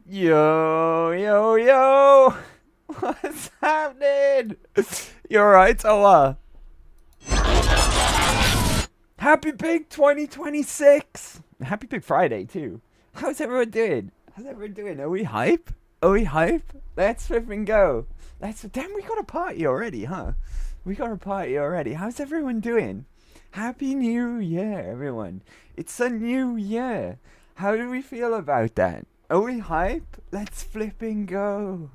Yo, yo, yo! What's happening? You alright, Ola? Happy Big 2026! Happy Big Friday, too. How's everyone doing? How's everyone doing? Are we hype? Are we hype? Let's flipping go. Damn, we got a party already, huh? We got a party already. How's everyone doing? Happy New Year, everyone. It's a new year. How do we feel about that? Are we hype? Let's flipping go.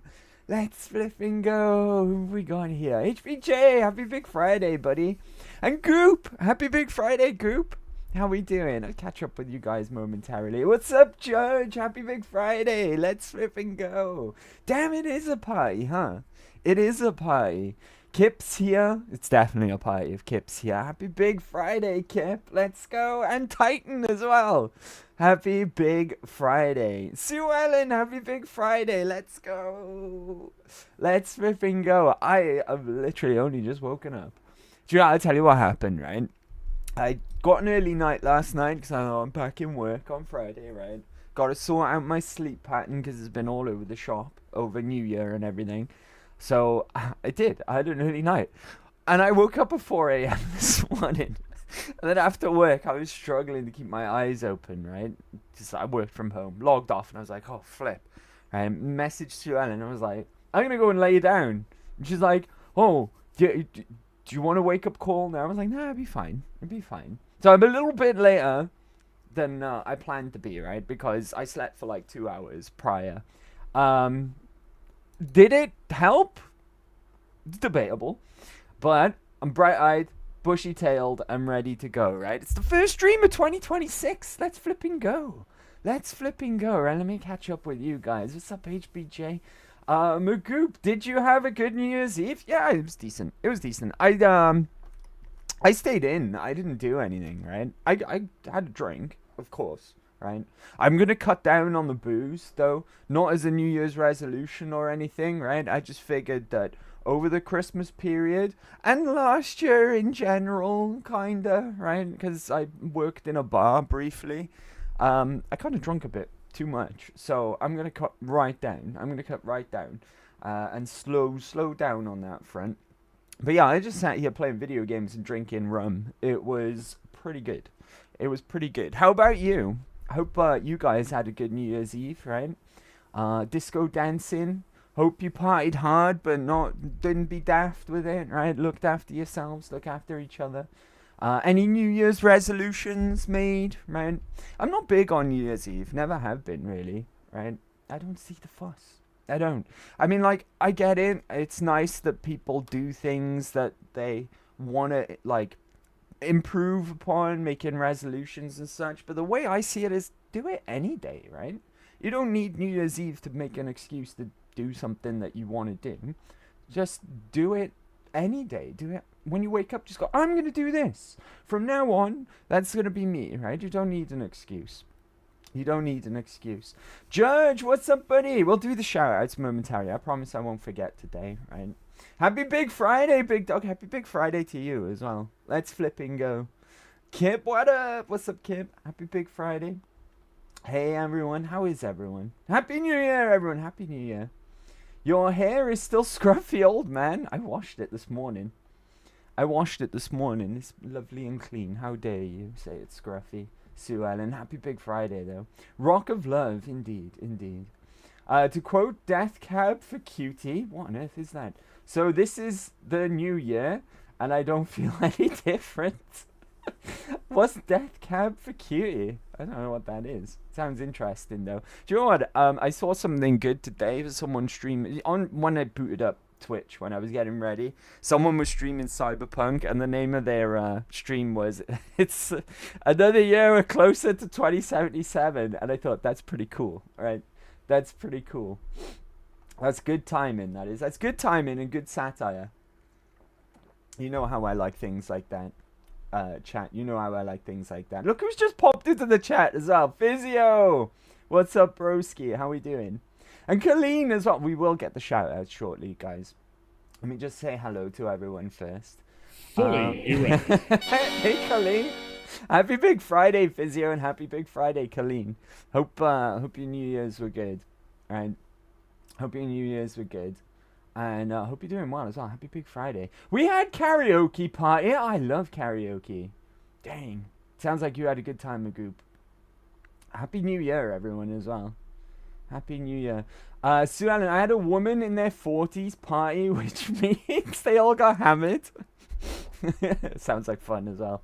Let's flipping go. Who have we got here? HBJ, happy Big Friday, buddy. And Goop, happy Big Friday, Goop. How we doing? I'll catch up with you guys momentarily. What's up, Judge? Happy Big Friday. Let's flipping go. Damn, it is a party, huh? It is a party. Kip's here. It's definitely a party if Kip's here. Happy Big Friday, Kip. Let's go. And Titan as well. Happy Big Friday. Sue Ellen, happy Big Friday. Let's go. Let's flipping go. I have literally only just woken up. Do you know, I'll tell you what happened, right? I got an early night last night because I'm back in work on Friday, right? Got to sort out my sleep pattern because it's been all over the shop over New Year and everything. So I did. I had an early night. And I woke up at 4 a.m. this morning. And then after work, I was struggling to keep my eyes open, right? Just I worked from home, logged off, and I was like, oh, flip. And messaged to Ellen. I was like, I'm going to go and lay down. And she's like, oh, do you want a wake-up call now? I was like, nah, it'll be fine. It'll be fine. So I'm a little bit later than I planned to be, right? Because I slept for like 2 hours prior. Did it help? It's debatable. But I'm bright-eyed, bushy-tailed, I'm ready to go, right? It's the first stream of 2026. Let's flipping go. Let's flipping go, right? Let me catch up with you guys. What's up, HBJ? Magoop, did you have a good New Year's Eve? Yeah, it was decent. It was decent. I stayed in. I didn't do anything, right? I had a drink, of course, right? I'm gonna cut down on the booze, though. Not as a New Year's resolution or anything, right? I just figured that over the Christmas period and last year in general, kinda, right? Because I worked in a bar briefly. I kind of drunk a bit too much, so I'm gonna cut right down. I'm gonna cut right down, and slow down on that front. But yeah, I just sat here playing video games and drinking rum. It was pretty good. It was pretty good. How about you? I hope you guys had a good New Year's Eve, right? Disco dancing. Hope you partied hard, but didn't be daft with it, right? Looked after yourselves, look after each other. Any New Year's resolutions made, right? I'm not big on New Year's Eve. Never have been, really, right? I don't see the fuss. I don't. I mean, like, I get it. It's nice that people do things that they want to, like, improve upon, making resolutions and such. But the way I see it is do it any day, right? You don't need New Year's Eve to make an excuse to do something that you want to do. Just do it any day. Do it when you wake up. Just go, I'm going to do this. From now on, that's going to be me, right? You don't need an excuse. You don't need an excuse. Judge, what's up, buddy? We'll do the shout-outs momentarily. I promise I won't forget today, right? Happy Big Friday, Big Dog. Happy Big Friday to you as well. Let's flipping go. Kip, what up? What's up, Kip? Happy Big Friday. Hey, everyone. How is everyone? Happy New Year, everyone. Happy New Year. Your hair is still scruffy, old man. I washed it this morning. It's lovely and clean. How dare you say it's scruffy? Sue Ellen, happy Big Friday, though. Rock of love, indeed, indeed. To quote Death Cab for Cutie, what on earth is that? So this is the new year, and I don't feel any different. What's Death Cab for Cutie? I don't know what that is. Sounds interesting, though. Do you know what? I saw something good today. Someone streaming on when I booted up Twitch when I was getting ready. Someone was streaming Cyberpunk, and the name of their stream was "It's another year closer to 2077." And I thought that's pretty cool, right? That's pretty cool. That's good timing. That is. That's good timing and good satire. You know how I like things like that. Chat, you know how I like things like that. Look who's just popped into the chat as well. Physio, what's up, broski? How we doing? And Colleen as well. We will get the shout out shortly, guys. Let me just say hello to everyone first. Fully erect. Hey, Colleen. Happy Big Friday, Physio, and happy Big Friday, Colleen. Hope your New Year's were good. right? Hope your New Year's were good. And hope you're doing well as well. Happy Big Friday. We had karaoke party. I love karaoke. Dang. Sounds like you had a good time, Magoop. Happy New Year, everyone, as well. Happy New Year. Sue Ellen, I had a woman in their 40s party, which means they all got hammered. Sounds like fun as well.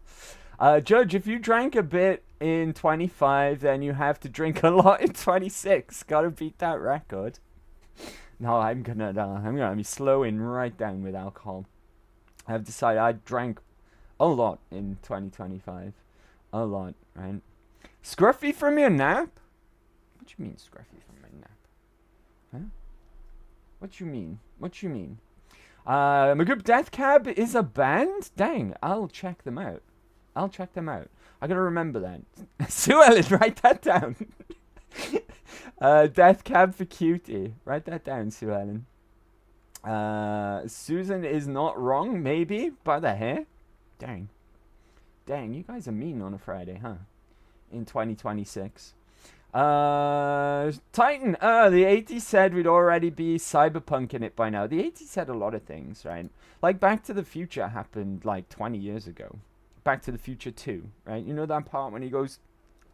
Judge, if you drank a bit in 25, then you have to drink a lot in 26. Gotta beat that record. No, I'm gonna be slowing right down with alcohol. I've decided I drank a lot in 2025. A lot, right? Scruffy from your nap? What you mean, scruffy from my nap? Huh? What you mean? What you mean? Magoob Death Cab is a band? Dang, I'll check them out. I'll check them out. I gotta remember that. Sue Ellen, write that down. Death Cab for Cutie. Write that down, Sue Ellen. Susan is not wrong, maybe, by the hair. Dang. Dang, you guys are mean on a Friday, huh? In 2026. Titan, the 80s said we'd already be cyberpunking it by now. The 80s said a lot of things, right? Like Back to the Future happened like 20 years ago. Back to the Future 2, right? You know that part when he goes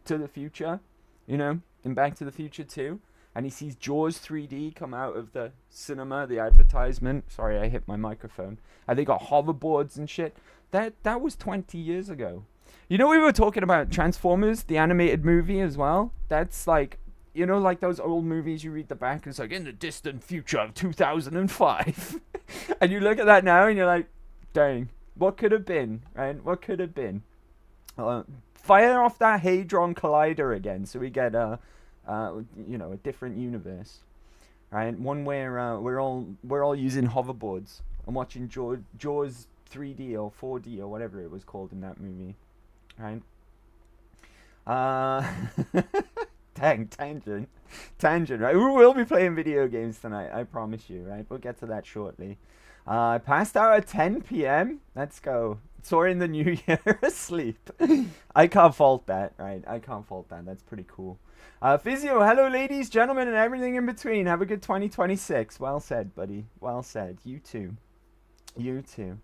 to the future, you know, in Back to the Future 2, and he sees Jaws 3D come out of the cinema, the advertisement. Sorry, I hit my microphone. And they got hoverboards and shit. That was 20 years ago. You know, we were talking about Transformers, the animated movie as well. That's like, you know, like those old movies you read the back, it's like, in the distant future of 2005. And you look at that now and you're like, dang, what could have been, right? What could have been? Fire off that Hadron Collider again so we get, you know, a different universe, right? One where we're all using hoverboards and watching Jaws 3D or 4D or whatever it was called in that movie. Right. Dang, tangent, right? We will be playing video games tonight, I promise you, right? We'll get to that shortly. I passed out at 10 p.m. Let's go. Soaring in the new year asleep. I can't fault that, right? I can't fault that. That's pretty cool. Physio, hello ladies, gentlemen, and everything in between. Have a good 2026. Well said, buddy. Well said. You too. You too.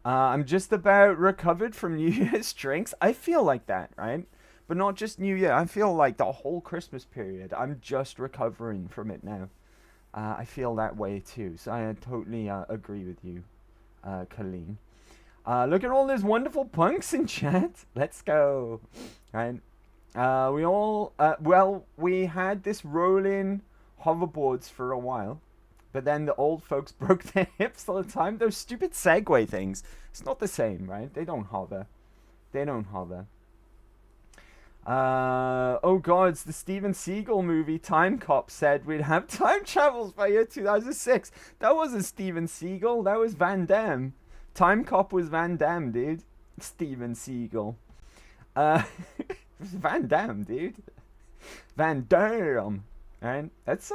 I'm just about recovered from New Year's drinks. I feel like that, right? But not just New Year. I feel like the whole Christmas period. I'm just recovering from it now. I feel that way too. So I totally agree with you, Colleen. Look at all those wonderful punks in chat. Let's go. Right? We had this rolling hoverboards for a while. But then the old folks broke their hips all the time. Those stupid Segway things. It's not the same, right? They don't hover. They don't hover. Oh god, it's the Steven Seagal movie. Time Cop said we'd have time travels by year 2006. That wasn't Steven Seagal. That was Van Damme. Time Cop was Van Damme, dude. Steven Seagal. It was Van Damme, dude. Van Damme. And that's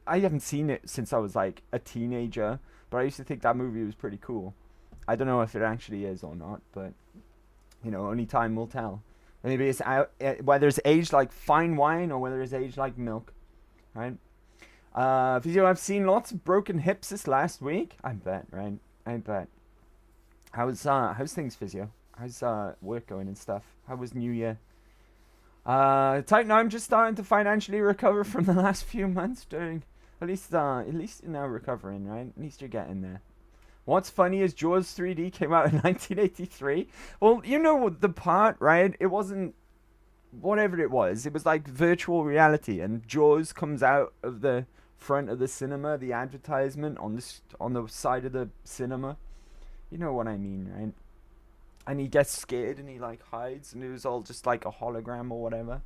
I haven't seen it since I was like a teenager, but I used to think that movie was pretty cool. I don't know if it actually is or not, but you know, only time will tell. Maybe it's out, whether it's aged like fine wine or whether it's aged like milk, right? Physio, I've seen lots of broken hips this last week. I bet, right? I bet. How's things, Physio? How's work going and stuff? How was New Year? Titan, I'm just starting to financially recover from the last few months. At least you're now recovering, right? At least you're getting there. What's funny is Jaws 3D came out in 1983. Well, you know the part, right? It wasn't whatever it was. It was like virtual reality, and Jaws comes out of the front of the cinema, the advertisement on the side of the cinema. You know what I mean, right? And he gets scared and he like hides, and it was all just like a hologram or whatever.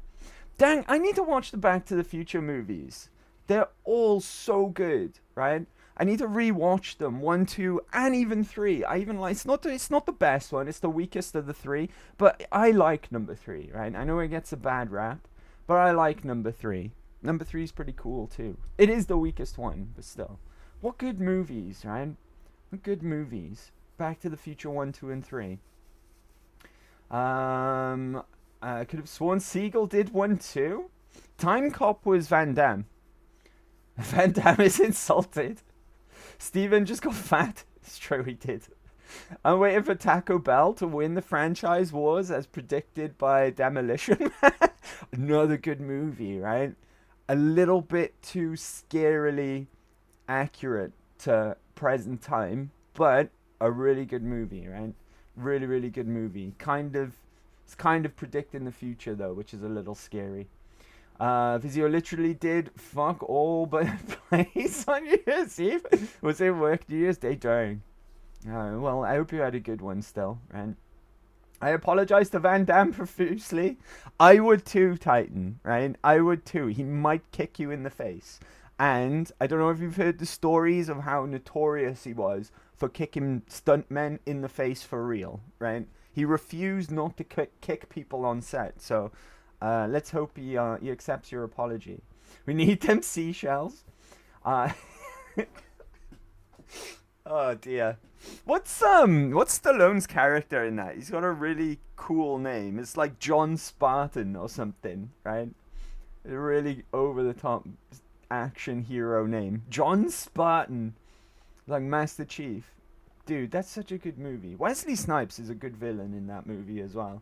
Dang, I need to watch the Back to the Future movies. They're all so good, right? I need to rewatch them, 1, 2, and even 3. I even like it's not the best one, it's the weakest of the 3, but I like number 3, right? I know it gets a bad rap, but I like number 3. Number 3 is pretty cool too. It is the weakest one, but still. What good movies, right? What good movies. Back to the Future 1, 2, and 3. I could have sworn Seagal did 1 too. Time Cop was Van Damme. Van Damme is insulted. Steven just got fat. It's true, he did. I'm waiting for Taco Bell to win the franchise wars as predicted by Demolition Man. Another good movie, right? A little bit too scarily accurate to present time, but a really good movie, right? Really, really good movie. It's kind of predicting the future though, which is a little scary. Vizio literally did fuck all but plays on New Year's Eve. Was it work New Year's Day? Darn. Well, I hope you had a good one still, right? I apologize to Van Damme profusely. I would too, Titan, right? I would too. He might kick you in the face. And I don't know if you've heard the stories of how notorious he was for kicking stuntmen in the face for real, right? He refused not to kick people on set. So let's hope he accepts your apology. We need them seashells. Oh dear. What's Stallone's character in that? He's got a really cool name. It's like John Spartan or something, right? A really over the top action hero name. John Spartan. Like Master Chief. Dude, that's such a good movie. Wesley Snipes is a good villain in that movie as well.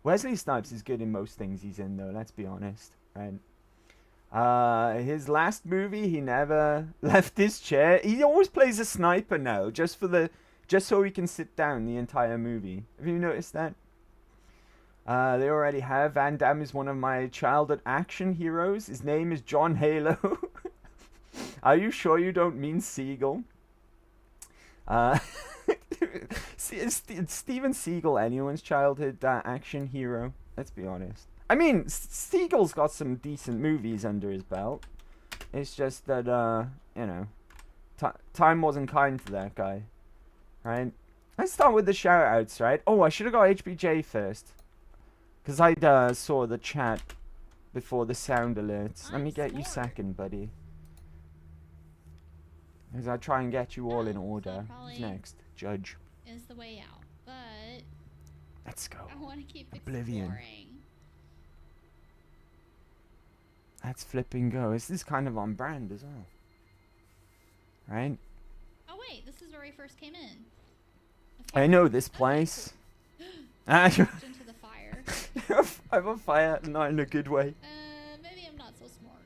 Wesley Snipes is good in most things he's in though, let's be honest, right? His last movie, he never left his chair. He always plays a sniper now, just so he can sit down the entire movie. Have you noticed that? They already have. Van Damme is one of my childhood action heroes. His name is John Halo. Are you sure you don't mean Seagull? Is Steven Seagal anyone's childhood action hero? Let's be honest. I mean, Seagal's got some decent movies under his belt. It's just that, you know, time wasn't kind to that guy, right? Let's start with the shout-outs, right? Oh, I should have got HBJ first. Because I saw the chat before the sound alerts. Let me get you second, buddy. As I try and get you all in order. Who's next? Judge. Is the way out, but let's go. I want to keep Oblivion. exploring. Let's flip and go. This is kind of on brand as well. Right? Oh wait, this is where we first came in. I know this place. Into the fire. I'm on fire, not in a good way. Maybe I'm not so smart.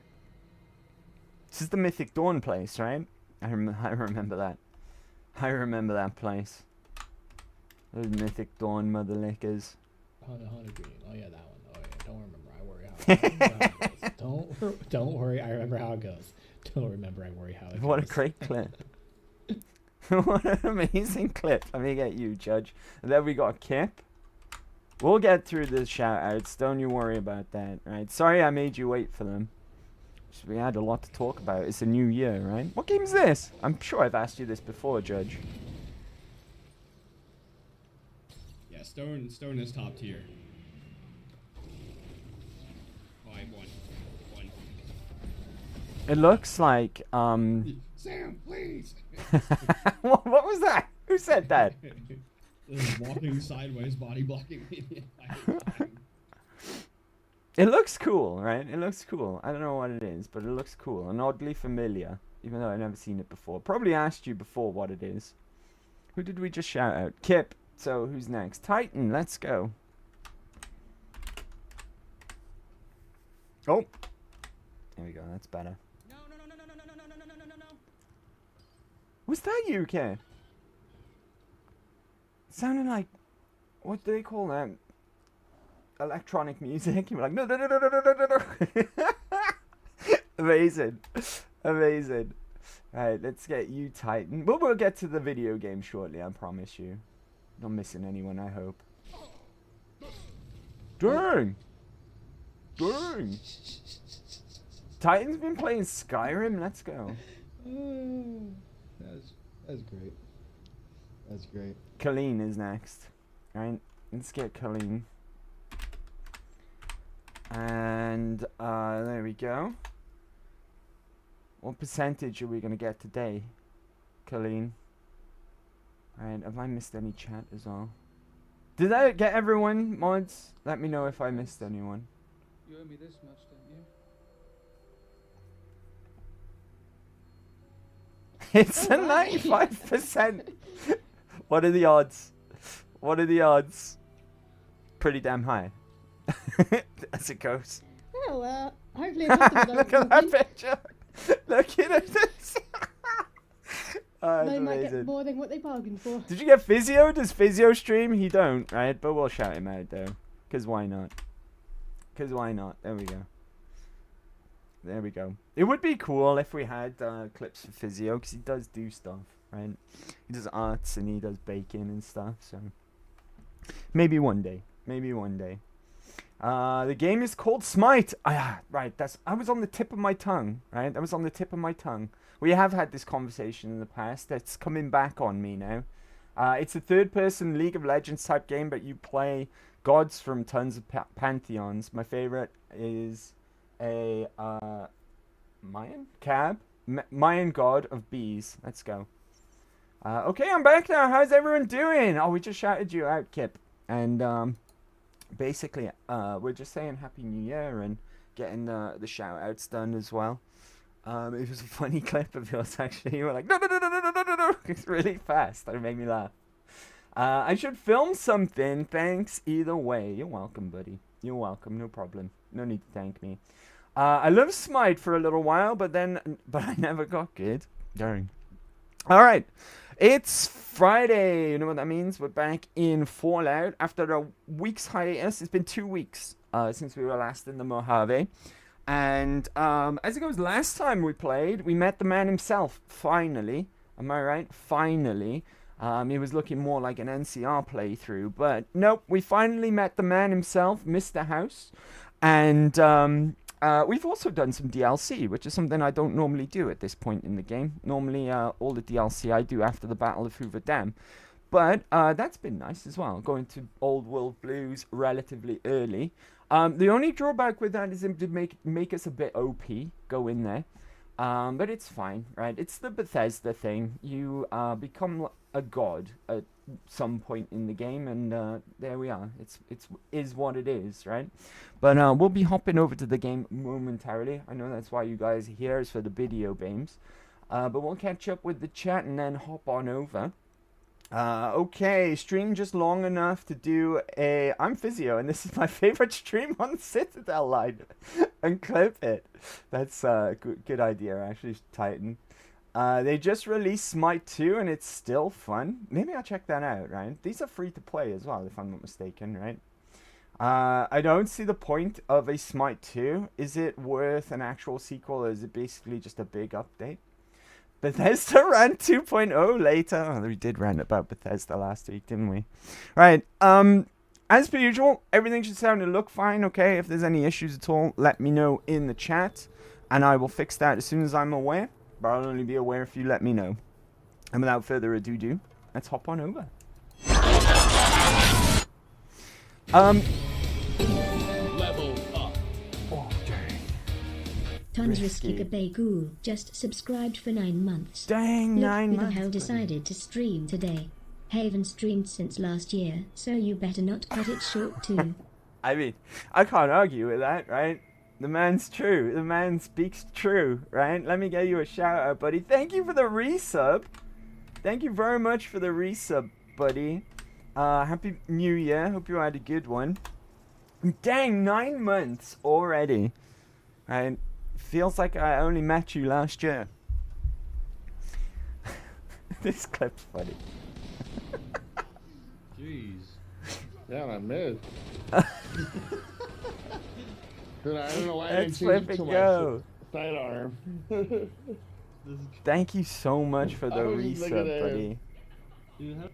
This is the Mythic Dawn place, right? I remember that. I remember that place. Those Mythic Dawn mother lickers. Hunter Green. Oh yeah, that one. Oh yeah, don't remember. I worry how it goes. Don't worry. I remember how it goes. Don't remember. I worry how it goes. What a great clip. What an amazing clip. Let me get you, Judge. And then we got Kip. We'll get through the shout-outs. Don't you worry about that, right? Sorry I made you wait for them. We had a lot to talk about. It's a new year, right? What game is this? I'm sure I've asked you this before, Judge. Yeah, Stone is top tier. Oh, I won. It looks like, Sam, please! what was that? Who said that? Walking sideways, body blocking me the entire time. It looks cool, right? It looks cool. I don't know what it is, but it looks cool and oddly familiar, even though I've never seen it before. Probably asked you before what it is. Who did we just shout out? Kip. So who's next? Titan. Let's go. Oh. There we go. That's better. No. Was that you, Kip? It sounded like, what do they call that? Electronic music. You were like, no. Amazing. Amazing. Alright, let's get you, Titan. We'll get to the video game shortly, I promise you. Not missing anyone, I hope. Dang! Dang! Titan's been playing Skyrim, let's go. That's great. That's great. Colleen is next. Alright, let's get Colleen. And there we go. What percentage are we gonna get today, Colleen? Alright, have I missed any chat as well? Did I get everyone, mods? Let me know if I missed anyone. You owe me this much, It's Oh, a right. 95%. What are the odds? What are the odds? Pretty damn high. As it goes. Oh, well, hopefully a customer Look doesn't at walk that in. picture. Look at this. Oh, that's They might get amazing. more than what they bargained for. Did you get Physio? Does Physio stream? He don't, right? But we'll shout him out, though. Because why not? Because why not? There we go. There we go. It would be cool if we had clips for Physio, because he does do stuff, right? He does arts and he does baking and stuff, so... Maybe one day. Maybe one day. The game is called Smite. Right, I was on the tip of my tongue, right? I was on the tip of my tongue. We have had this conversation in the past. It's coming back on me now. It's a third-person League of Legends type game, but you play gods from tons of pantheons. My favorite is a Mayan? Mayan god of bees. Let's go. Okay, I'm back now. How's everyone doing? Oh, we just shouted you out, Kip. And basically, we're just saying Happy New Year and getting the shout-outs done as well. It was a funny clip of yours, actually. You were like, no, no, no, no, no, no, no, no. It's really fast. That made me laugh. I should film something. Thanks either way. You're welcome, buddy. You're welcome. No problem. No need to thank me. I loved Smite for a little while, but I never got good. Darn. All right. It's Friday. You know what that means? We're back in Fallout after a week's hiatus. It's been 2 weeks since we were last in the Mojave. And as it goes, last time we played, we met the man himself, finally. Am I right? Finally. He was looking more like an NCR playthrough, but nope, we finally met the man himself, Mr. House. And we've also done some DLC, which is something I don't normally do at this point in the game. Normally, all the DLC I do after the Battle of Hoover Dam. But that's been nice as well, going to Old World Blues relatively early. The only drawback with that is it did make us a bit OP, go in there. But it's fine, right? It's the Bethesda thing. You become a god at some point in the game, and there we are. It is what it is, right? But we'll be hopping over to the game momentarily. I know that's why you guys are here, is for the video games. But we'll catch up with the chat and then hop on over. Okay, stream just long enough to do I'm Physio, and this is my favorite stream on the Citadel line. And clip it. That's a good idea, actually, Titan. They just released Smite 2, and it's still fun. Maybe I'll check that out, right? These are free to play as well, if I'm not mistaken, right? I don't see the point of a Smite 2. Is it worth an actual sequel, or is it basically just a big update? Bethesda ran 2.0 later. Oh, we did rant about Bethesda last week, didn't we? Right. As per usual, everything should sound and look fine, okay? If there's any issues at all, let me know in the chat, and I will fix that as soon as I'm aware. But I'll only be aware if you let me know. And without further ado, let's hop on over. Level up. Oh, dang. Tons Risky. Risky Gabay just subscribed for 9 months. Dang, Look 9 who the months. hell buddy. decided to stream today. Haven streamed since last year, so you better not cut it short too. I mean, I can't argue with that, right? The man's true. The man speaks true, right? Let me get you a shout out, buddy. Thank you for the resub. Thank you very much for the resub, buddy. Happy New Year. Hope you had a good one. Dang, 9 months already. Right? Feels like I only met you last year. This clip's funny. Jeez. Yeah, I missed. Dude, I don't know why I didn't Let's change flip it and to my go. sidearm. Thank you so much for the I was just looking resub, at buddy. You have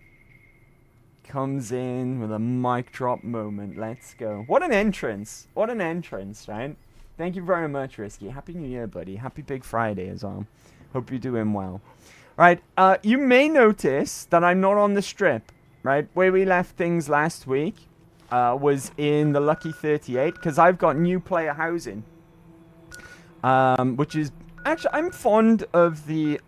Comes in with a mic drop moment. Let's go. What an entrance. What an entrance, right? Thank you very much, Risky. Happy New Year, buddy. Happy Big Friday as well. Hope you're doing well. Right, you may notice that I'm not on the strip, right? Where we left things last week was in the Lucky 38, because I've got new player housing. Which is... Actually, I'm fond of the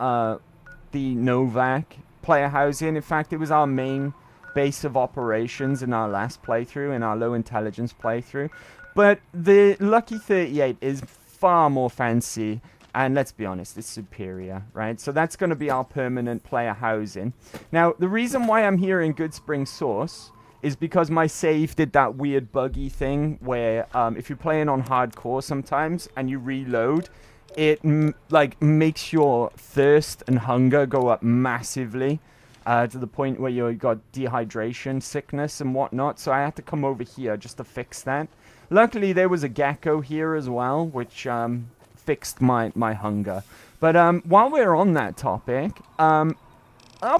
Novak player housing. In fact, it was our main base of operations in our last playthrough, in our low intelligence playthrough. But the Lucky 38 is far more fancy And let's be honest, it's superior, right? So that's going to be our permanent player housing. Now, the reason why I'm here in Good Spring Source is because my save did that weird buggy thing where if you're playing on hardcore sometimes and you reload, it like makes your thirst and hunger go up massively to the point where you got dehydration, sickness and whatnot. So I had to come over here just to fix that. Luckily, there was a gecko here as well, which fixed my hunger. But while we're on that topic, our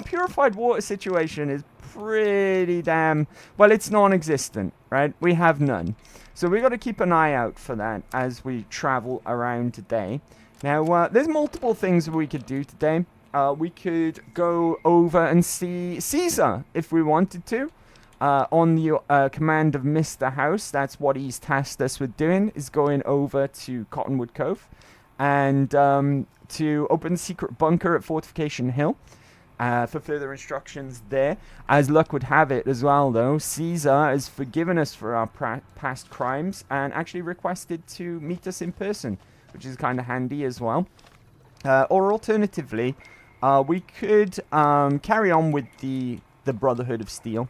purified water situation is pretty damn... Well, it's non-existent, right? We have none. So we got to keep an eye out for that as we travel around today. Now, there's multiple things we could do today. We could go over and see Caesar if we wanted to. On the command of Mr. House, that's what he's tasked us with doing, is going over to Cottonwood Cove and to open the secret bunker at Fortification Hill for further instructions there. As luck would have it as well, though, Caesar has forgiven us for our past crimes and actually requested to meet us in person, which is kind of handy as well. Or alternatively, we could carry on with the Brotherhood of Steel.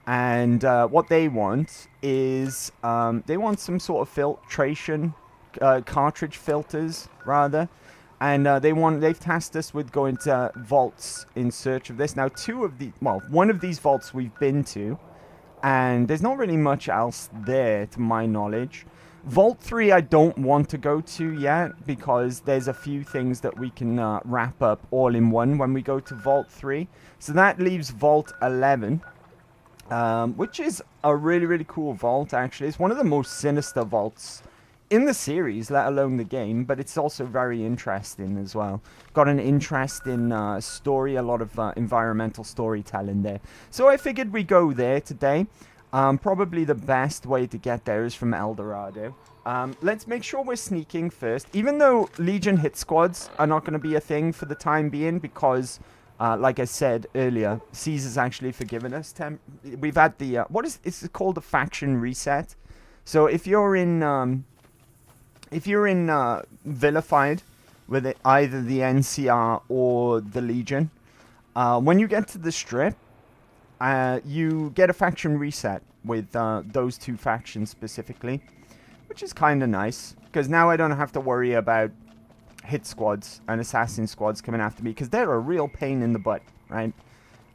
And what they want is they want some sort of filtration, cartridge filters rather, and they've tasked us with going to vaults in search of this. Now, one of these vaults we've been to, and there's not really much else there to my knowledge. Vault 3 I don't want to go to yet because there's a few things that we can wrap up all in one when we go to Vault 3. So that leaves Vault 11. Which is a really, really cool vault, actually. It's one of the most sinister vaults in the series, let alone the game, but it's also very interesting as well. Got an interesting story, a lot of environmental storytelling there. So I figured we go there today. Probably the best way to get there is from El Dorado. Let's make sure we're sneaking first, even though Legion hit squads are not going to be a thing for the time being because... like I said earlier, Caesar's actually forgiven us. We've had the it's called a faction reset. So if you're in vilified with either the NCR or the Legion, when you get to the strip, you get a faction reset with those two factions specifically, which is kind of nice because now I don't have to worry about hit squads and assassin squads coming after me because they're a real pain in the butt, right?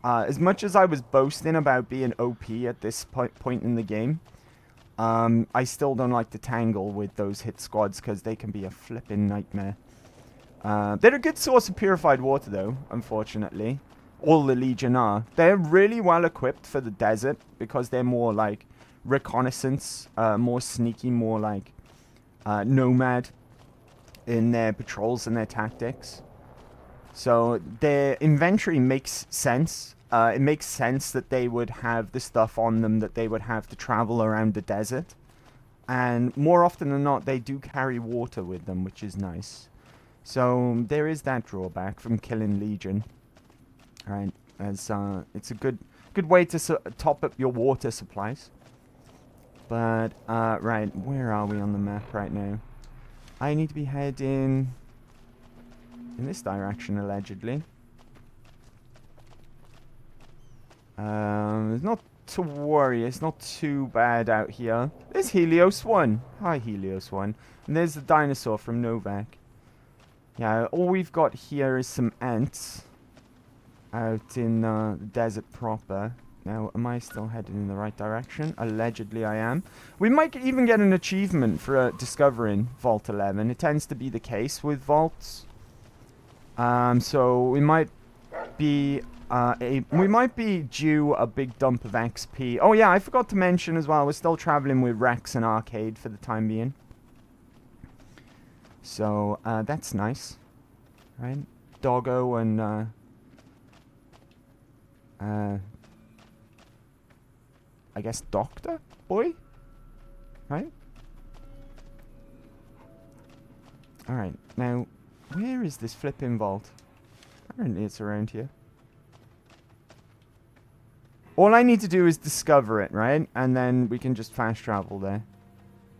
As much as I was boasting about being OP at this point in the game, I still don't like to tangle with those hit squads because they can be a flipping nightmare. They're a good source of purified water, though, unfortunately. All the Legion are. They're really well equipped for the desert because they're more like reconnaissance, more sneaky, more like nomad in their patrols and their tactics. So their inventory makes sense. It makes sense that they would have the stuff on them that they would have to travel around the desert. And more often than not, they do carry water with them, which is nice. So there is that drawback from killing Legion. Right, as it's a good way to top up your water supplies. But right, where are we on the map right now? I need to be heading in this direction, allegedly. There's not to worry. It's not too bad out here. There's Helios 1. Hi, Helios 1. And there's the dinosaur from Novak. Yeah, all we've got here is some ants out in the desert proper. Now, am I still headed in the right direction? Allegedly, I am. We might even get an achievement for discovering Vault 11. It tends to be the case with vaults. So we might be due a big dump of XP. Oh yeah, I forgot to mention as well. We're still traveling with Rex and Arcade for the time being. So that's nice, right? Doggo and I guess Doctor Boy, right? Alright, now, where is this flipping vault? Apparently it's around here. All I need to do is discover it, right? And then we can just fast travel there.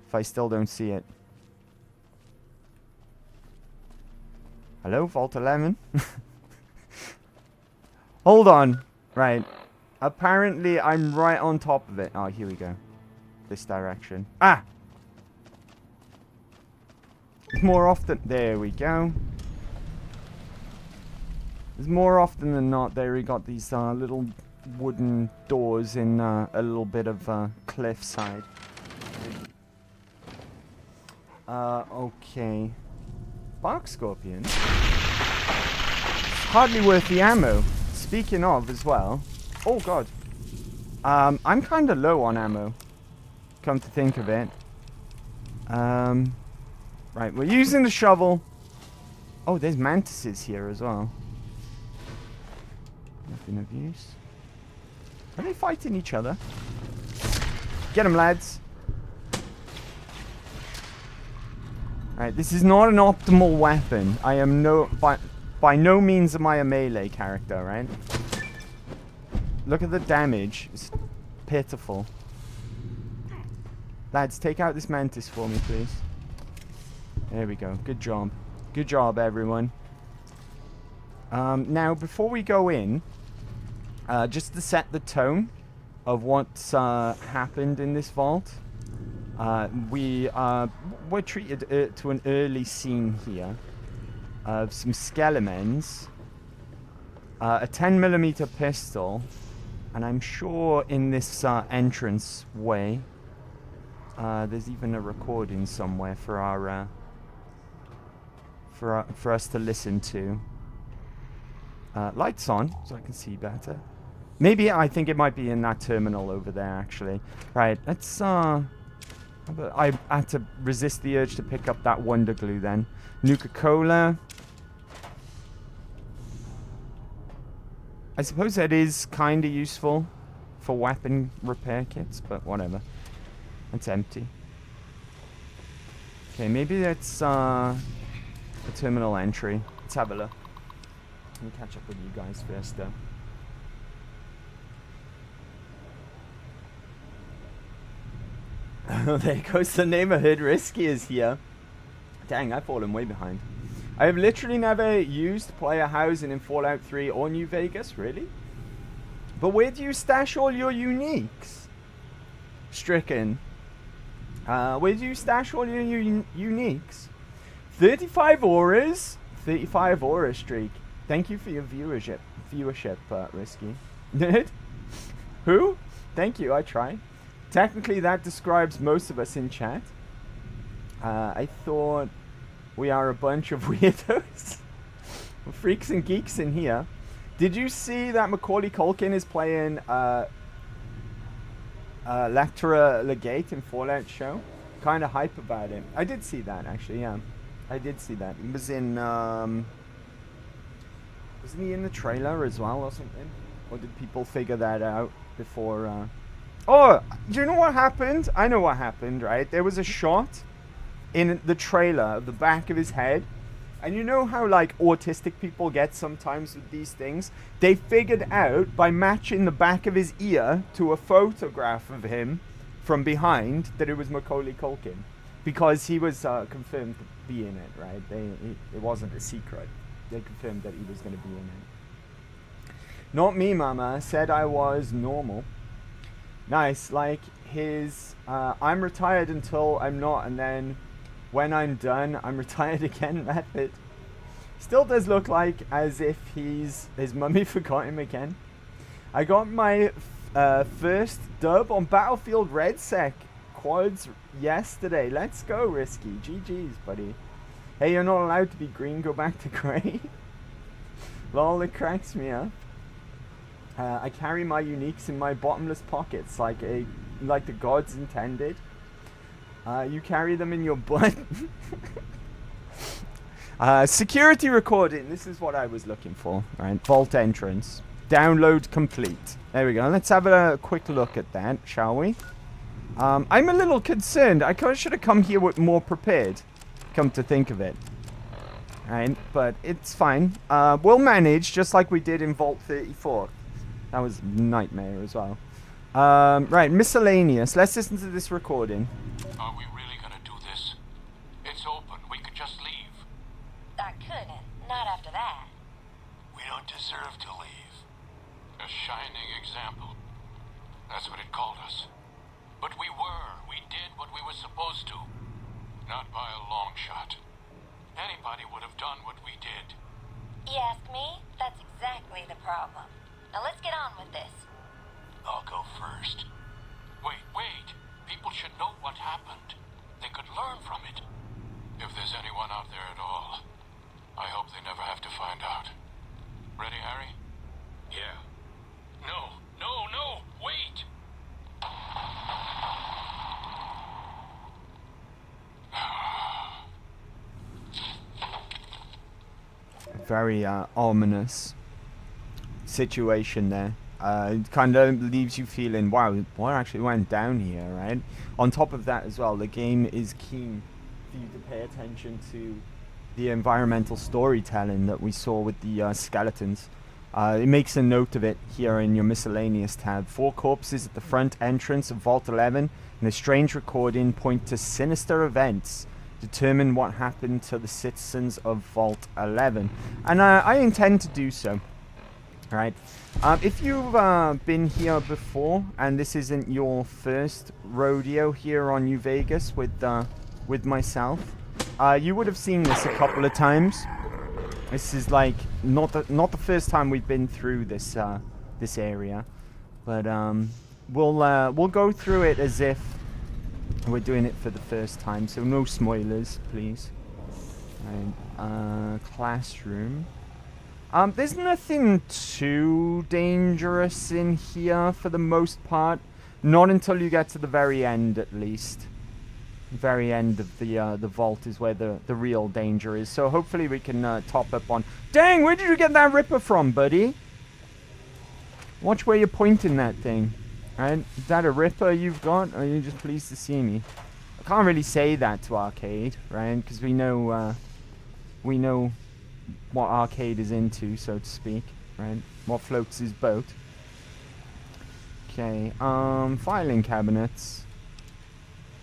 If I still don't see it. Hello, Vault 11. Hold on. Right. Apparently, I'm right on top of it. Oh, here we go. This direction. Ah! More often... There we go. There's more often than not, there we got these little wooden doors in a little bit of cliffside. Okay. Bark Scorpion. Hardly worth the ammo. Speaking of as well. Oh god. I'm kind of low on ammo. Come to think of it. Right, we're using the shovel. Oh, there's mantises here as well. Nothing of use. Are they fighting each other? Get them, lads. Alright, this is not an optimal weapon. I am by no means am I a melee character, right? Look at the damage. It's pitiful. Lads, take out this mantis for me, please. There we go. Good job. Good job, everyone. Now, before we go in, just to set the tone of what's happened in this vault, we're treated to an early scene here of some skeletons, a 10mm pistol, and I'm sure in this entrance way, there's even a recording somewhere for our for us to listen to. Lights on, so I can see better. Maybe I think it might be in that terminal over there, actually. Right, let's I had to resist the urge to pick up that Wonder Glue then. Nuka-Cola. I suppose that is kind of useful for weapon repair kits, but whatever. It's empty. Okay, maybe that's a terminal entry. Let's have a look. Let me catch up with you guys first, though. Oh, there goes the neighborhood. Risky is here. Dang, I've fallen way behind. I have literally never used player housing in Fallout 3 or New Vegas, really? But where do you stash all your uniques? Stricken. Where do you stash all your uniques? 35 auras. 35 aura streak. Thank you for your viewership, Risky. Who? Thank you, I try. Technically, that describes most of us in chat. I thought we are a bunch of weirdos. Freaks and geeks in here. Did you see that Macaulay Culkin is playing Lectra Legate in Fallout show? Kind of hype about it. I did see that, actually, yeah. I did see that. He was in, wasn't he in the trailer as well or something? Or did people figure that out before, Oh, do you know what happened? I know what happened, right? There was a shot in the trailer of the back of his head. And you know how, like, autistic people get sometimes with these things? They figured out, by matching the back of his ear to a photograph of him from behind, that it was Macaulay Culkin. Because he was confirmed to be in it, right? It wasn't a secret. They confirmed that he was going to be in it. Not me, mama. Said I was normal. Nice. Like his, I'm retired until I'm not, and then when I'm done, I'm retired again method. Still does look like as if his mummy forgot him again. I got my first dub on Battlefield RedSec quads yesterday. Let's go, Risky. GG's, buddy. Hey, you're not allowed to be green. Go back to grey. Lol, it cracks me up. I carry my uniques in my bottomless pockets like the gods intended. You carry them in your butt. Security recording. This is what I was looking for. Right, vault entrance. Download complete. There we go. Let's have a quick look at that, shall we? I'm a little concerned. I should have come here with more prepared. Come to think of it. Right, but it's fine. We'll manage just like we did in Vault 34. That was nightmare as well. Right, miscellaneous. Let's listen to this recording. Are we really gonna do this? It's open. We could just leave. I couldn't. Not after that. We don't deserve to leave. A shining example. That's what it called us. But we were. We did what we were supposed to. Not by a long shot. Anybody would have done what we did. You ask me? That's exactly the problem. Now let's get on with this. I'll go first. Wait. People should know what happened. They could learn from it. If there's anyone out there at all, I hope they never have to find out. Ready, Harry? Yeah. No, wait! Very ominous situation there. It kind of leaves you feeling, wow, what actually went down here, right? On top of that as well, the game is keen for you to pay attention to the environmental storytelling that we saw with the skeletons. It makes a note of it here in your miscellaneous tab. 4 corpses at the front entrance of Vault 11 and a strange recording point to sinister events. Determine what happened to the citizens of Vault 11. And I intend to do so. Right. If you've been here before and this isn't your first rodeo here on New Vegas with myself, you would have seen this a couple of times. This is like not the first time we've been through this this area, but we'll go through it as if we're doing it for the first time. So no spoilers, please. Right. Classroom. There's nothing too dangerous in here for the most part. Not until you get to the very end, at least. Very end of the vault is where the real danger is. So hopefully we can top up on... Dang, where did you get that ripper from, buddy? Watch where you're pointing that thing. Right? Is that a ripper you've got? Or are you just pleased to see me? I can't really say that to Arcade, right? Because we know what Arcade is into, so to speak, right? What floats his boat. Okay, filing cabinets.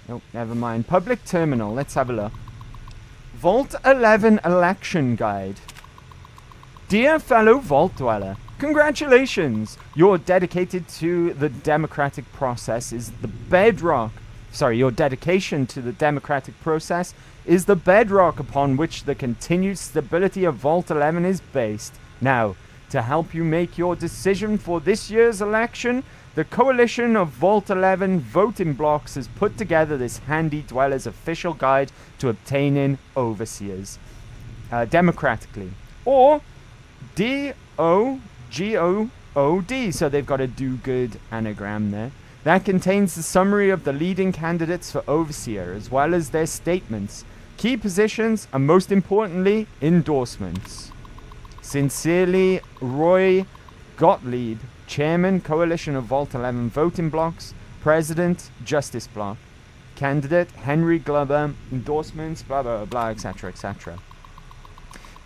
Nope, never mind. Public terminal, let's have a look. Vault 11 election guide. Dear fellow Vault Dweller, congratulations! Your dedicated to the democratic process is the bedrock. Sorry, your dedication to the democratic process is the bedrock upon which the continued stability of Vault 11 is based. Now, to help you make your decision for this year's election, the coalition of Vault 11 voting blocks has put together this handy dweller's official guide to obtaining overseers democratically. Or D-O-G-O-O-D, so they've got a do-good anagram there. That contains the summary of the leading candidates for overseer, as well as their statements, key positions, and most importantly, endorsements. Sincerely, Roy Gottlieb, Chairman, Coalition of Vault 11 Voting Blocks, President, Justice Block. Candidate, Henry Glover, endorsements, blah, blah, blah, etc., etc.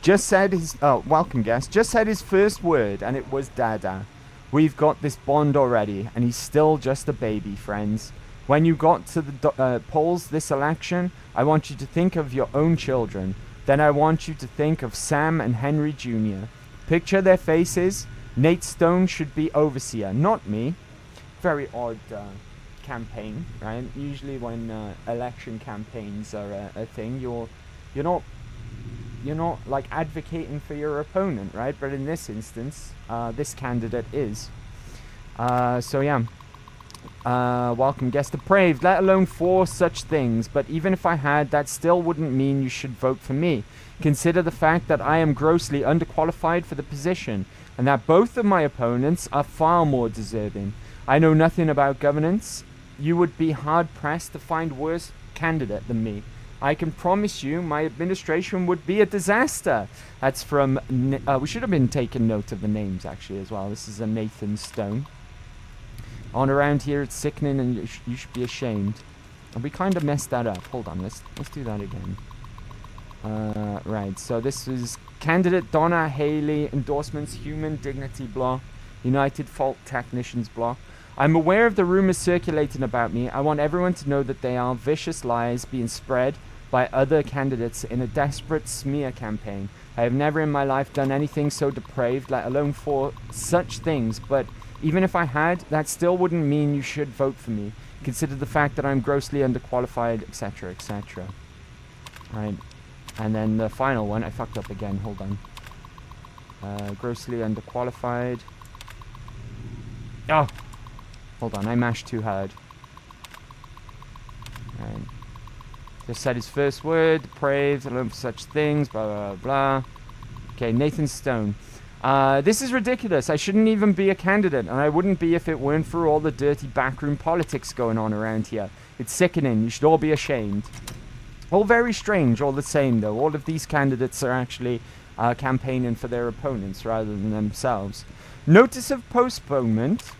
Just said his, welcome guest, just said his first word, and it was Dada. We've got this bond already, and he's still just a baby, friends. When you got to the polls this election, I want you to think of your own children. Then I want you to think of Sam and Henry Jr. Picture their faces. Nate Stone should be overseer, not me. Very odd campaign, right? Usually when election campaigns are a thing, you're not like advocating for your opponent, right? But in this instance, this candidate is. So yeah. Welcome guest depraved, let alone 4 such things, but even if I had, that still wouldn't mean you should vote for me. Consider the fact that I am grossly underqualified for the position, and that both of my opponents are far more deserving. I know nothing about governance. You would be hard-pressed to find worse candidate than me. I can promise you my administration would be a disaster. That's from... we should have been taking note of the names, actually, as well. This is a Nathan Stone. On around here, it's sickening, and you should be ashamed. And we kind of messed that up. Hold on, let's do that again. Right, so this is candidate Donna Haley, endorsements, Human Dignity Block, United Fault Technicians Block. I'm aware of the rumors circulating about me. I want everyone to know that they are vicious lies being spread by other candidates in a desperate smear campaign. I have never in my life done anything so depraved, let alone for such things, but even if I had, that still wouldn't mean you should vote for me. Consider the fact that I'm grossly underqualified, etc., etc. Right. And then the final one, I fucked up again, hold on. Grossly underqualified. Oh! Hold on, I mashed too hard. Right. Just said his first word, depraved, alone for such things, blah, blah, blah. Okay, Nathan Stone. This is ridiculous. I shouldn't even be a candidate, and I wouldn't be if it weren't for all the dirty backroom politics going on around here. It's sickening. You should all be ashamed. All very strange, all the same, though. All of these candidates are actually campaigning for their opponents rather than themselves. Notice of postponement.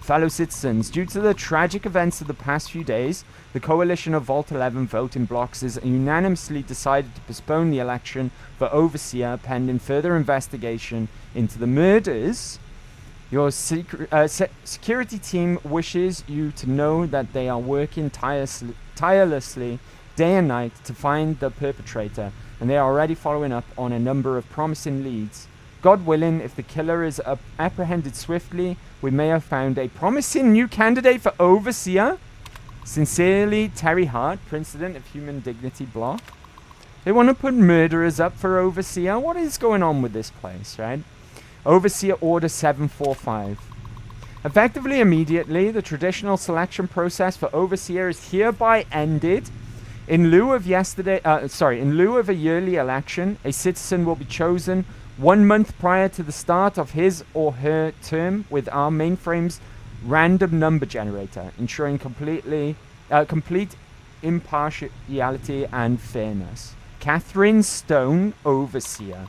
Fellow citizens, due to the tragic events of the past few days, the coalition of Vault 11 voting blocks has unanimously decided to postpone the election for Overseer pending further investigation into the murders. Your security team wishes you to know that they are working tirelessly day and night to find the perpetrator, and they are already following up on a number of promising leads. God willing, if the killer is apprehended swiftly, we may have found a promising new candidate for Overseer. Sincerely, Terry Hart, President of Human Dignity Block. They want to put murderers up for Overseer? What is going on with this place, right? Overseer Order 745. Effectively, immediately, the traditional selection process for Overseer is hereby ended. In lieu of a yearly election, a citizen will be chosen 1 month prior to the start of his or her term with our mainframe's random number generator, ensuring complete impartiality and fairness. Catherine Stone, Overseer.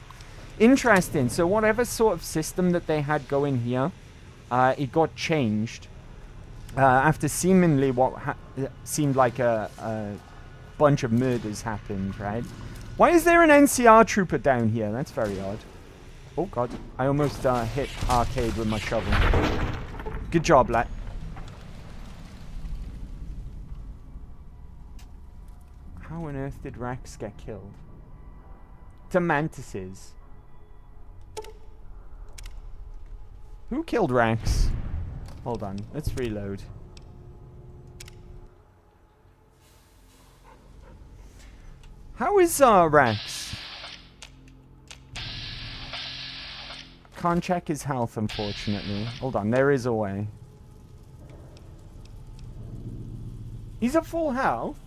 Interesting. So whatever sort of system that they had going here, it got changed after seemingly what seemed like a bunch of murders happened, right? Why is there an NCR trooper down here? That's very odd. Oh god, I almost hit arcade with my shovel. Good job, lad. How on earth did Rex get killed? To mantises. Who killed Rex? Hold on, let's reload. How is Rex? Can't check his health, unfortunately. Hold on, there is a way. He's at full health?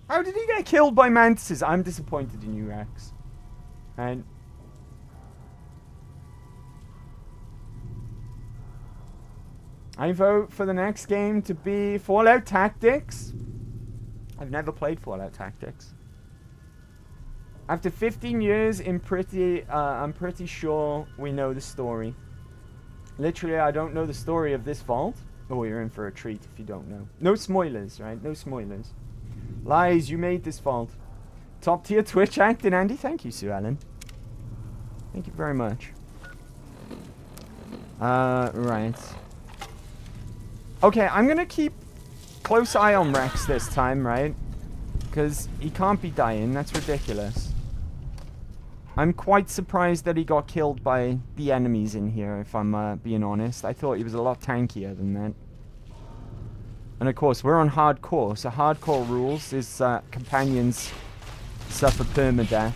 How did he get killed by mantises? I'm disappointed in you, Rex. And I vote for the next game to be Fallout Tactics. I've never played Fallout Tactics. After 15 years, I'm pretty sure we know the story. Literally, I don't know the story of this vault. Oh, you're in for a treat if you don't know. No spoilers, right? No spoilers. Lies, you made this vault. Top tier Twitch acting, Andy. Thank you, Sue Ellen. Thank you very much. Right. Okay, I'm gonna keep close eye on Rex this time, right? Because he can't be dying. That's ridiculous. I'm quite surprised that he got killed by the enemies in here, if I'm being honest. I thought he was a lot tankier than that. And of course, we're on hardcore, so hardcore rules is companions suffer permadeath.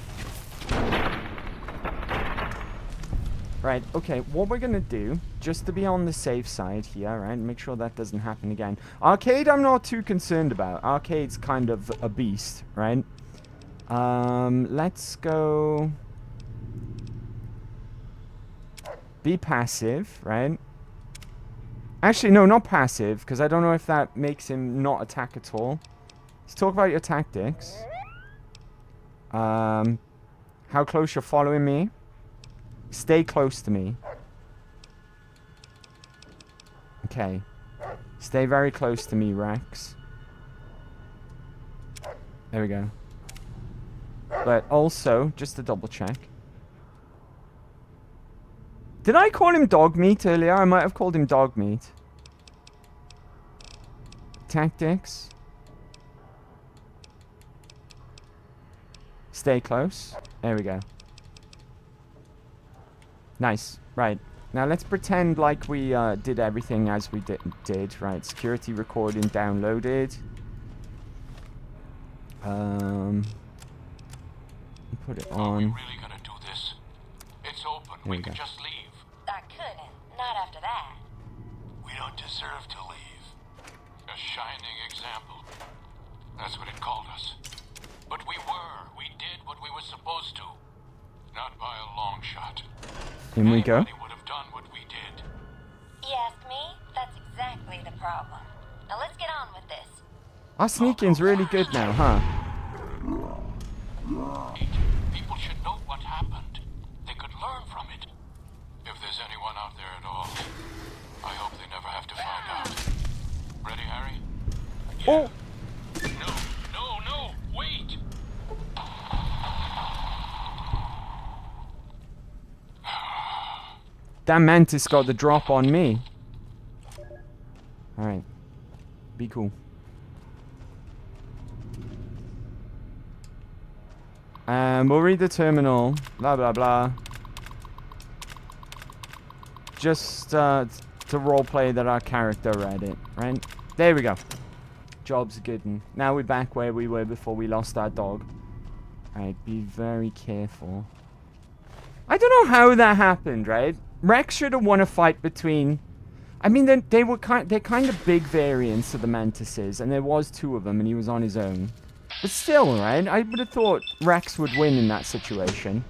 Right, okay, what we're gonna do, just to be on the safe side here, right, make sure that doesn't happen again. Arcade I'm not too concerned about. Arcade's kind of a beast, right? Let's go... Be passive, right? Actually, no, not passive, because I don't know if that makes him not attack at all. Let's talk about your tactics. How close you're following me. Stay close to me. Okay. Stay very close to me, Rex. There we go. But also, just to double check. Did I call him dog meat earlier? I might have called him dog meat. Tactics. Stay close. There we go. Nice. Right. Now let's pretend like we did everything as we did. Right. Security recording downloaded. Put it Are we on. really gonna do this? It's open. There We we could go. just leave. I couldn't. Not after that. We don't deserve to leave. A shining example. That's what it called us. But we were. We did what we were supposed to. Not by a long shot. In we go. Anybody would have done what we did. You ask me? That's exactly the problem. Now let's get on with this. Our sneaking's really good now, huh? People should know what happened. They could learn from it. If there's anyone out there at all, I hope they never have to find out. Ready, Harry? Oh! No, wait! That mantis got the drop on me. Alright. Be cool. We'll read the terminal. Blah, blah, blah. Just to roleplay that our character read it, right? There we go. Job's good. And now we're back where we were before we lost our dog. Alright, be very careful. I don't know how that happened, right? Rex should have won a fight between... I mean, they're kind of big variants of the mantises, and there was 2 of them, and he was on his own. But still, right? I would have thought Rex would win in that situation.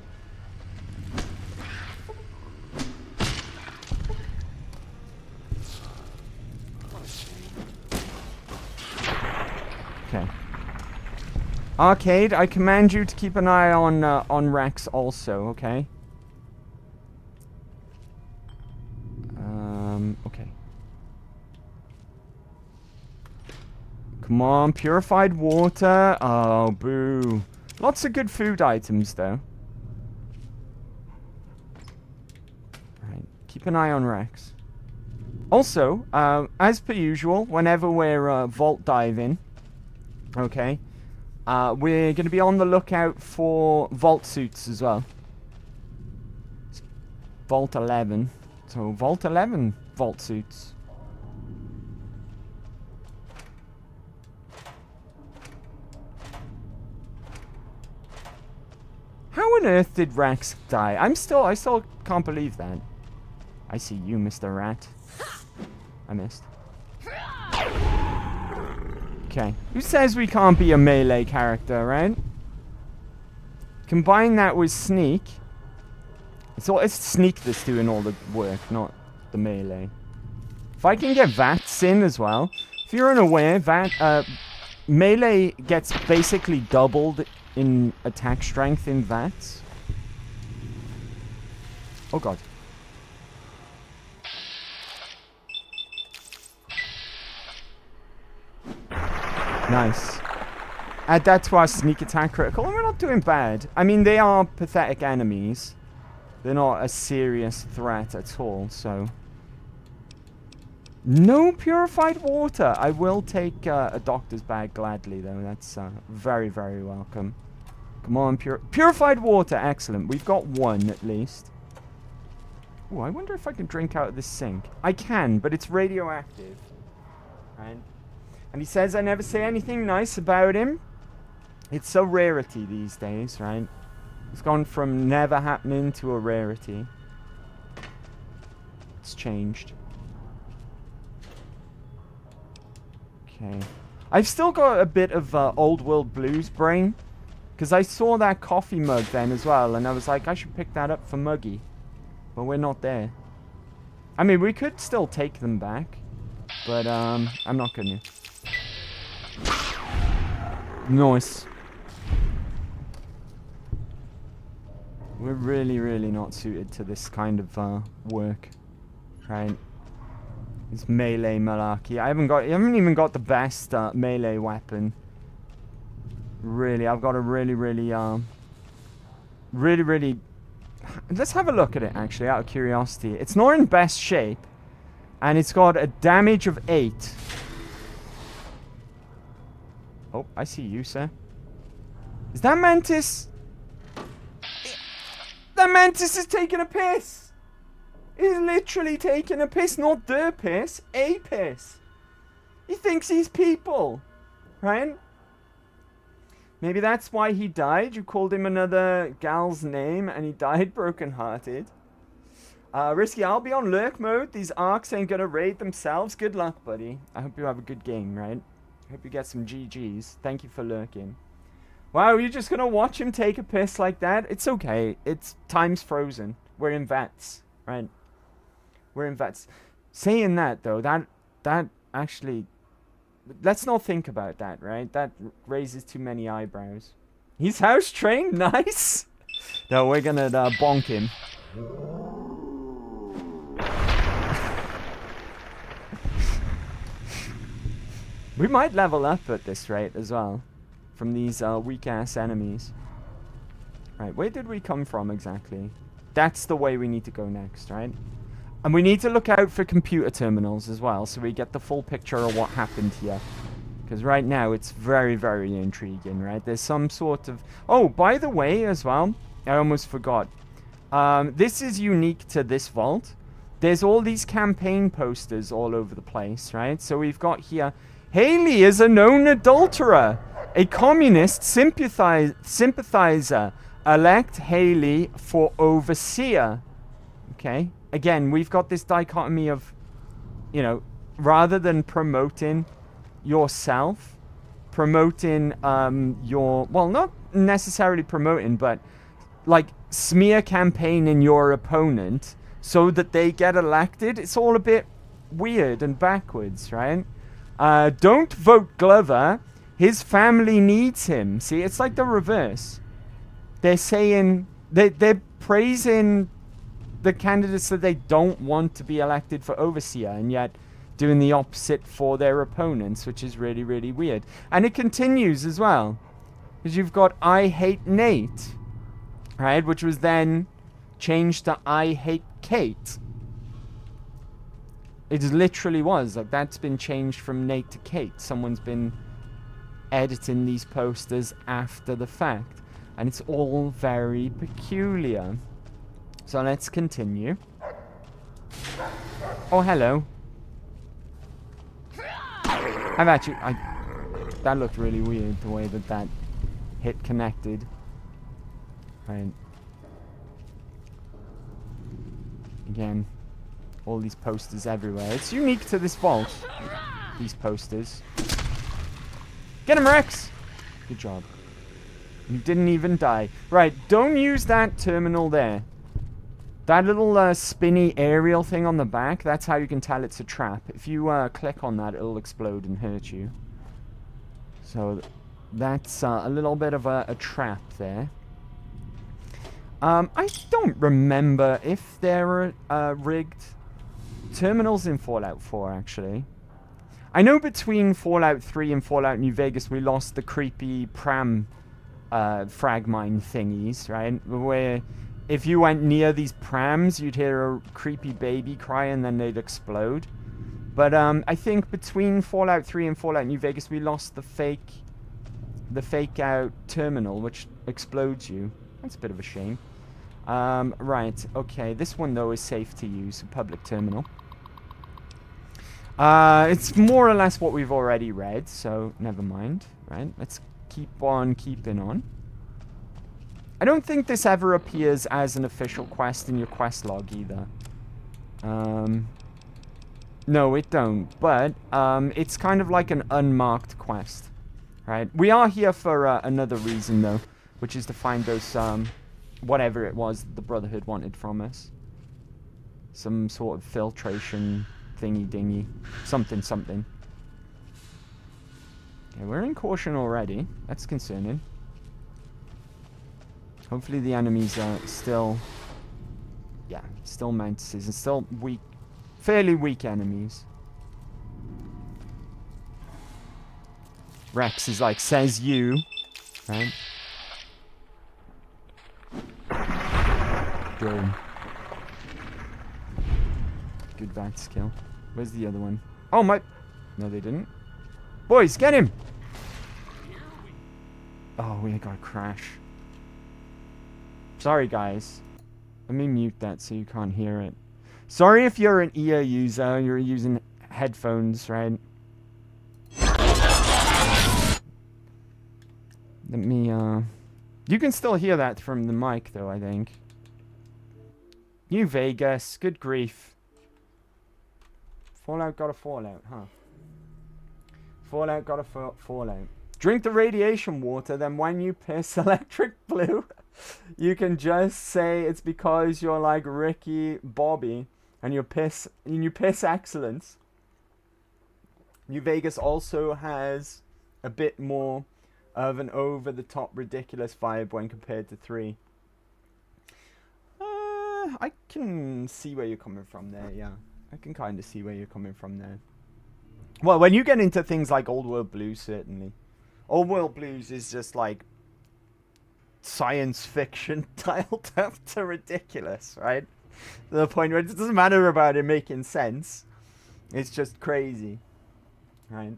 Okay. Arcade, I command you to keep an eye on Rex also, okay? Okay. Come on, purified water. Oh, boo. Lots of good food items, though. Alright, keep an eye on Rex. Also, as per usual, whenever we're vault diving, okay, we're going to be on the lookout for vault suits as well. It's Vault 11. So, Vault 11 vault suits. How on earth did Rex die? I still can't believe that. I see you, Mr. Rat. I missed. Okay. Who says we can't be a melee character, right? Combine that with sneak. It's sneak that's doing all the work, not the melee. If I can get VATs in as well. If you're unaware, melee gets basically doubled in attack strength in VATs. Oh god. Nice. Add that to our sneak attack critical, and we're not doing bad. I mean, they are pathetic enemies. They're not a serious threat at all, so... No purified water! I will take a doctor's bag gladly, though. That's very, very welcome. Come on, purified water! Excellent. We've got 1, at least. Oh, I wonder if I can drink out of this sink. I can, but it's radioactive. Right? And he says I never say anything nice about him. It's a rarity these days, right? It's gone from never happening to a rarity. It's changed. Okay. I've still got a bit of old world blues brain. Because I saw that coffee mug then as well. And I was like, I should pick that up for Muggy. But we're not there. I mean, we could still take them back. But I'm not gonna. Nice. We're really, really not suited to this kind of work, right? It's melee malarkey. I haven't even got the best melee weapon. Really, I've got a really, really. Let's have a look at it actually, out of curiosity. It's not in best shape, and it's got a damage of 8. Oh, I see you, sir. Is that mantis? Mantis is taking a piss. He's literally taking a piss, not the piss, a piss. He thinks he's people, right? Maybe that's why he died. You called him another gal's name and he died brokenhearted. Risky, I'll be on lurk mode. These arcs ain't gonna raid themselves. Good luck, buddy. I hope you have a good game, right? I hope you get some GGs. Thank you for lurking. Wow, you're just gonna watch him take a piss like that? It's okay. It's time's frozen. We're in vets, right? We're in vets. Saying that though, that actually, let's not think about that, right? That raises too many eyebrows. He's house trained, nice. No, we're gonna bonk him. We might level up at this rate as well. From these weak-ass enemies. Right, where did we come from exactly? That's the way we need to go next, right? And we need to look out for computer terminals as well, so we get the full picture of what happened here. Because right now, it's very, very intriguing, right? There's some sort of... Oh, by the way, as well, I almost forgot. This is unique to this vault. There's all these campaign posters all over the place, right? So we've got here... Haley is a known adulterer. A communist sympathizer. Elect Haley for overseer. Okay. Again, we've got this dichotomy of, you know, rather than promoting yourself, promoting your, well, not necessarily promoting, but like smear campaigning your opponent so that they get elected. It's all a bit weird and backwards, right? Don't vote Glover. His family needs him. See, it's like the reverse. They're saying, they're praising the candidates that they don't want to be elected for overseer, and yet doing the opposite for their opponents, which is really, really weird. And it continues as well. Because you've got I Hate Nate, right? Which was then changed to I Hate Kate. It literally was. Like, that's been changed from Nate to Kate. Someone's been editing these posters after the fact. And it's all very peculiar. So let's continue. Oh, hello. I've actually... that looked really weird, the way that hit connected. Right. Again, all these posters everywhere. It's unique to this vault, these posters. Get him, Rex! Good job. You didn't even die. Right, don't use that terminal there. That little spinny aerial thing on the back, that's how you can tell it's a trap. If you click on that, it'll explode and hurt you. So that's a little bit of a trap there. I don't remember if there are rigged terminals in Fallout 4, actually. I know between Fallout 3 and Fallout New Vegas, we lost the creepy pram frag mine thingies, right? Where if you went near these prams, you'd hear a creepy baby cry and then they'd explode. But I think between Fallout 3 and Fallout New Vegas, we lost the fake out terminal, which explodes you. That's a bit of a shame. Right, okay. This one, though, is safe to use, a public terminal. It's more or less what we've already read, so never mind, right? Let's keep on keeping on. I don't think this ever appears as an official quest in your quest log either. No, it don't, but it's kind of like an unmarked quest, right? We are here for another reason, though, which is to find those, whatever it was the Brotherhood wanted from us. Some sort of filtration thingy-dingy. Something. Okay, we're in caution already. That's concerning. Hopefully the enemies are still... Yeah, still mantises and still weak... Fairly weak enemies. Rex is like, says you. Right? Boom. Good VATS kill. Where's the other one? Oh, my... No, they didn't. Boys, get him! Oh, we got a crash. Sorry, guys. Let me mute that so you can't hear it. Sorry if you're an ear user, you're using headphones, right? Let me, you can still hear that from the mic, though, I think. New Vegas, good grief. Fallout got a Fallout, huh? Fallout got a Fallout. Drink the radiation water, then when you piss electric blue, you can just say it's because you're like Ricky Bobby and you piss excellence. New Vegas also has a bit more of an over-the-top ridiculous vibe when compared to 3. I can see where you're coming from there, yeah. I can kind of see where you're coming from there. Well, when you get into things like Old World Blues, certainly. Old World Blues is just like science fiction dialed up to ridiculous, right? To the point where it doesn't matter about it making sense. It's just crazy, right?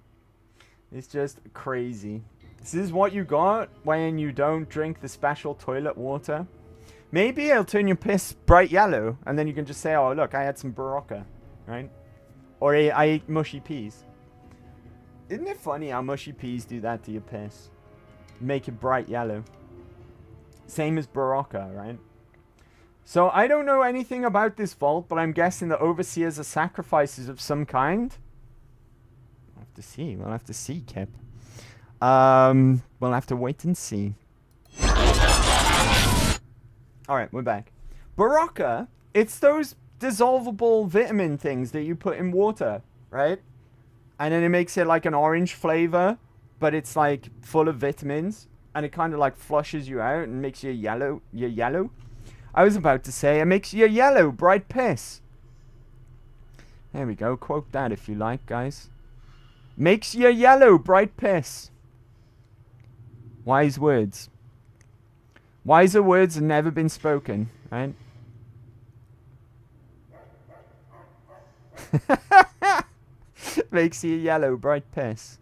It's just crazy. This is what you got when you don't drink the special toilet water. Maybe it'll turn your piss bright yellow, and then you can just say, oh, look, I had some Barocca, right? Or I ate mushy peas. Isn't it funny how mushy peas do that to your piss? Make it bright yellow. Same as Barocca, right? So I don't know anything about this vault, but I'm guessing the overseers are sacrifices of some kind. We'll have to see. We'll have to see, Kip. We'll have to wait and see. Alright, we're back. Barocca, it's those dissolvable vitamin things that you put in water, right? And then it makes it like an orange flavor, but it's like full of vitamins. And it kind of like flushes you out and makes you yellow. You're yellow. I was about to say it makes you yellow, bright piss. There we go. Quote that if you like, guys. Makes you yellow, bright piss. Wise words. Wiser words have never been spoken, right? Makes you yellow, bright piss.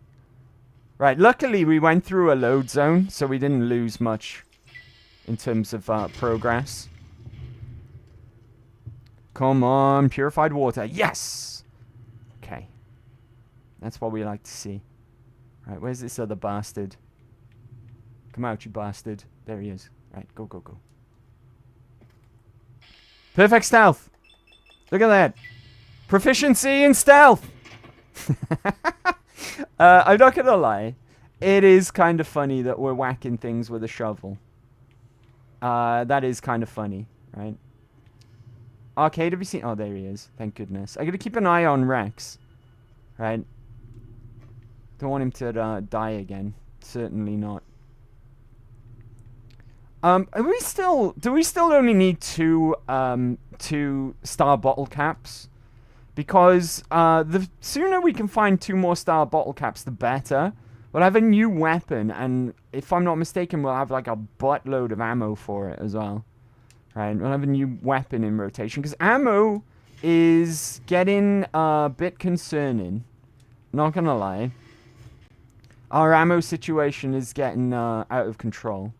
Right, luckily we went through a load zone, so we didn't lose much in terms of progress. Come on, purified water. Yes! Okay. That's what we like to see. Right, where's this other bastard? Come out, you bastard. There he is. Right, go, go, go. Perfect stealth. Look at that. Proficiency in stealth. I'm not gonna lie. It is kind of funny that we're whacking things with a shovel. That is kind of funny, right? Arcade, have you seen? Oh, there he is. Thank goodness. I gotta keep an eye on Rex. Right? Don't want him to die again. Certainly not. Do we still only need two star bottle caps? Because the sooner we can find 2 more star bottle caps, the better. We'll have a new weapon, and if I'm not mistaken, we'll have like a buttload of ammo for it as well. Right, we'll have a new weapon in rotation, because ammo is getting a bit concerning. Not gonna lie. Our ammo situation is getting out of control.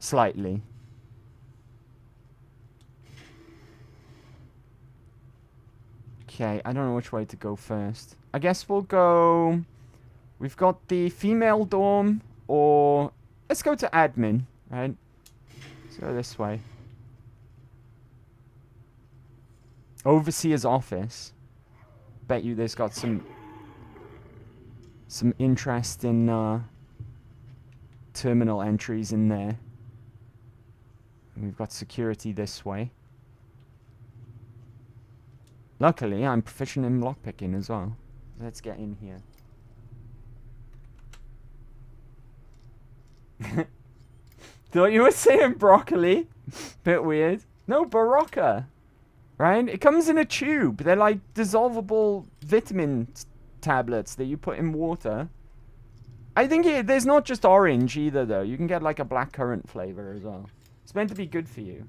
Slightly. Okay, I don't know which way to go first. I guess we'll go... We've got the female dorm, or... Let's go to admin, right? Let's go this way. Overseer's office. Bet you there's got some interesting terminal entries in there. And we've got security this way. Luckily, I'm proficient in lockpicking as well. Let's get in here. Thought you were saying broccoli. Bit weird. No, Barocca. Right? It comes in a tube. They're like dissolvable vitamin tablets that you put in water. I think there's not just orange either, though. You can get like a blackcurrant flavor as well. It's meant to be good for you.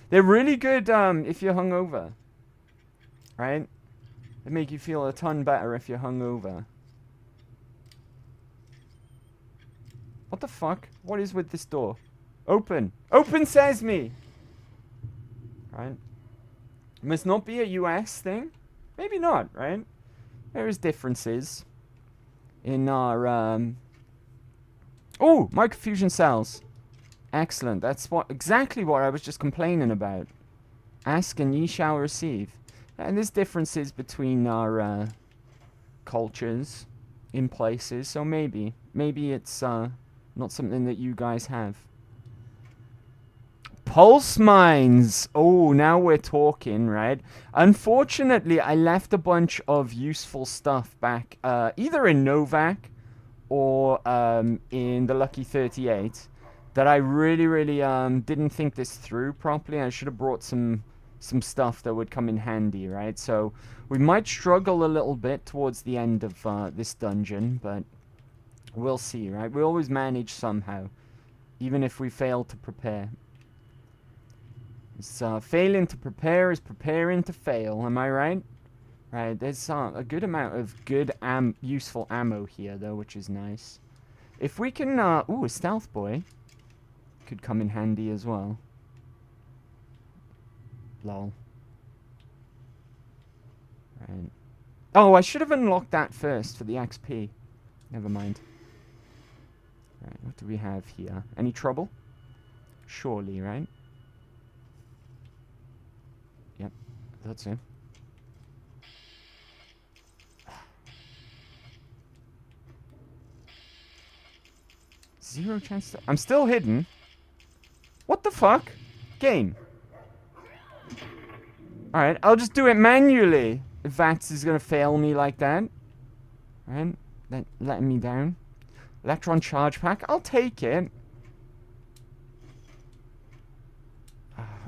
They're really good if you're hungover. Right? They make you feel a ton better if you're hungover. What the fuck? What is with this door? Open! Open, says me! right? It must not be a US thing. Maybe not, right? There is differences in our oh, microfusion cells. Excellent. That's exactly what I was just complaining about. Ask and ye shall receive. And there's differences between our cultures in places, so maybe it's not something that you guys have. Pulse mines. Oh, now we're talking, right? Unfortunately, I left a bunch of useful stuff back, either in Novak or in the Lucky 38, that I really didn't think this through properly. I should have brought some stuff that would come in handy, right? So we might struggle a little bit towards the end of this dungeon, but we'll see, right? We always manage somehow, even if we fail to prepare. It's, failing to prepare is preparing to fail, am I right? Right, there's a good amount of good useful ammo here, though, which is nice. If we can, ooh, a stealth boy could come in handy as well. Lol. Right. Oh, I should have unlocked that first for the XP. Never mind. Right, what do we have here? Any trouble? Surely, right? Yep, that's it. Zero chance to... I'm still hidden. What the fuck? Game. Alright, I'll just do it manually. If VATS is going to fail me like that. Alright, letting me down. Electron charge pack, I'll take it.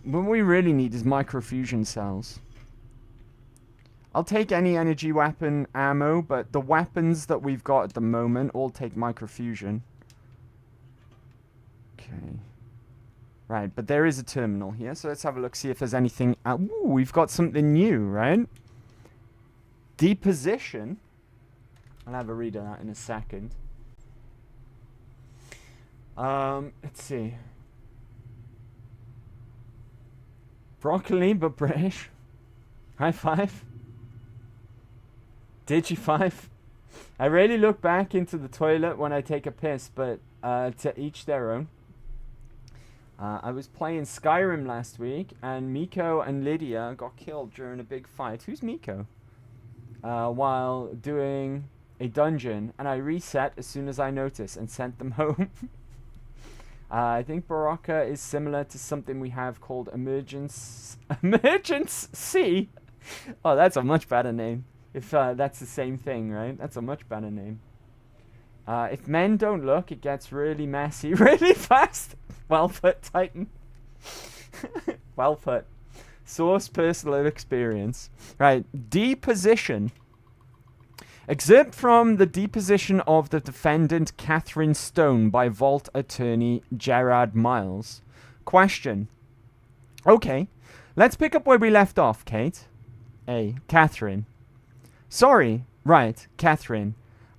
What we really need is microfusion cells. I'll take any energy weapon ammo, but the weapons that we've got at the moment all take microfusion. Okay. Right, but there is a terminal here, so let's have a look, see if there's anything... ooh, we've got something new, right? Deposition. I'll have a read of that in a second. Let's see. Broccoli, but British. High five. Digi5. I rarely look back into the toilet when I take a piss, but to each their own. I was playing Skyrim last week, and Miko and Lydia got killed during a big fight. Who's Miko? While doing a dungeon, and I reset as soon as I noticed and sent them home. I think Baraka is similar to something we have called Emergence C. Oh, that's a much better name. If that's the same thing, right? That's a much better name. If men don't look, it gets really messy really fast. Well put, Titan. Well put. Source personal experience. Right, deposition. Excerpt from the deposition of the defendant Catherine Stone by Vault Attorney Gerard Miles. Question. Okay, let's pick up where we left off, Kate. A. Catherine. Sorry, right, Catherine.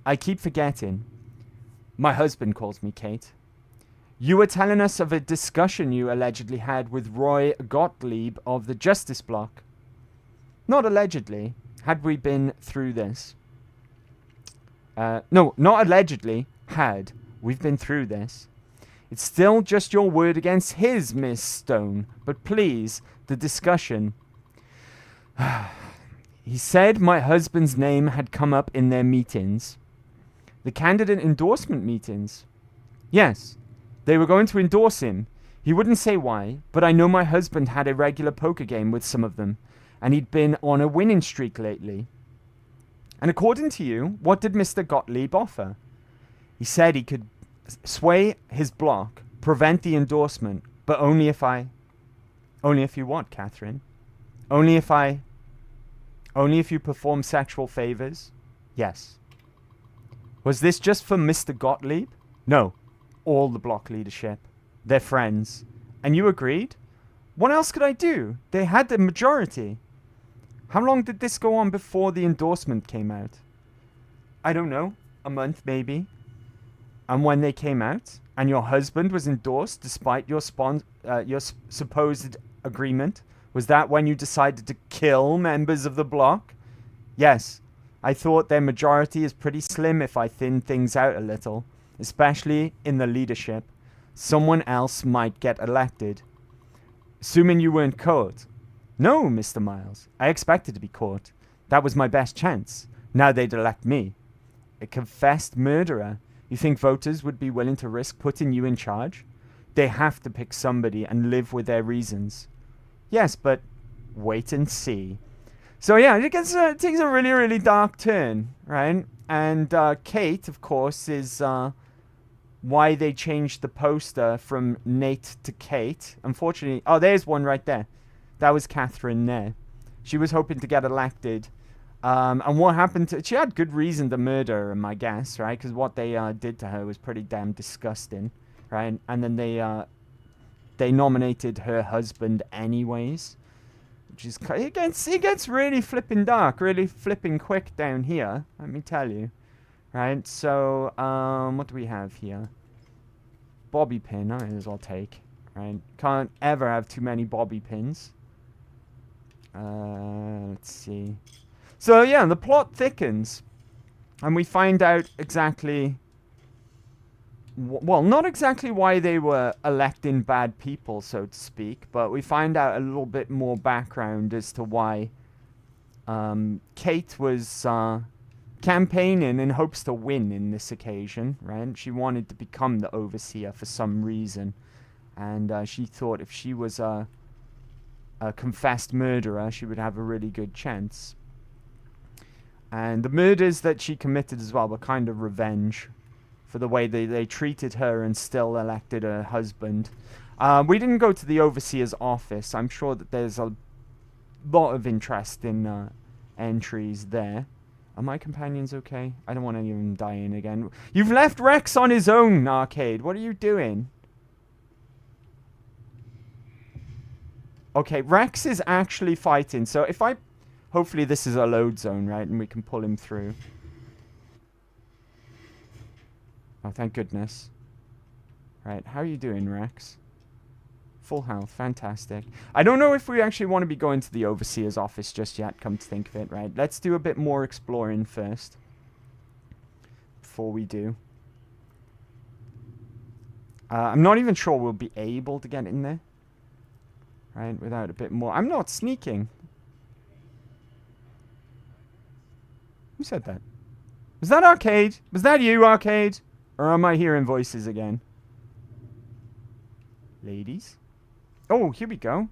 I keep forgetting. My husband calls me Kate. You were telling us of a discussion you allegedly had with Roy Gottlieb of the Justice Bloc. Not allegedly. Had we been through this? No, not allegedly. Had. We've been through this. It's still just your word against his, Miss Stone. But please, the discussion. He said my husband's name had come up in their meetings. The candidate endorsement meetings. Yes. They were going to endorse him. He wouldn't say why, but I know my husband had a regular poker game with some of them, and he'd been on a winning streak lately. And according to you, what did Mr. Gottlieb offer? He said he could sway his block, prevent the endorsement, but only if you what, Catherine? Only if you perform sexual favors? Yes. Was this just for Mr. Gottlieb? No. All the block leadership. They're friends. And you agreed? What else could I do? They had the majority. How long did this go on before the endorsement came out? I don't know. A month, maybe. And when they came out, and your husband was endorsed despite your supposed agreement Was that when you decided to kill members of the block? Yes. I thought their majority is pretty slim if I thin things out a little, especially in the leadership. Someone else might get elected. Assuming you weren't caught. No, Mr. Miles. I expected to be caught. That was my best chance. Now they'd elect me. A confessed murderer. You think voters would be willing to risk putting you in charge? They have to pick somebody and live with their reasons. Yes, but wait and see. So yeah, it takes a really, really dark turn, right? And Kate, of course, is why they changed the poster from Nate to Kate. Unfortunately, oh, there's one right there. That was Catherine there. She was hoping to get elected. And what happened to... She had good reason to murder him, I guess, right? Because what they did to her was pretty damn disgusting, right? And then they nominated her husband anyways. Which is... It gets really flipping dark, really flipping quick down here, let me tell you. Right, so, what do we have here? Bobby pin, I might as well take. Right, can't ever have too many bobby pins. Let's see. So, yeah, the plot thickens. And we find out exactly... Well, not exactly why they were electing bad people, so to speak. But we find out a little bit more background as to why Kate was campaigning in hopes to win in this occasion, right? She wanted to become the overseer for some reason. And she thought if she was a confessed murderer, she would have a really good chance. And the murders that she committed as well were kind of revenge for the way they treated her and still elected her husband. We didn't go to the overseer's office. I'm sure that there's a lot of interest in entries there. Are my companions okay? I don't want any of them dying again. You've left Rex on his own, Arcade. What are you doing? Okay, Rex is actually fighting. So if I... Hopefully this is a load zone, right? And we can pull him through. Oh, thank goodness. Right, how are you doing, Rex? Full health, fantastic. I don't know if we actually want to be going to the Overseer's office just yet, come to think of it, right? Let's do a bit more exploring first. Before we do. I'm not even sure we'll be able to get in there. Right, without a bit more. I'm not sneaking. Who said that? Was that Arcade? Was that you, Arcade? Or am I hearing voices again? Ladies? Oh, here we go.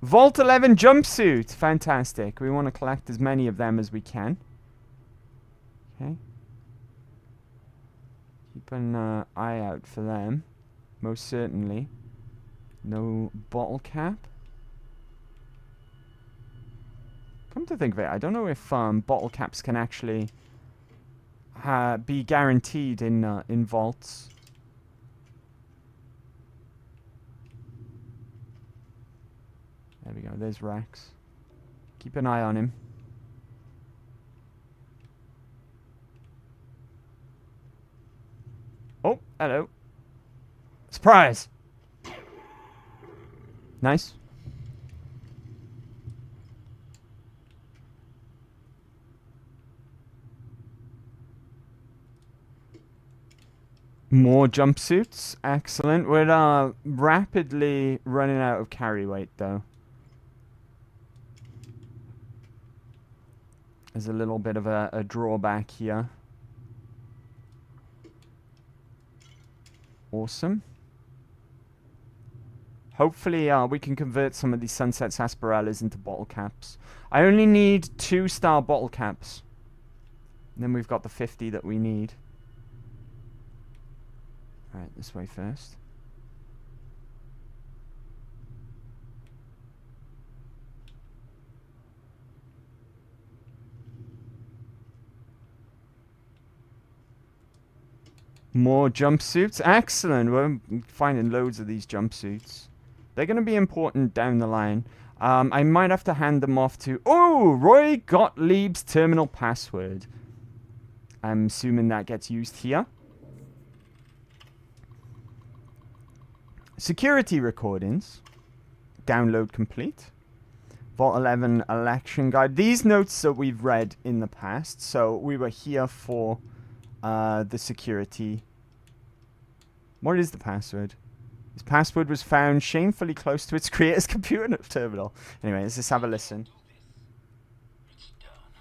Vault 11 jumpsuit. Fantastic. We want to collect as many of them as we can. Okay. Keep an eye out for them. Most certainly. No bottle cap. Come to think of it, I don't know if bottle caps can actually be guaranteed in vaults. There we go, there's Rex. Keep an eye on him. Oh, hello. Surprise! Nice. More jumpsuits. Excellent. We're rapidly running out of carry weight, though. There's a little bit of a drawback here. Awesome. Hopefully we can convert some of these Sunset Sarsaparillas into bottle caps. I only need 2-star bottle caps. And then we've got the 50 that we need. Alright, this way first. More jumpsuits. Excellent. We're finding loads of these jumpsuits. They're going to be important down the line. I might have to hand them off to... Oh! Roy Gottlieb's terminal password. I'm assuming that gets used here. Security recordings. download complete. Vault 11 election guide. These notes that we've read in the past. So we were here for the security. What is the password? His password was found shamefully close to its creator's computer terminal. Anyway, let's just have a listen. It's done.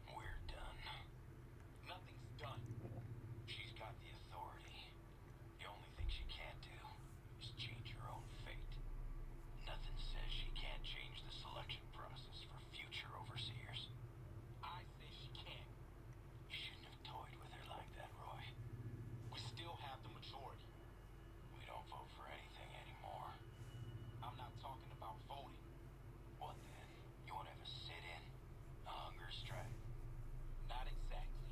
We're done. Nothing's done. She's got the authority. The only thing she can't do is change her own fate. Nothing says she can't change the selection process for future overseers. I say she can. You shouldn't have toyed with her like that, Roy. We still have the majority. We don't vote for anything anymore. I'm not talking about voting. What then? You want to have a sit-in? A hunger strike? Not exactly.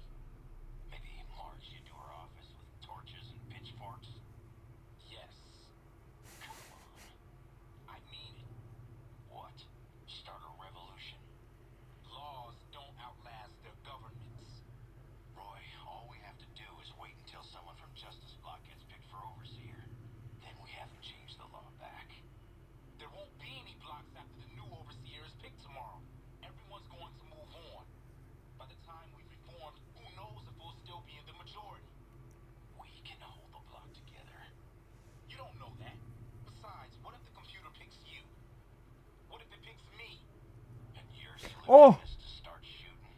Maybe march you to her office with torches and pitchforks? Yes. Come on. I mean it. What? Start a revolution? Laws don't outlast their governments. Roy, all we have to do is wait until someone from Justice Block gets picked for overseer. Then we haven't changed the law back. There won't be any blocks after the new overseer is picked tomorrow. Everyone's going to move on. By the time we've reformed, who knows if we'll still be in the majority. We can hold the block together. You don't know that. Besides, what if the computer picks you? What if it picks me? And you're Oh. to start shooting.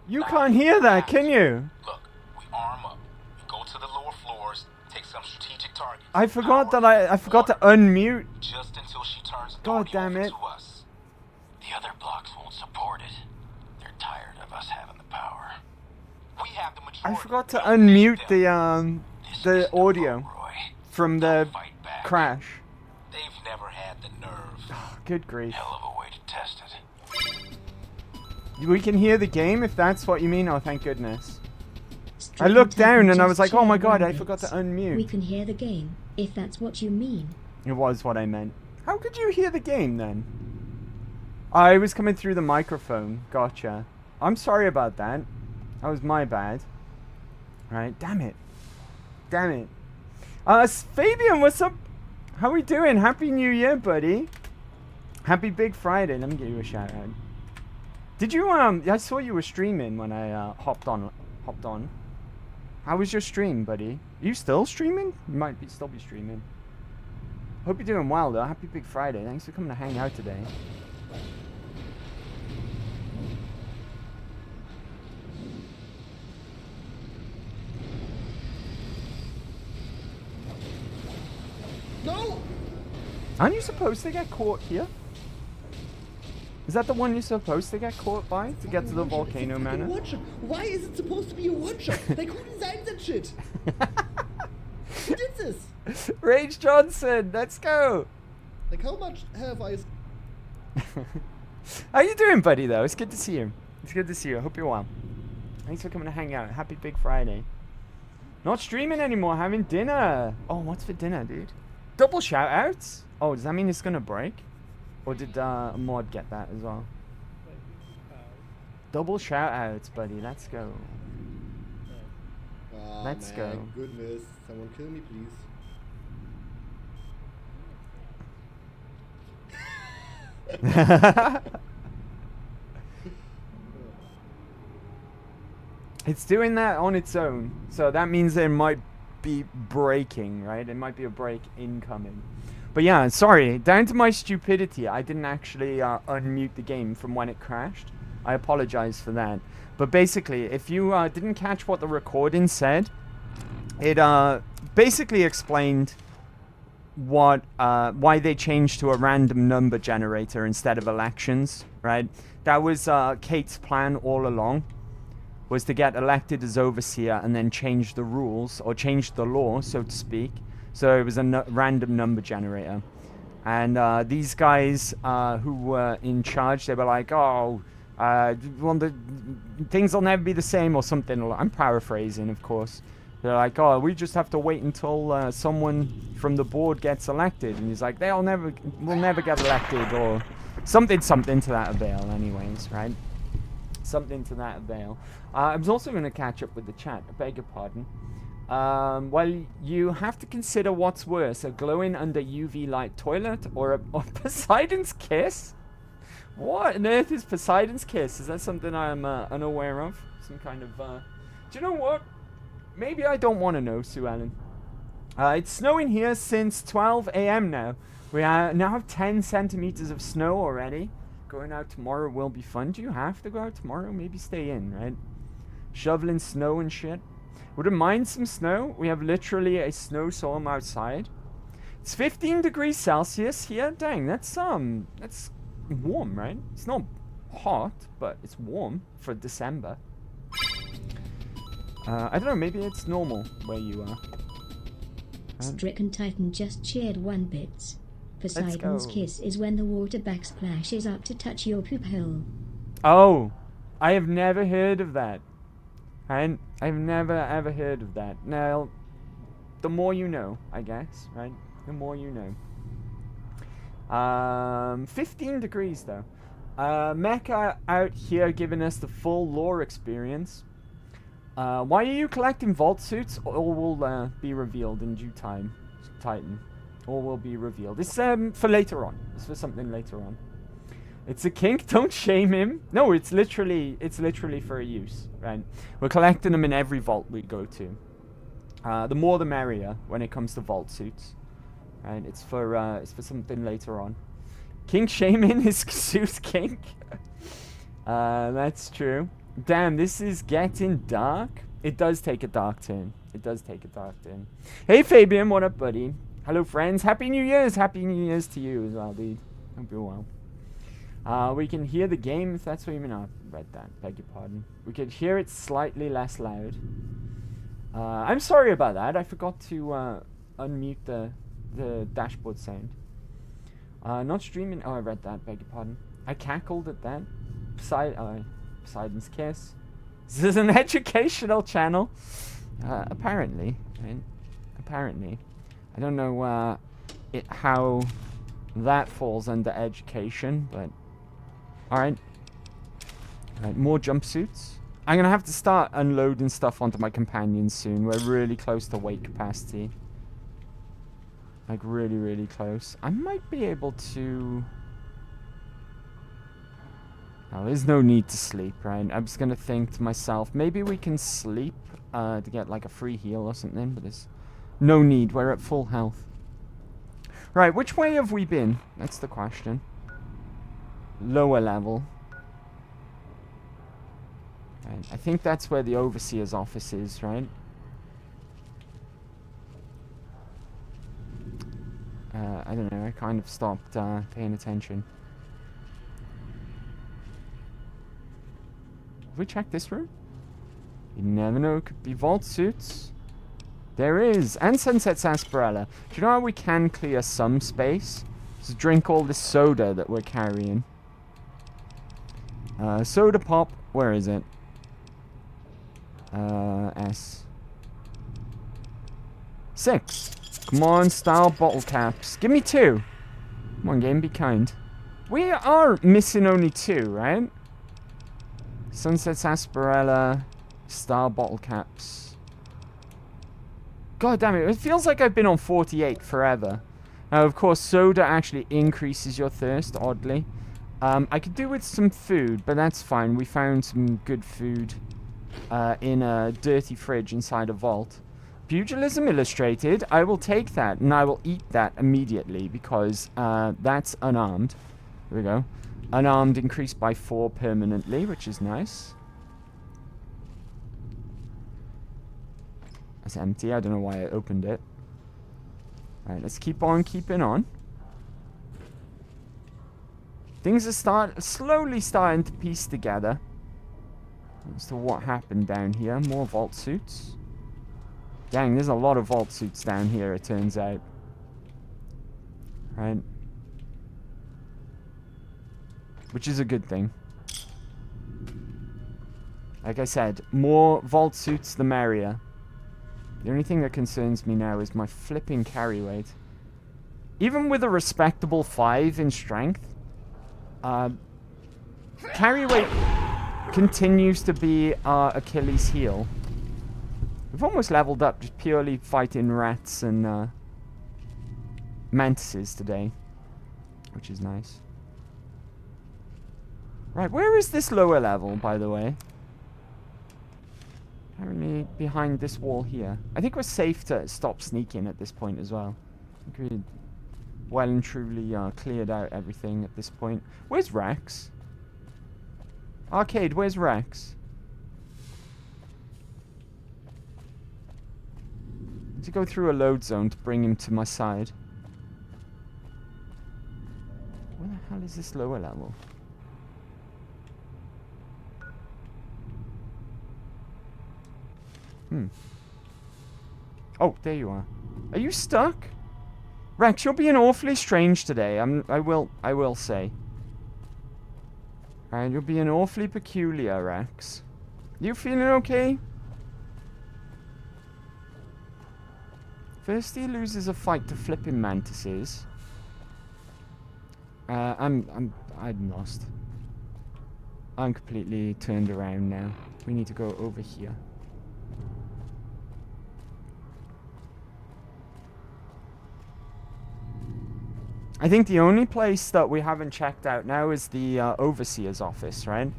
You can't hear that, can you? Look, we arm up. We go to the lower floors, take some strategic targets. I forgot Power, that I forgot to water, unmute. just until she turns God authority damn over it. to us. The other blocks won't support it. They're tired of us having the power. We have the majority. I forgot to We don't need unmute them. This the is audio vote, Roy. from They'll the fight back. crash. They've never had the nerve. Good grief. Hell of a way to test it. We can hear the game if that's what you mean. Oh, thank goodness. I Stricken looked down Titan and I just was like, oh my shared god, I one forgot to bits. We unmute. can hear the game, if that's what you mean. It was what I meant. How could you hear the game then? I was coming through the microphone. Gotcha. I'm sorry about that. That was my bad. Right, damn it. Damn it. Fabian, what's up? How we doing? Happy New Year, buddy. Happy Big Friday. Let me give you a shout out. Did you I saw you were streaming when I hopped on. How was your stream, buddy? Are you still streaming? You might still be streaming. Hope you're doing well though. Happy Big Friday. Thanks for coming to hang out today. No! Aren't you supposed to get caught here? Is that the one you're supposed to get caught by to get to the volcano manor? Why is it supposed to be a one-shot? Like, who designed that shit? Who did this? Rage Johnson, let's go. Like, how much have I... How you doing, buddy, though? It's good to see you. It's good to see you. I hope you're well. Thanks for coming to hang out. Happy Big Friday. Not streaming anymore, having dinner. Oh, what's for dinner, dude? Double shout-outs? Oh, does that mean it's going to break? Or did Mod get that as well? Double shout-outs, buddy. Let's go. Oh, Let's my go. goodness. Someone kill me, please. It's doing that on its own. So that means there might be breaking, right? It might be a break incoming. But yeah, sorry. Down to my stupidity, I didn't actually unmute the game from when it crashed. I apologize for that. But basically, if you didn't catch what the recording said, it basically explained what why they changed to a random number generator instead of elections, right? That was Kate's plan all along, was to get elected as overseer and then change the rules, or change the law, so to speak. So it was a random number generator. And these guys who were in charge, they were like, oh, well, things will never be the same or something. I'm paraphrasing, of course. They're like, oh, we just have to wait until someone from the board gets elected. And he's like, we'll never get elected, or something to that avail anyways, right? Something to that avail. I was also going to catch up with the chat. I beg your pardon. Well, you have to consider what's worse, a glowing under UV light toilet or or Poseidon's kiss? What on earth is Poseidon's kiss? Is that something I'm unaware of? Some kind of, do you know what? Maybe I don't want to know, Sue Ellen. It's snowing here since 12 a.m. now. We now have 10 centimeters of snow already. Going out tomorrow will be fun. Do you have to go out tomorrow? Maybe stay in, right? Shoveling snow and shit. Wouldn't mind some snow. We have literally a snowstorm outside. It's 15 degrees Celsius here. Dang, that's warm, right? It's not hot, but it's warm for December. I don't know, maybe it's normal where you are. Stricken Titan just cheered 1 bits. Poseidon's kiss is when the water backsplashes up to touch your poop hole. Oh, I have never heard of that. I've never ever heard of that. Now, the more you know, I guess, right? The more you know. 15 degrees though. Mecha out here giving us the full lore experience. Why are you collecting vault suits? All will be revealed in due time, Titan. All will be revealed. It's for later on. It's for something later on. It's a kink. Don't shame him. No, it's literally for a use, right? We're collecting them in every vault we go to. The more the merrier when it comes to vault suits, right? It's for something later on. Kink shaming is suit kink. That's true. Damn, this is getting dark. It does take a dark turn. It does take a dark turn. Hey Fabian, what up, buddy? Hello, friends. Happy New Year's. Happy New Year's to you as well, dude. Hope you're well. We can hear the game, if that's what you mean. I read that, beg your pardon. We could hear it slightly less loud. I'm sorry about that. I forgot to unmute the dashboard sound. Not streaming. Oh, I read that, beg your pardon. I cackled at that. Poseidon's kiss. This is an educational channel. Apparently, right? Apparently. I don't know how that falls under education, but alright. Alright, more jumpsuits. I'm gonna have to start unloading stuff onto my companions soon. We're really close to weight capacity. Like really, really close. I might be able to... Oh, there's no need to sleep, right? I'm just gonna think to myself, maybe we can sleep to get like a free heal or something, but there's no need. We're at full health. Right, which way have we been? That's the question. Lower level. Right, I think that's where the Overseer's office is, right? I don't know, I kind of stopped paying attention. Have we checked this room? You never know, it could be vault suits. There is, and Sunset Sarsaparilla. Do you know how we can clear some space? Just drink all this soda that we're carrying. Soda pop, where is it? S. 6. Come on, style bottle caps. Give me 2. Come on, game, be kind. We are missing only 2, right? Sunset Sarsaparilla, style bottle caps. God damn it, it feels like I've been on 48 forever. Now, of course, soda actually increases your thirst, oddly. I could do with some food, but that's fine. We found some good food in a dirty fridge inside a vault. Pugilism Illustrated, I will take that, and I will eat that immediately, because that's unarmed. There we go. Unarmed increased by 4 permanently, which is nice. That's empty. I don't know why I opened it. Alright, let's keep on keeping on. Things are slowly starting to piece together as to what happened down here. More vault suits. Dang, there's a lot of vault suits down here, it turns out. Right. Which is a good thing. Like I said, more vault suits the merrier. The only thing that concerns me now is my flipping carry weight. Even with a respectable 5 in strength, carry weight continues to be our Achilles heel. We've almost leveled up just purely fighting rats and mantises today, which is nice. Right, where is this lower level, by the way? Apparently behind this wall here. I think we're safe to stop sneaking at this point as well. I think we well and truly cleared out everything at this point. Where's Rex? Arcade, where's Rex? Need to go through a load zone to bring him to my side. Where the hell is this lower level? Oh, there you are. Are you stuck? Rex, you're being awfully strange today. I will say. Alright, you're being awfully peculiar, Rex. You feeling okay? First he loses a fight to flipping mantises. I'm lost. I'm completely turned around now. We need to go over here. I think the only place that we haven't checked out now is the overseer's office, right?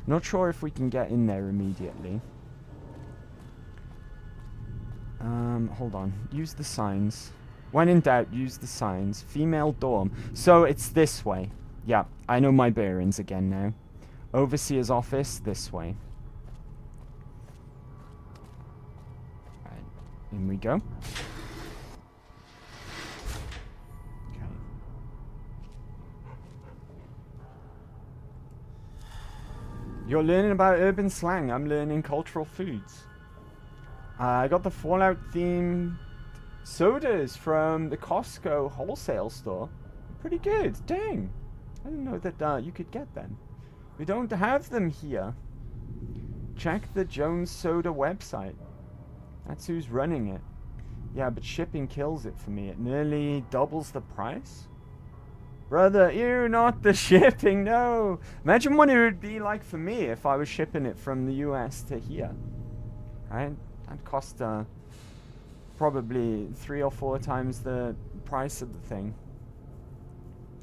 Not sure if we can get in there immediately. Hold on. Use the signs. When in doubt, use the signs. Female dorm. So it's this way. Yeah, I know my bearings again now. Overseer's office, this way. Right, in we go. You're learning about urban slang. I'm learning cultural foods. I got the Fallout themed sodas from the Costco wholesale store. Pretty good. Dang. I didn't know that you could get them. We don't have them here. Check the Jones Soda website. That's who's running it. Yeah, but shipping kills it for me. It nearly doubles the price. Brother, ew, not the shipping, no. Imagine what it would be like for me if I was shipping it from the US to here. Right? That'd cost probably 3 or 4 times the price of the thing.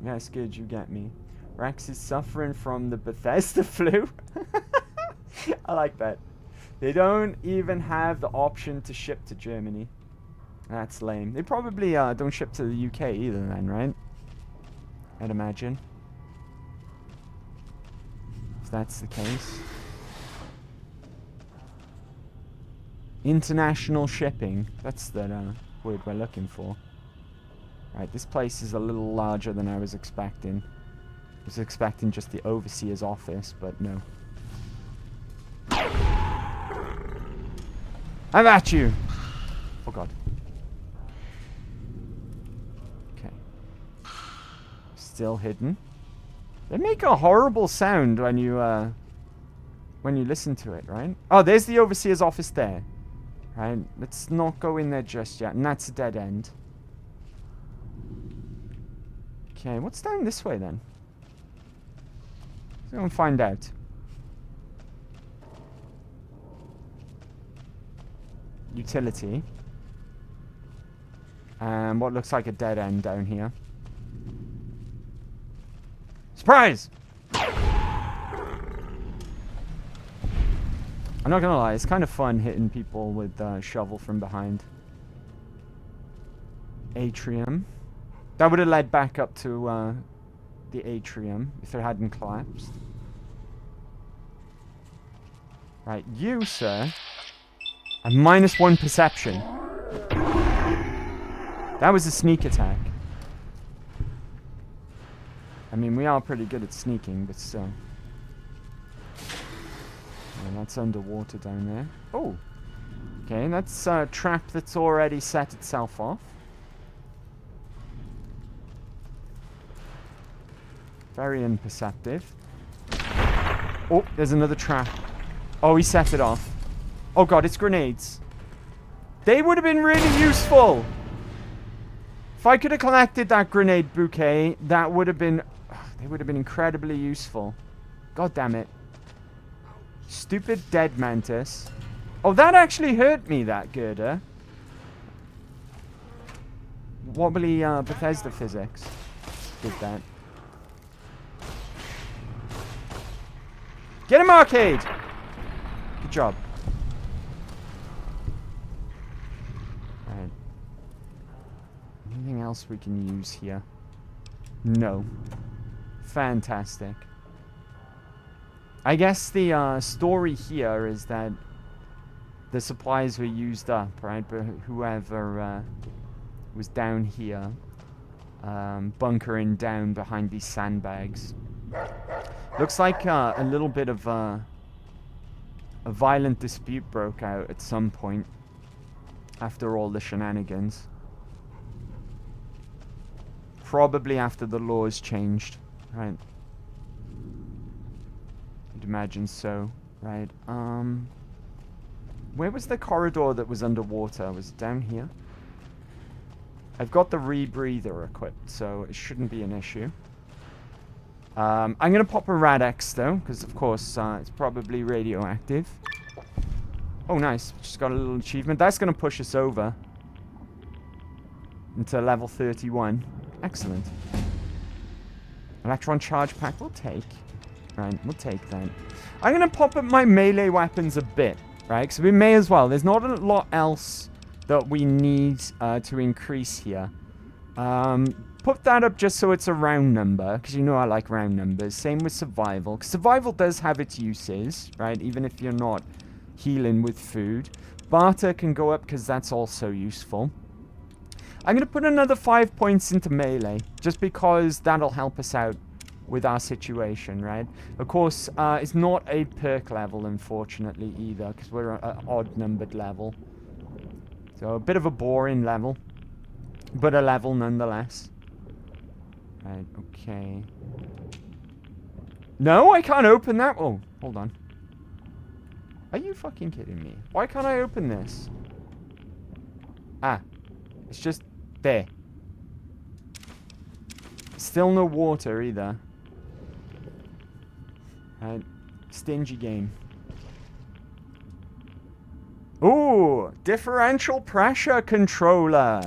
Yes, good, you get me. Rex is suffering from the Bethesda flu. I like that. They don't even have the option to ship to Germany. That's lame. They probably don't ship to the UK either then, right? I'd imagine. If that's the case. International shipping. That's the word we're looking for. Right, this place is a little larger than I was expecting. I was expecting just the overseer's office, but no. I'm at you! Oh god. Still hidden. They make a horrible sound when you listen to it, right? Oh, there's the overseer's office there. Right, let's not go in there just yet. And that's a dead end. Okay, what's down this way then? Let's go and find out. Utility. And what looks like a dead end down here. Surprise! I'm not gonna lie, it's kind of fun hitting people with shovel from behind. Atrium. That would have led back up to the atrium if it hadn't collapsed. Right, you, sir, have -1 perception. That was a sneak attack. I mean, we are pretty good at sneaking, but still. And that's underwater down there. Oh! Okay, that's a trap that's already set itself off. Very imperceptive. Oh, there's another trap. Oh, he set it off. Oh god, it's grenades. They would have been really useful! If I could have collected that grenade bouquet, that would have been... They would have been incredibly useful. God damn it. Stupid dead mantis. Oh, that actually hurt me, that girder. Wobbly Bethesda physics did that. Get him, Arcade! Good job. Alright. Anything else we can use here? No. Fantastic. I guess the story here is that the supplies were used up, right? But whoever was down here, bunkering down behind these sandbags. Looks like a little bit of a violent dispute broke out at some point after all the shenanigans. Probably after the laws changed, right? I'd imagine so, right? Where was the corridor that was underwater? Was it down here? I've got the rebreather equipped, so it shouldn't be an issue. I'm gonna pop a Rad-X though, because of course it's probably radioactive. Oh nice, just got a little achievement. That's gonna push us over into level 31. Excellent. Electron charge pack we'll take. Right, we'll take that. I'm gonna pop up my melee weapons a bit, right? Because we may as well. There's not a lot else that we need to increase here. Put that up just so it's a round number, because you know I like round numbers. Same with survival, because survival does have its uses, right? Even if you're not healing with food. Barter can go up because that's also useful. I'm going to put another 5 points into melee, just because that'll help us out with our situation, right? Of course, it's not a perk level, unfortunately, either, because we're an odd-numbered level. So a bit of a boring level, but a level nonetheless. Right, okay. No, I can't open that. Oh, hold on. Are you fucking kidding me? Why can't I open this? Ah, it's just there. Still no water either. Right, stingy game. Ooh, differential pressure controller.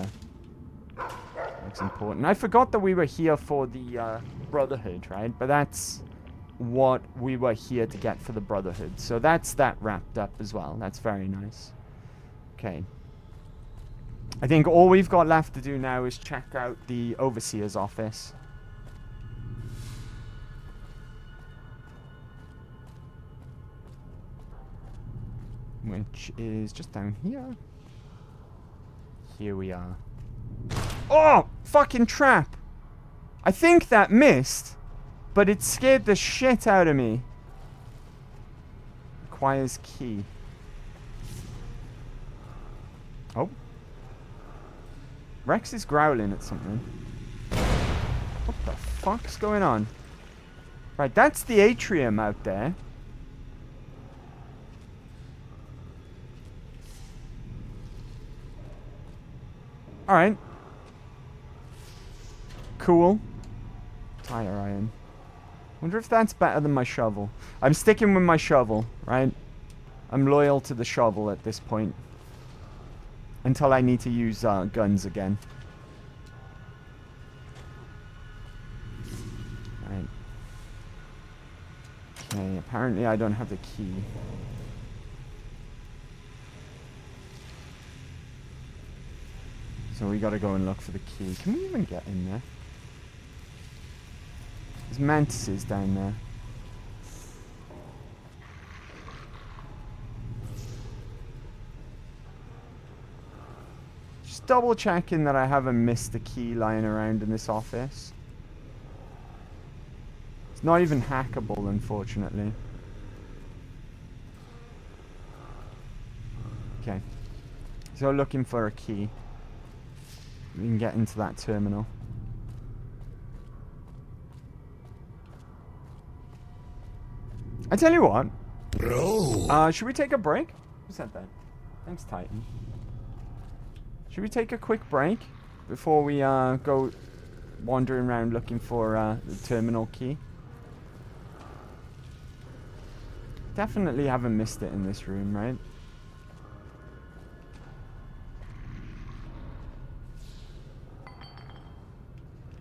That's important. I forgot that we were here for the Brotherhood, right? But that's what we were here to get for the Brotherhood. So that's that wrapped up as well. That's very nice. Okay. I think all we've got left to do now is check out the Overseer's office. Which is just down here. Here we are. Oh! Fucking trap! I think that missed, but it scared the shit out of me. Requires key. Oh. Rex is growling at something. What the fuck's going on? Right, that's the atrium out there. Alright. Cool. Tire iron. Wonder if that's better than my shovel. I'm sticking with my shovel, right? I'm loyal to the shovel at this point. Until I need to use guns again. Right. Okay, apparently I don't have the key. So we gotta go and look for the key. Can we even get in there? There's mantises down there. Just double checking that I haven't missed the key lying around in this office. It's not even hackable, unfortunately. Okay. So looking for a key. We can get into that terminal. I tell you what. No. Should we take a break? Who said that? Thanks, Titan. Should we take a quick break before we go wandering around looking for the terminal key? Definitely haven't missed it in this room, right?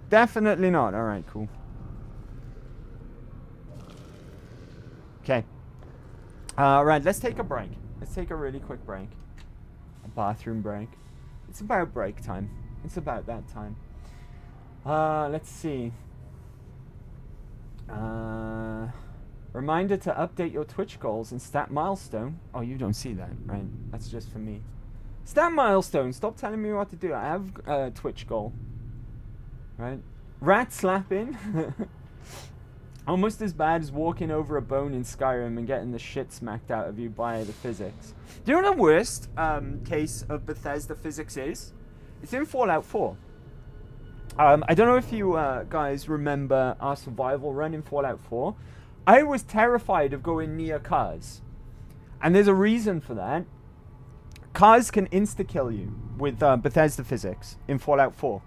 Definitely not. Alright, cool. Okay. Right, let's take a break. Let's take a really quick break. A bathroom break. It's about break time. It's about that time. Let's see. Reminder to update your Twitch goals and stat milestone. Oh, you don't see that, right? That's just for me. Stat milestone. Stop telling me what to do. I have a Twitch goal. Right? Rat slapping. Almost as bad as walking over a bone in Skyrim and getting the shit smacked out of you by the physics. Do you know what the worst case of Bethesda physics is? It's in Fallout 4. I don't know if you guys remember our survival run in Fallout 4. I was terrified of going near cars. And there's a reason for that. Cars can insta-kill you with Bethesda physics in Fallout 4.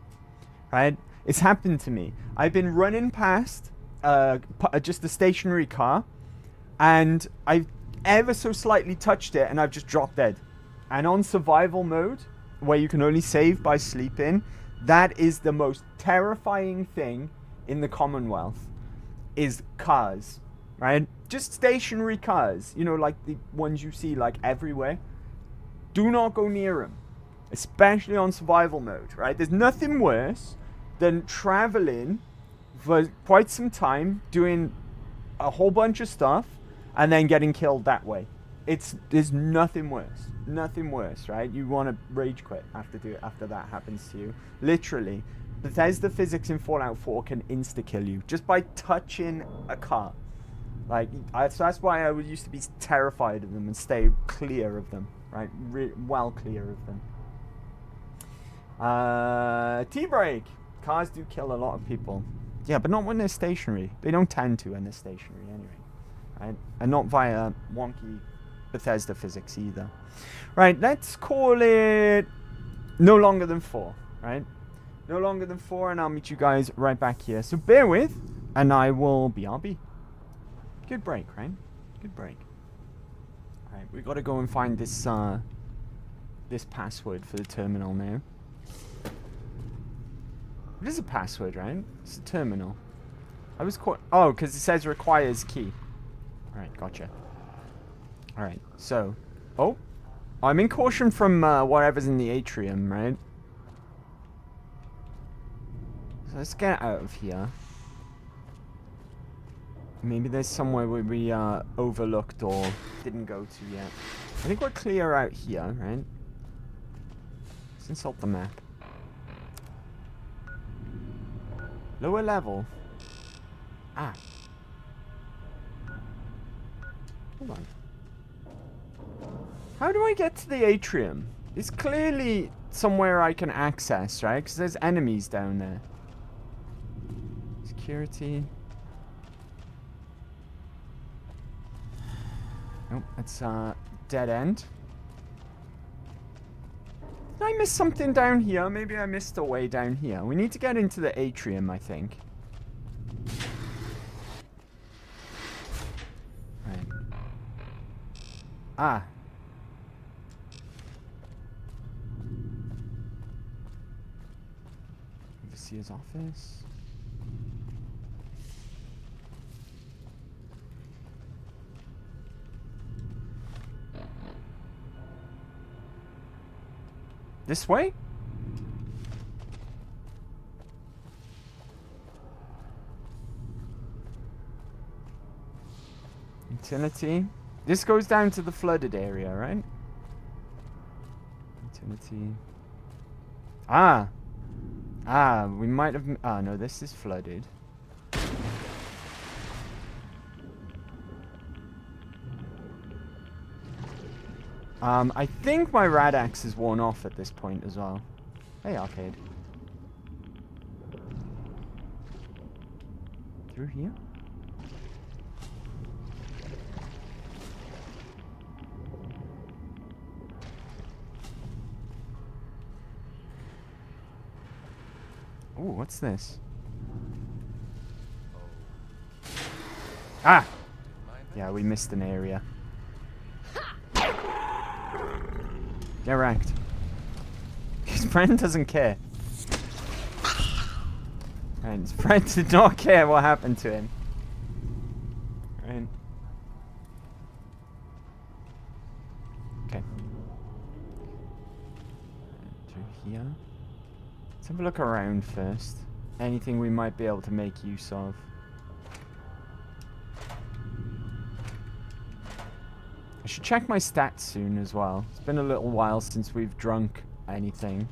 Right? It's happened to me. I've been running past just a stationary car, and I've ever so slightly touched it, and I've just dropped dead. And on survival mode, where you can only save by sleeping, that is the most terrifying thing in the Commonwealth, is cars, right? Just stationary cars, you know, like the ones you see like everywhere. Do not go near them, especially on survival mode, right? There's nothing worse than traveling for quite some time, doing a whole bunch of stuff, and then getting killed that way. There's nothing worse, right? You want to rage quit after that happens to you. Literally, Bethesda physics in Fallout 4 can insta-kill you just by touching a car. Like, so that's why I used to be terrified of them and stay clear of them, right? Well clear of them. T-break. Cars do kill a lot of people. Yeah, but not when they're stationary. They don't tend to when they're stationary anyway. Right? And not via wonky Bethesda physics either. Right, let's call it no longer than 4, right? No longer than 4, and I'll meet you guys right back here. So bear with, and I will BRB. Good break, right? Good break. Alright, we gotta go and find this this password for the terminal now. It is a password, right? It's a terminal. I was caught. Oh, because it says requires key. Alright, gotcha. Alright, so. Oh. I'm in caution from whatever's in the atrium, right? So let's get out of here. Maybe there's somewhere where we overlooked or didn't go to yet. I think we're clear out here, right? Let's insult the map. Lower level. Ah. Hold on. How do I get to the atrium? It's clearly somewhere I can access, right? Because there's enemies down there. Security. Nope, it's dead end. Did I miss something down here? Maybe I missed a way down here. We need to get into the atrium, I think. Right. Ah. Overseer's office. This way? Utility. This goes down to the flooded area, right? Utility. Ah! Ah, we might have... Ah, no, this is flooded. I think my rad axe is worn off at this point as well. Hey, arcade. Through here? Ooh, what's this? Ah! Yeah, we missed an area. Get wrecked. His friend doesn't care. And his friend did not care what happened to him. Right. Okay. Enter here. Let's have a look around first. Anything we might be able to make use of. I should check my stats soon as well. It's been a little while since we've drunk anything.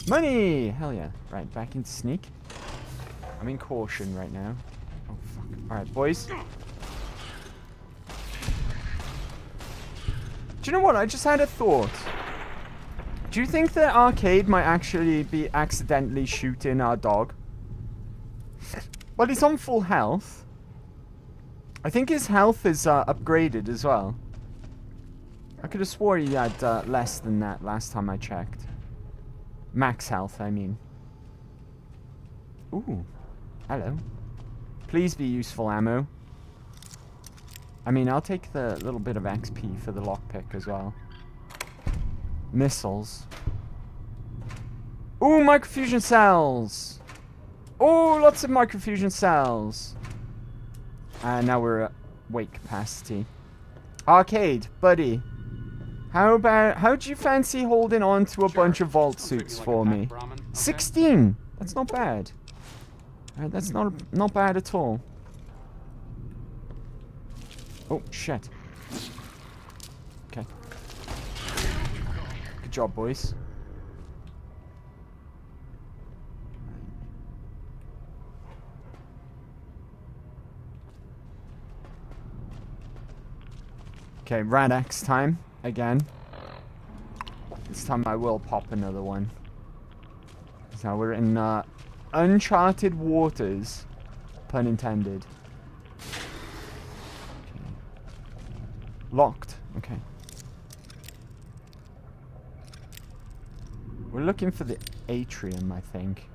Money! Hell yeah. Right, back in sneak. I'm in caution right now. Oh, fuck. Alright, boys. Do you know what? I just had a thought. Do you think the arcade might actually be accidentally shooting our dog? Well, he's on full health. I think his health is upgraded as well. I could have swore he had less than that last time I checked. Max health, I mean. Ooh. Hello. Please be useful ammo. I mean, I'll take the little bit of XP for the lockpick as well. Missiles. Ooh, microfusion cells! Ooh, lots of microfusion cells! And now we're at weight capacity. Arcade, buddy. How do you fancy holding on to a bunch of vault suits for me? 16! That's not bad. Alright, that's not bad at all. Oh, shit. Okay. Good job, boys. Okay, Rad X time. Again. This time I will pop another one. So we're in uncharted waters. Pun intended. Okay. Locked. Okay. We're looking for the atrium, I think.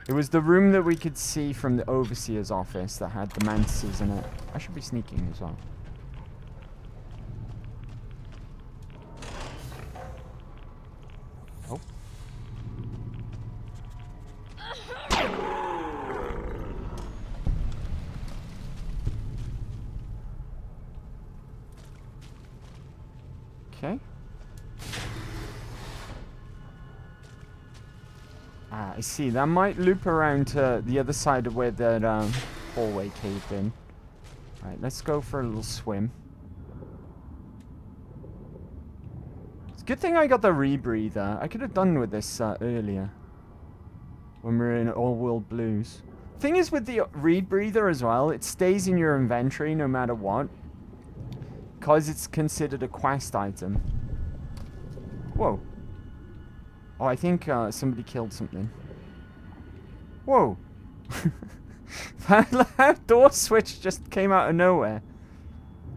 It was the room that we could see from the overseer's office that had the mantises in it. I should be sneaking as well. Oh. Okay. Ah, I see. That might loop around to the other side of where that hallway caved in. Alright, let's go for a little swim. It's a good thing I got the rebreather. I could have done with this earlier. When we were in All World Blues. Thing is with the rebreather as well, it stays in your inventory no matter what. Because it's considered a quest item. Whoa. Oh, I think somebody killed something. Whoa. That door switch just came out of nowhere.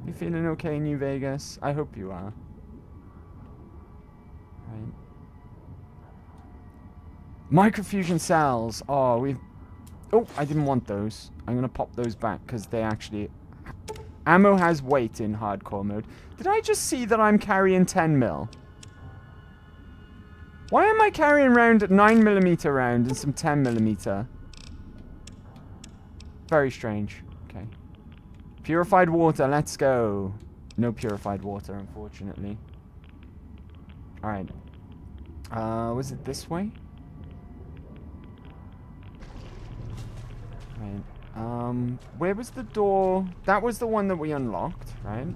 You feeling okay, New Vegas? I hope you are. Right. Microfusion cells. Oh, we've... Oh, I didn't want those. I'm going to pop those back because they actually... Ammo has weight in hardcore mode. Did I just see that I'm carrying 10 mil? Why am I carrying around a 9mm round and some 10mm? Very strange. Okay. Purified water, let's go. No purified water, unfortunately. Alright. Was it this way? Right. Where was the door? That was the one that we unlocked, right?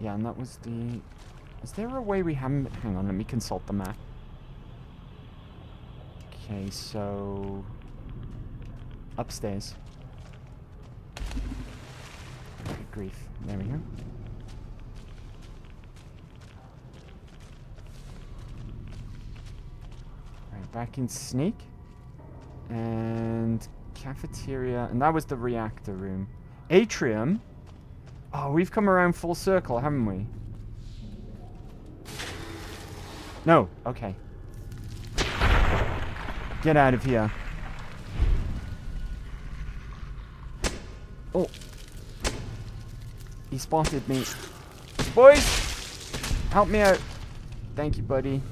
Yeah, and that was the... Is there a way we haven't... Hang on, let me consult the map. Okay, so... Upstairs. Good grief. There we go. Right, back in sneak. And... Cafeteria. And that was the reactor room. Atrium? Oh, we've come around full circle, haven't we? No. Okay. Get out of here. Oh. He spotted me. Boys! Help me out. Thank you, buddy.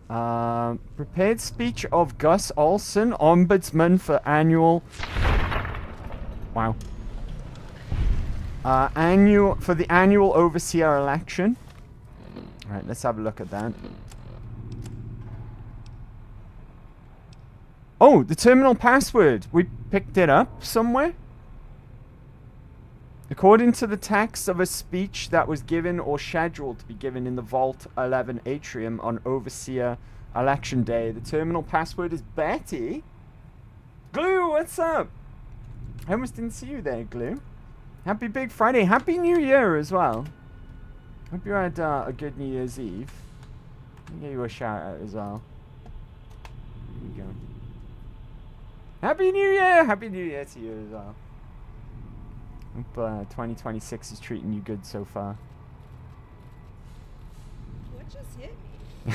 Prepared speech of Gus Olson, Ombudsman for annual... Wow. For the annual overseer election. Alright, let's have a look at that. Oh, the terminal password. We picked it up somewhere. According to the text of a speech that was given or scheduled to be given in the Vault 11 atrium on Overseer Election Day, the terminal password is Betty. Glue, what's up? I almost didn't see you there, Glue. Happy Big Friday. Happy New Year as well. Hope you had a good New Year's Eve. I'll give you a shout out as well. There you go. Happy New Year! Happy New Year to you as well. Hope 2026 is treating you good so far. What just hit me?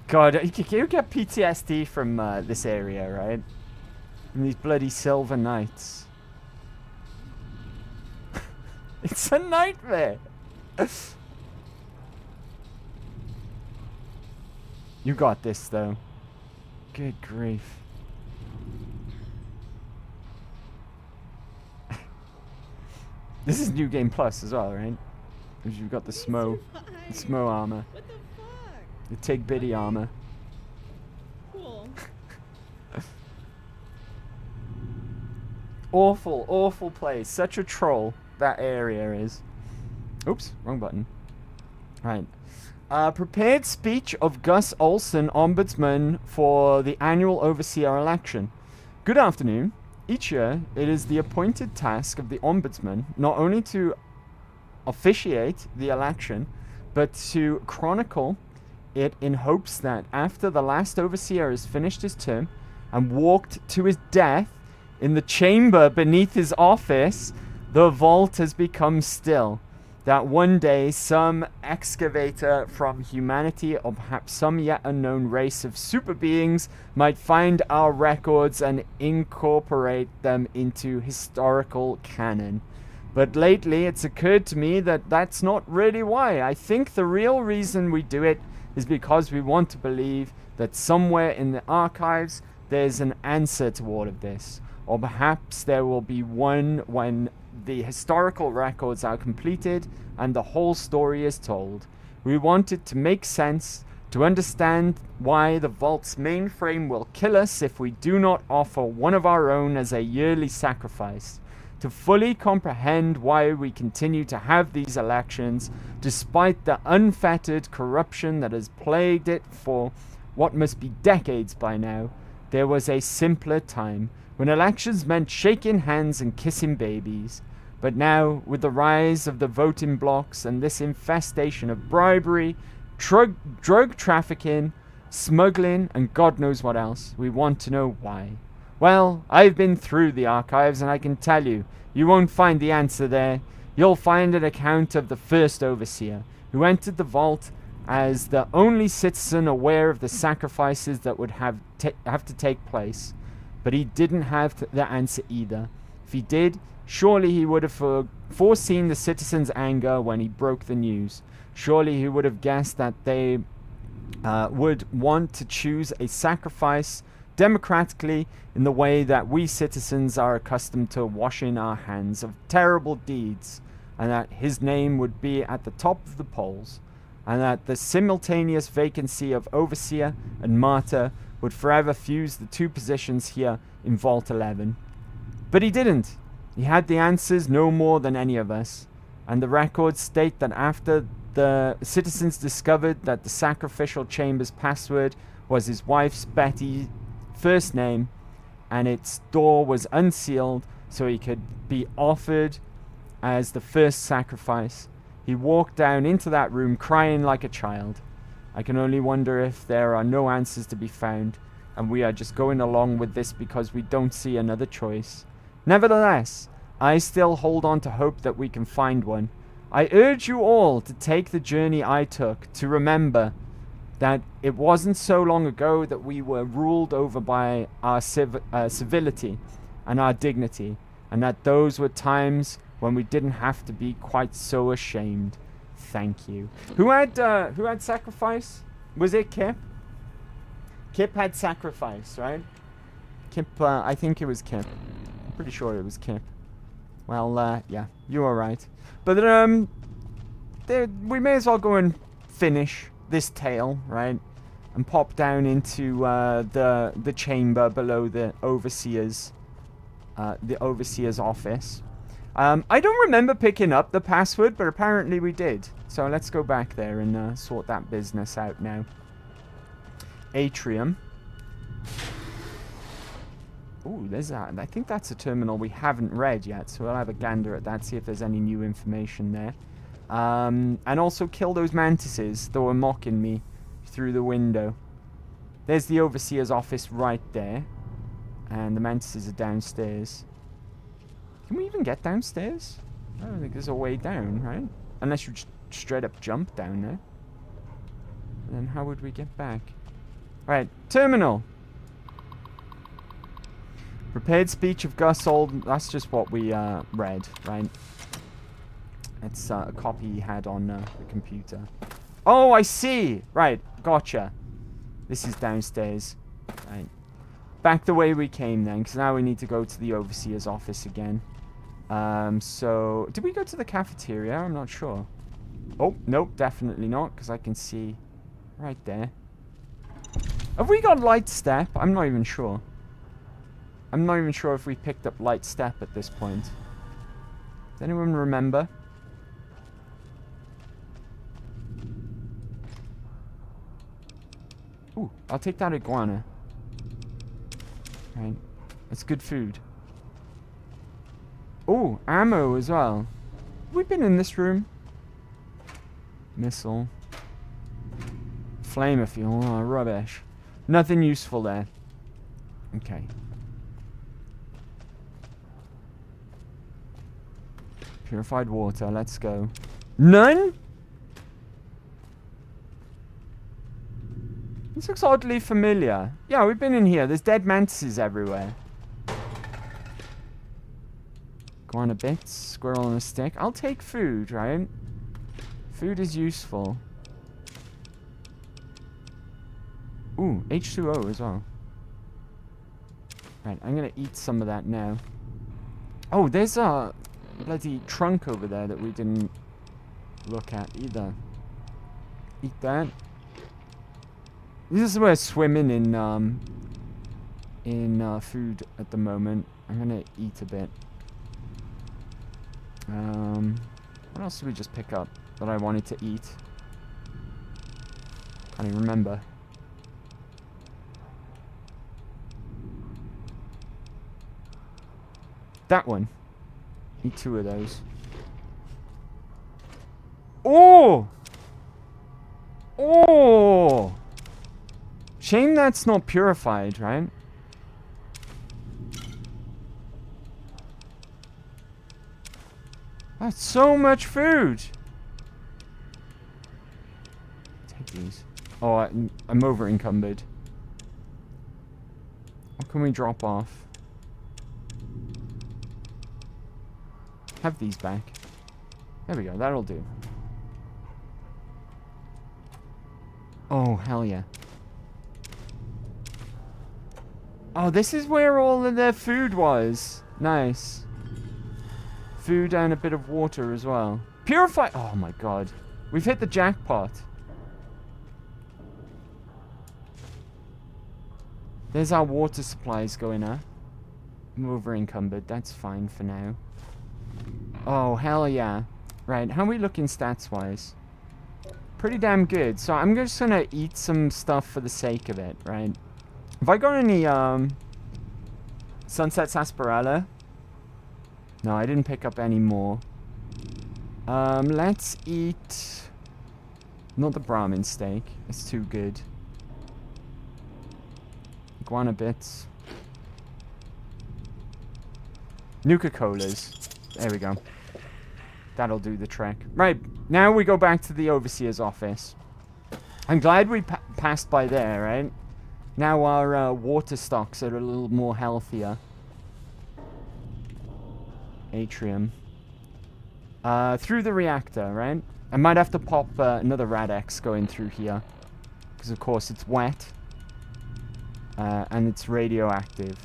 God, you get PTSD from this area, right? And these bloody silver knights. It's a nightmare! You got this, though. Good grief. This is New Game Plus as well, right? Because you've got the Smo armor. What the fuck? The Tig Bitty armor. Cool. Awful, awful place. Such a troll that area is. Oops, wrong button. Right. Prepared speech of Gus Olson, Ombudsman for the annual Overseer election. Good afternoon. Each year, it is the appointed task of the Ombudsman not only to officiate the election, but to chronicle it in hopes that after the last Overseer has finished his term and walked to his death in the chamber beneath his office, the vault has become still. That one day some excavator from humanity, or perhaps some yet unknown race of super beings, might find our records and incorporate them into historical canon. But lately it's occurred to me that that's not really why. I think the real reason we do it is because we want to believe that somewhere in the archives there's an answer to all of this. Or perhaps there will be one when the historical records are completed and the whole story is told. We want it to make sense, to understand why the vault's mainframe will kill us if we do not offer one of our own as a yearly sacrifice, to fully comprehend why we continue to have these elections despite the unfettered corruption that has plagued it for what must be decades by now. There was a simpler time when elections meant shaking hands and kissing babies. But now, with the rise of the voting blocks and this infestation of bribery, drug trafficking, smuggling, and God knows what else, we want to know why. Well, I've been through the archives and I can tell you, you won't find the answer there. You'll find an account of the first Overseer, who entered the vault as the only citizen aware of the sacrifices that would have to take place. But he didn't have the answer either. If he did, surely he would have foreseen the citizens' anger when he broke the news. Surely he would have guessed that they would want to choose a sacrifice democratically in the way that we citizens are accustomed to washing our hands of terrible deeds, and that his name would be at the top of the polls, and that the simultaneous vacancy of Overseer and Martyr would forever fuse the two positions here in Vault 11. But he didn't. He had the answers no more than any of us, and the records state that after the citizens discovered that the sacrificial chamber's password was his wife's Betty's first name, and its door was unsealed so he could be offered as the first sacrifice, he walked down into that room crying like a child. I can only wonder if there are no answers to be found, and we are just going along with this because we don't see another choice. Nevertheless, I still hold on to hope that we can find one. I urge you all to take the journey I took, to remember that it wasn't so long ago that we were ruled over by our civility and our dignity, and that those were times when we didn't have to be quite so ashamed. Thank you. Who had sacrifice? Was it Kip? Kip had sacrifice, right? Kip, I think it was Kip. I'm pretty sure it was Kip. Well, yeah, you are right. But, we may as well go and finish this tale, right? And pop down into, the chamber below the overseer's office. I don't remember picking up the password, but apparently we did. So let's go back there and sort that business out now. Atrium. Ooh, there's that. I think that's a terminal we haven't read yet, so we'll have a gander at that, see if there's any new information there. And also kill those mantises that were mocking me through the window. There's the overseer's office right there. And the mantises are downstairs. Can we even get downstairs? I don't think there's a way down, right? Unless you just straight up jump down there. And then how would we get back? Right, terminal. Prepared speech of Gus Old. That's just what we read, right? It's a copy he had on the computer. Oh, I see. Right, gotcha. This is downstairs. Right. Back the way we came then, because now we need to go to the overseer's office again. So, did we go to the cafeteria? I'm not sure. Oh, nope, definitely not, because I can see right there. Have we got light step? I'm not even sure. I'm not even sure if we picked up light step at this point. Does anyone remember? Ooh, I'll take that iguana. Right, that's good food. Oh, ammo as well. Have we been in this room? Missile. Flamer fuel. Oh, rubbish. Nothing useful there. Okay. Purified water. Let's go. None? This looks oddly familiar. Yeah, we've been in here. There's dead mantises everywhere. Iguana bits. Squirrel on a stick. I'll take food, right? Food is useful. Ooh, H2O as well. Right, I'm gonna eat some of that now. Oh, there's a bloody trunk over there that we didn't look at either. Eat that. This is where swimming in food at the moment. I'm gonna eat a bit. What else did we just pick up that I wanted to eat? Can't even remember. That one. Eat 2 of those. Oh! Oh! Shame that's not purified, right? That's so much food! Take these. Oh, I'm over encumbered. What can we drop off? Have these back. There we go, that'll do. Oh, hell yeah. Oh, this is where all of their food was. Nice. Food and a bit of water as well. Purify. Oh my god. We've hit the jackpot. There's our water supplies going up. I'm over encumbered. That's fine for now. Oh, hell yeah. Right, how are we looking stats-wise? Pretty damn good. So I'm just gonna eat some stuff for the sake of it, right? Have I got any, Sunset Sarsaparilla? No, I didn't pick up any more. Let's eat... Not the Brahmin steak. It's too good. Iguana bits. Nuka-Colas. There we go. That'll do the trick. Right, now we go back to the overseer's office. I'm glad we passed by there, right? Now our water stocks are a little more healthier. Atrium. Through the reactor, right? I might have to pop another Rad-X going through here. Because of course it's wet. And it's radioactive.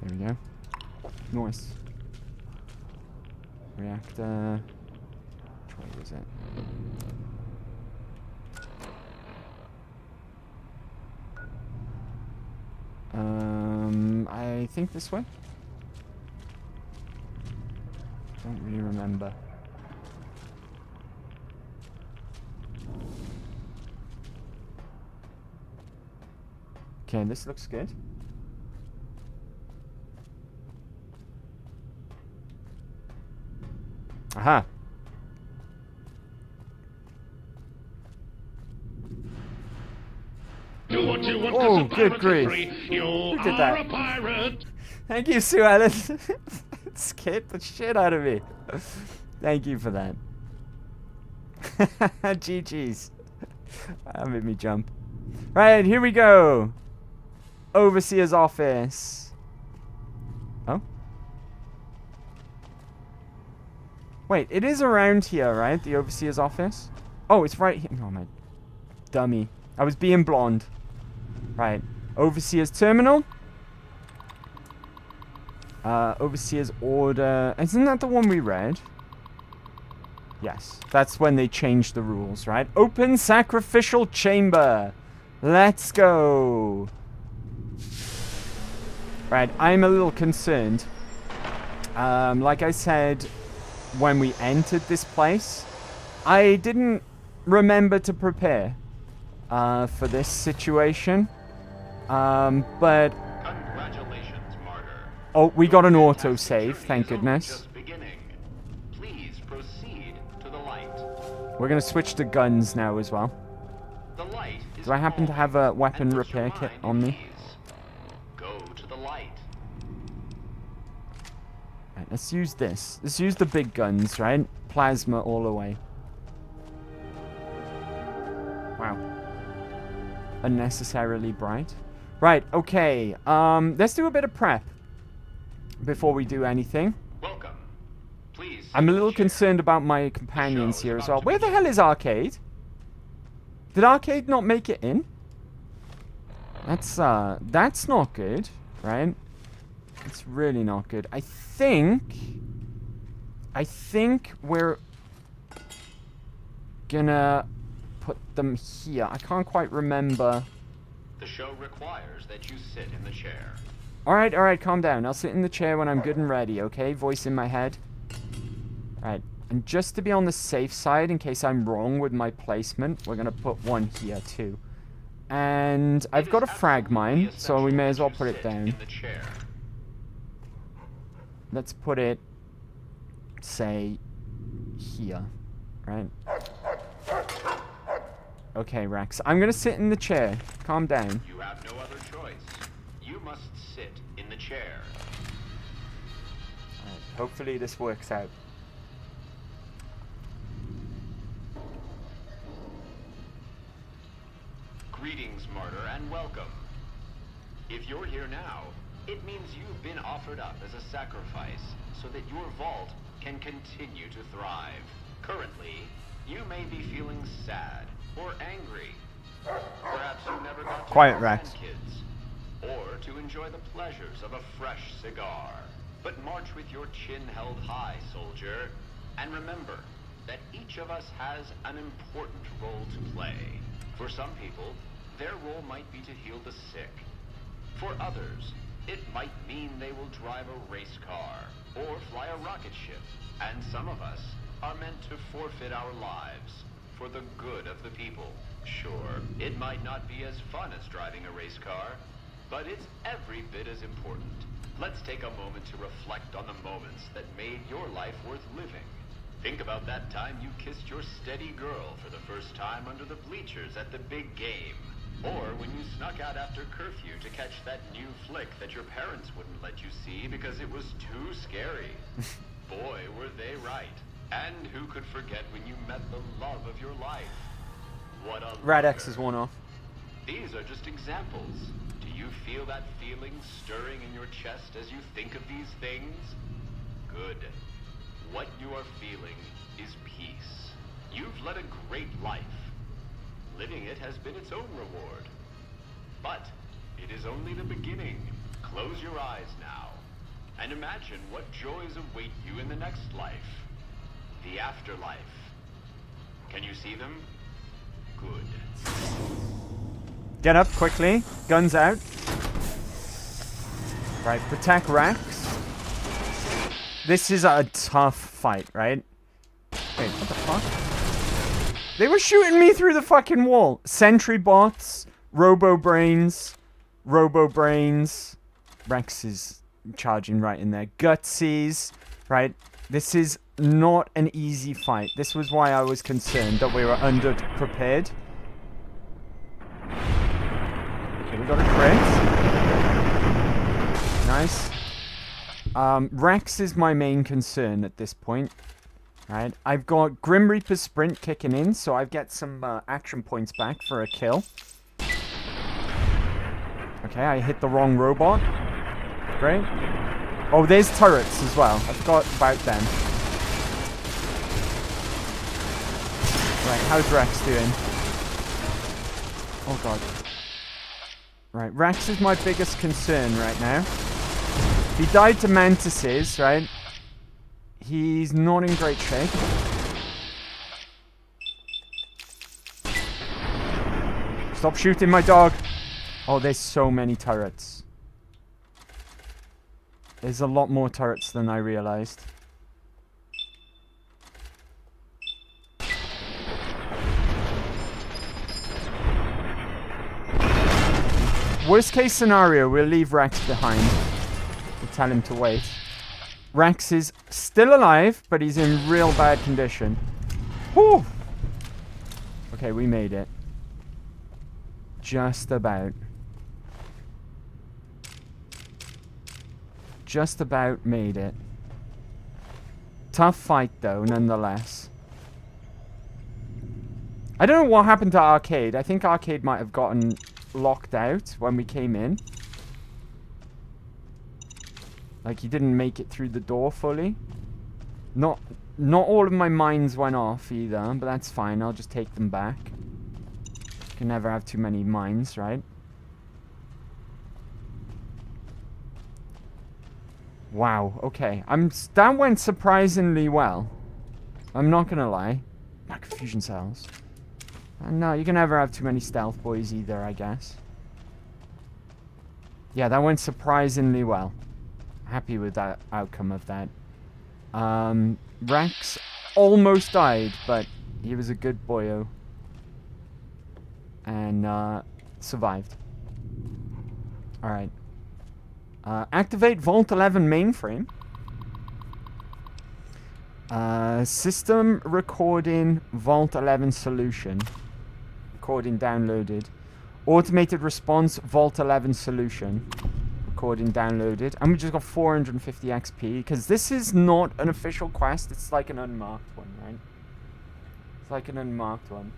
There we go. Nice. Reactor. Which way was it? I think this way? Don't really remember. Okay, this looks good. Aha. Oh, good grief. Who did that? A pirate. Thank you, Sue Ellen. Scared the shit out of me. Thank you for that. GG's. That made me jump. Right, here we go. Overseer's office. Oh? Wait, it is around here, right? The Overseer's office? Oh, it's right here. Oh, my dummy. I was being blonde. Right. Overseer's terminal. Overseer's order. Isn't that the one we read? Yes. That's when they changed the rules, right? Open sacrificial chamber. Let's go. Right. I'm a little concerned. Like I said, when we entered this place, I didn't remember to prepare for this situation. But Congratulations, Martyr. oh, we got an autosave, thank goodness. Just beginning. Please proceed to the light. We're gonna switch to guns now as well. The light is Do I happen to have a weapon and puts your repair kit mind on at me? ease. Go to the light. Right, let's use this. Let's use the big guns, right? Plasma all the way. Wow. Unnecessarily bright. Right, okay. Let's do a bit of prep before we do anything. Welcome. Please. I'm a sit little in the chair. concerned about my companions The show is here as about well. to Where the begin. hell is Arcade? Did Arcade not make it in? That's not good, right? It's really not good. I think we're gonna put them here. I can't quite remember. The show requires that you sit in the chair. Alright, calm down. I'll sit in the chair when I'm good and ready, okay? Voice in my head. Alright, and just to be on the safe side, in case I'm wrong with my placement, we're gonna put one here too. And I've got a frag mine, so we may as well put it down. In the chair. Let's put it, say, here, right? Okay, Rex. I'm gonna sit in the chair. Calm down. You have no other choice. You must sit in the chair. Alright, hopefully this works out. Greetings, Martyr, and welcome. If you're here now, it means you've been offered up as a sacrifice so that your vault can continue to thrive. Currently, you may be feeling sad or angry. Perhaps you never got to Quiet, have Rex. grandkids, or to enjoy the pleasures of a fresh cigar. But march with your chin held high, soldier, and remember that each of us has an important role to play. For some people, their role might be to heal the sick. For others, it might mean they will drive a race car or fly a rocket ship. And some of us are meant to forfeit our lives for the good of the people. Sure, it might not be as fun as driving a race car, but it's every bit as important. Let's take a moment to reflect on the moments that made your life worth living. Think about that time you kissed your steady girl for the first time under the bleachers at the big game. Or when you snuck out after curfew to catch that new flick that your parents wouldn't let you see because it was too scary. Boy, were they right. And who could forget when you met the love of your life? What a Radex lover. is one off. These are just examples. Do you feel that feeling stirring in your chest as you think of these things? Good. What you are feeling is peace. You've led a great life. Living it has been its own reward. But it is only the beginning. Close your eyes now, and imagine what joys await you in the next life. The afterlife. Can you see them? Good. Get up quickly. Guns out. Right, protect Rex. This is a tough fight, right? Wait, what the fuck? They were shooting me through the fucking wall. Sentry bots, Robo Brains. Rex is charging right in there. Gutsies, right? This is not an easy fight. This was why I was concerned that we were underprepared. Okay, we got a crit. Nice. Rex is my main concern at this point. Right, I've got Grim Reaper's Sprint kicking in, so I get some action points back for a kill. Okay, I hit the wrong robot. Great. Oh, there's turrets as well. I forgot about them. Right, how's Rex doing? Oh god. Right, Rex is my biggest concern right now. He died to mantises, right? He's not in great shape. Stop shooting my dog. Oh, there's so many turrets. There's a lot more turrets than I realized. Worst case scenario, we'll leave Rex behind. We'll tell him to wait. Rex is still alive, but he's in real bad condition. Whew. Okay, we made it. Just about. Just about made it. Tough fight, though, nonetheless. I don't know what happened to Arcade. I think Arcade might have gotten locked out when we came in. Like, he didn't make it through the door fully. Not all of my mines went off either, but that's fine. I'll just take them back. Can never have too many mines, right? Wow, okay. That went surprisingly well. I'm not gonna lie. My confusion cells. No, you can never have too many stealth boys either, I guess. Yeah, that went surprisingly well. Happy with that outcome of that. Rex almost died, but he was a good boyo. And survived. Alright. Activate Vault 11 mainframe. System recording Vault 11 solution. Recording downloaded. Automated response Vault 11 solution. Recording downloaded. And we just got 450 XP. Because this is not an official quest. It's like an unmarked one, right? It's like an unmarked one.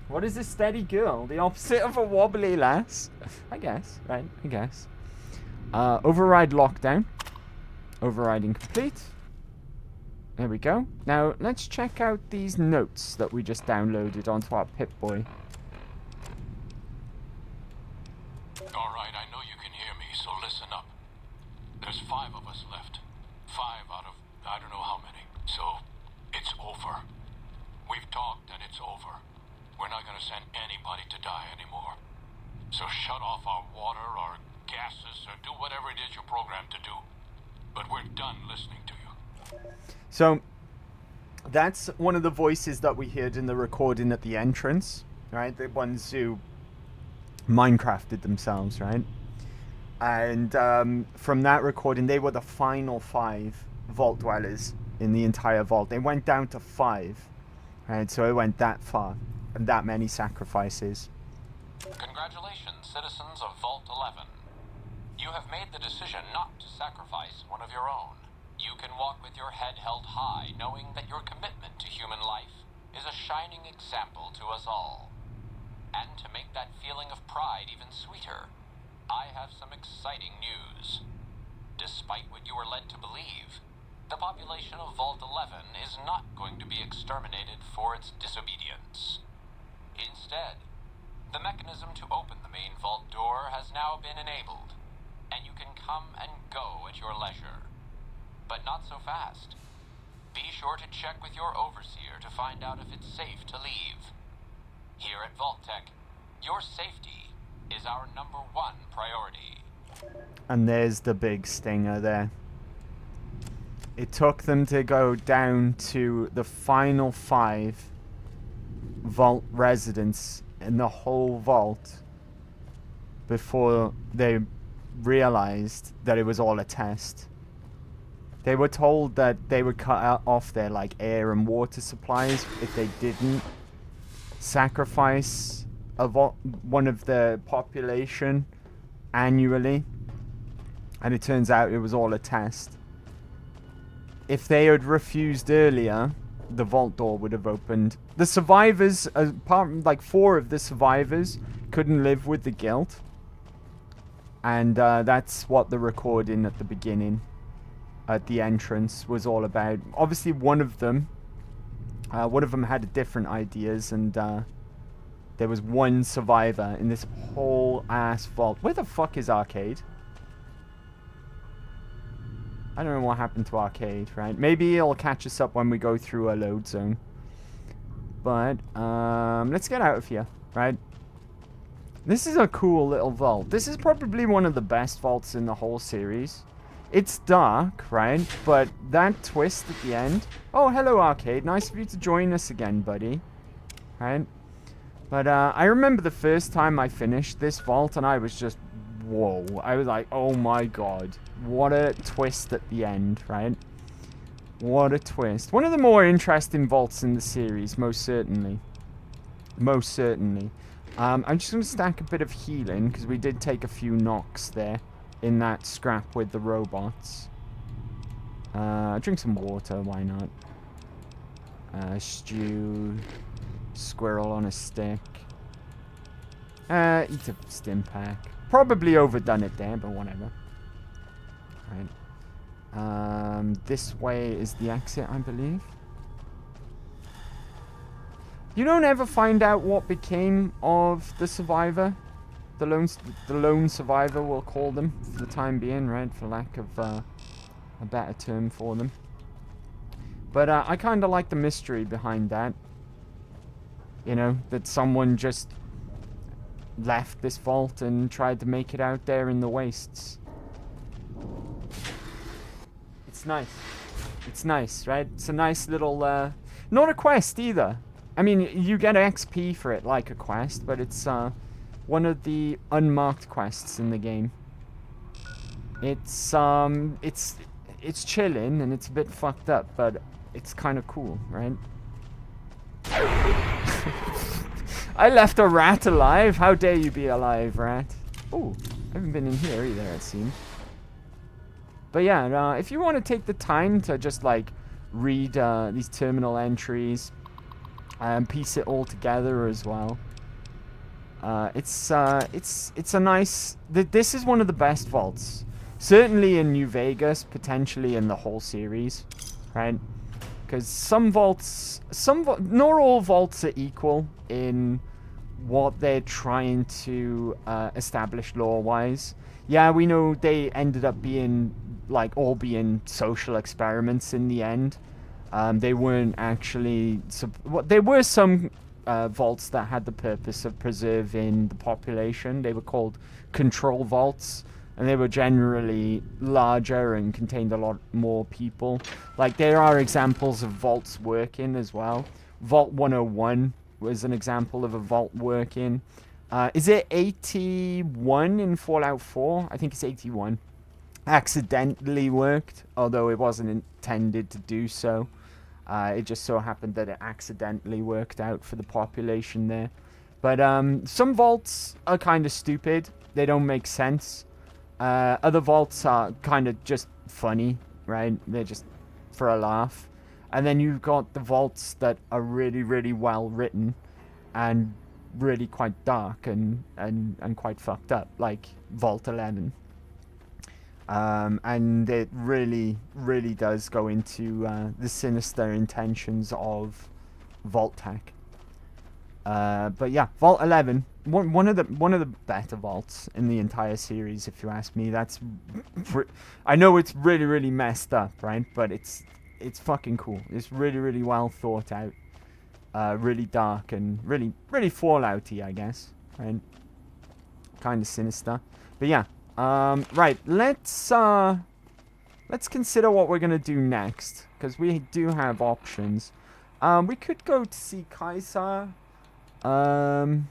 What is a steady girl? The opposite of a wobbly lass. I guess, right? I guess. Override lockdown. Overriding complete. There we go. Now, let's check out these notes that we just downloaded onto our Pip-Boy. Alright, I know you can hear me, so listen up. There's 5 of us left. 5 out of I don't know how many. So, it's over. We've talked and it's over. We're not gonna send anybody to die anymore. So shut off our water, our gases, or do whatever it is you're programmed to do. But we're done listening to you. So, that's one of the voices that we heard in the recording at the entrance, right? The ones who Minecrafted themselves, right? And from that recording, they were the final 5 vault dwellers in the entire vault. They went down to 5, right? So it went that far, and that many sacrifices. Congratulations, citizens of Vault 11. You have made the decision not to sacrifice one of your own. You can walk with your head held high, knowing that your commitment to human life is a shining example to us all. And to make that feeling of pride even sweeter, I have some exciting news. Despite what you were led to believe, the population of Vault 11 is not going to be exterminated for its disobedience. Instead, enabled, and you can come and go at your leisure. But not so fast. Be sure to check with your overseer to find out if it's safe to leave. Here at Vault-Tec, your safety is our #1 priority. And there's the big stinger there. It took them to go down to the final 5 vault residents in the whole vault before they realized that it was all a test. They were told that they would cut off their like air and water supplies if they didn't sacrifice one of the population annually, and it turns out it was all a test. If they had refused earlier, the vault door would have opened. The survivors, like 4 of the survivors, couldn't live with the guilt, and that's what the recording at the beginning, at the entrance, was all about. Obviously, one of them had different ideas, and there was one survivor in this whole ass vault. Where the fuck is Arcade? I don't know what happened to Arcade, right? Maybe it'll catch us up when we go through a load zone. But, let's get out of here, right? This is a cool little vault. This is probably one of the best vaults in the whole series. It's dark, right? But that twist at the end... Oh, hello, Arcade. Nice of you to join us again, buddy. Right? But, I remember the first time I finished this vault, and I was just... Whoa. I was like, oh my god. What a twist at the end, right? What a twist. One of the more interesting vaults in the series, most certainly. Most certainly. I'm just going to stack a bit of healing, because we did take a few knocks there in that scrap with the robots. Drink some water, why not? Stew. Squirrel on a stick. Eat a stim pack. Probably overdone it there, but whatever. Right. This way is the exit, I believe. You don't ever find out what became of the survivor. The lone survivor, we'll call them for the time being, right? For lack of a better term for them. But I kind of like the mystery behind that. You know, that someone just left this vault and tried to make it out there in the wastes. It's nice. It's nice, right? It's a nice little, not a quest either. I mean, you get XP for it like a quest, but it's, one of the unmarked quests in the game. It's chilling and it's a bit fucked up, but it's kind of cool, right? I left a rat alive. How dare you be alive, rat? Oh, I haven't been in here either, it seems. But yeah, if you want to take the time to just like read these terminal entries and piece it all together as well, it's a nice. This is one of the best vaults, certainly in New Vegas, potentially in the whole series, right? Because some vaults, not all vaults are equal in what they're trying to establish lore-wise. Yeah, we know they ended up being, like, all being social experiments in the end. They weren't actually... there were some vaults that had the purpose of preserving the population. They were called control vaults. And they were generally larger and contained a lot more people. Like, there are examples of vaults working as well. Vault 101 was an example of a vault working. Is it 81 in Fallout 4? I think it's 81. Accidentally worked, although it wasn't intended to do so. It just so happened that it accidentally worked out for the population there. But some vaults are kind of stupid. They don't make sense. Other vaults are kind of just funny, right? They're just for a laugh. And then you've got the vaults that are really, really well written and really quite dark and quite fucked up, like Vault 11. And it really, really does go into the sinister intentions of Vault-Tec. But yeah, Vault 11, one of the better vaults in the entire series, if you ask me. That's, I know it's really really messed up, right? But it's fucking cool. It's really really well thought out, really dark and really really Fallouty, I guess, right? Kind of sinister, but yeah. Right, let's consider what we're gonna do next, because we do have options. We could go to see Kaiser. Oh,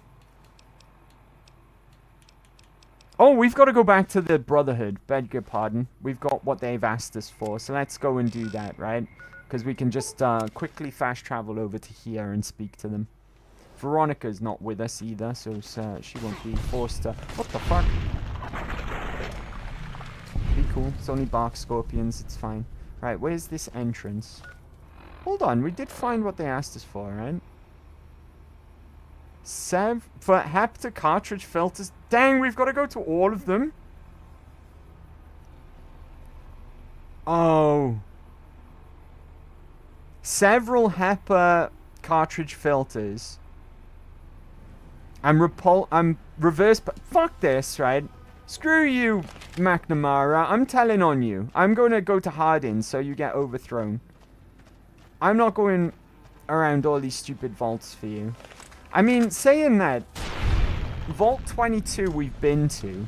we've got to go back to the Brotherhood. Beg your pardon. We've got what they've asked us for, so let's go and do that, right? Because we can just quickly fast travel over to here and speak to them. Veronica's not with us either, so she won't be forced to... What the fuck? Be cool. It's only bark scorpions. It's fine. Right, where's this entrance? Hold on, we did find what they asked us for, right? For hepta cartridge filters. Dang, we've got to go to all of them. Oh. Several HEPA cartridge filters. I'm reverse... Fuck this, right? Screw you, McNamara. I'm telling on you. I'm going to go to Hardin so you get overthrown. I'm not going around all these stupid vaults for you. I mean, saying that, Vault 22 we've been to.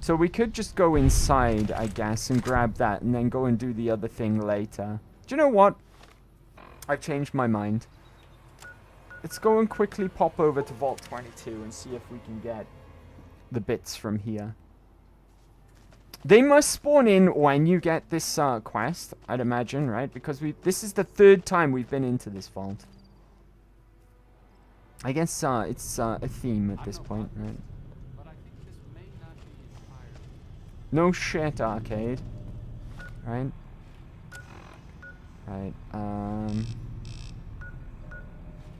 So we could just go inside, I guess, and grab that and then go and do the other thing later. Do you know what? I've changed my mind. Let's go and quickly pop over to Vault 22 and see if we can get the bits from here. They must spawn in when you get this quest, I'd imagine, right? Because this is the 3rd time we've been into this vault. I guess it's a theme at this point, right? No shit, arcade. Right? Right,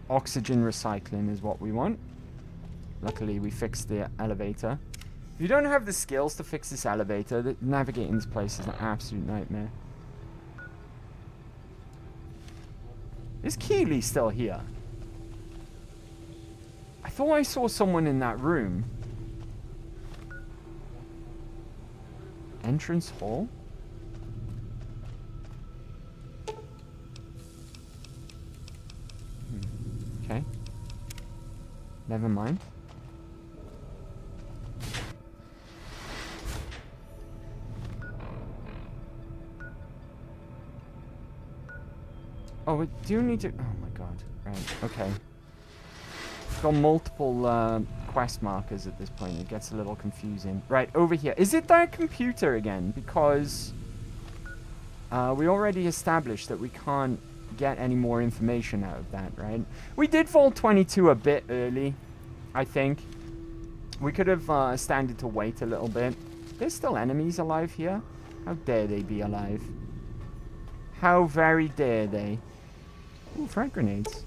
oxygen recycling is what we want. Luckily, we fixed the elevator. If you don't have the skills to fix this elevator, navigating this place is an absolute nightmare. Is Keeley still here? I thought I saw someone in that room. Entrance hall? Okay. Never mind. Oh, we do need to... Oh my god. Right, okay. It's got multiple quest markers at this point. It gets a little confusing. Right, over here. Is it that computer again? Because we already established that we can't get any more information out of that, right? We did Vault 22 a bit early, I think. We could have standed to wait a little bit. There's still enemies alive here. How dare they be alive? How very dare they? Ooh, frag grenades.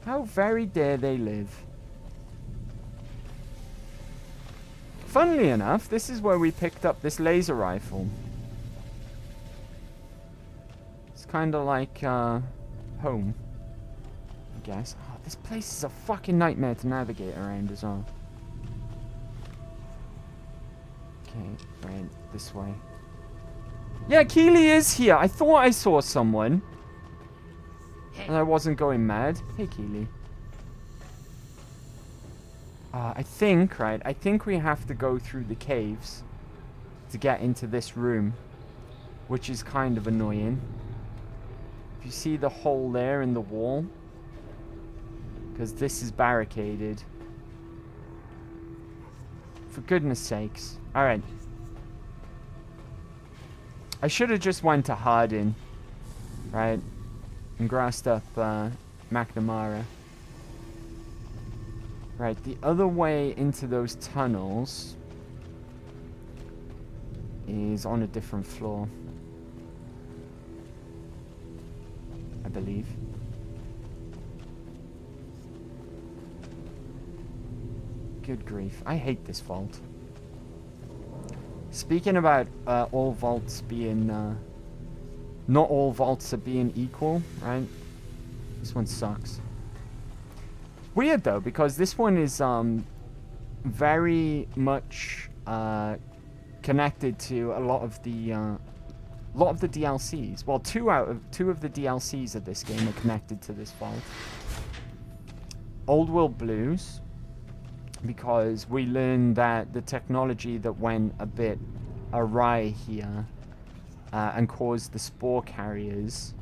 How very dare they live? Funnily enough, this is where we picked up this laser rifle. It's kind of like home, I guess. Oh, this place is a fucking nightmare to navigate around as well. Okay, right, this way. Yeah, Keeley is here. I thought I saw someone. And I wasn't going mad. Hey, Keeley. I think, right, I think we have to go through the caves to get into this room, which is kind of annoying. If you see the hole there in the wall, because this is barricaded. For goodness sakes. Alright. I should have just went to Hardin, right, and grassed up McNamara. Right, the other way into those tunnels is on a different floor, I believe. Good grief, I hate this vault. Speaking about all vaults being not all vaults are being equal, right? This one sucks. Weird though, because this one is very much connected to a lot of the DLCs. Well, two of the DLCs of this game are connected to this vault. Old World Blues, because we learned that the technology that went a bit awry here and caused the spore carriers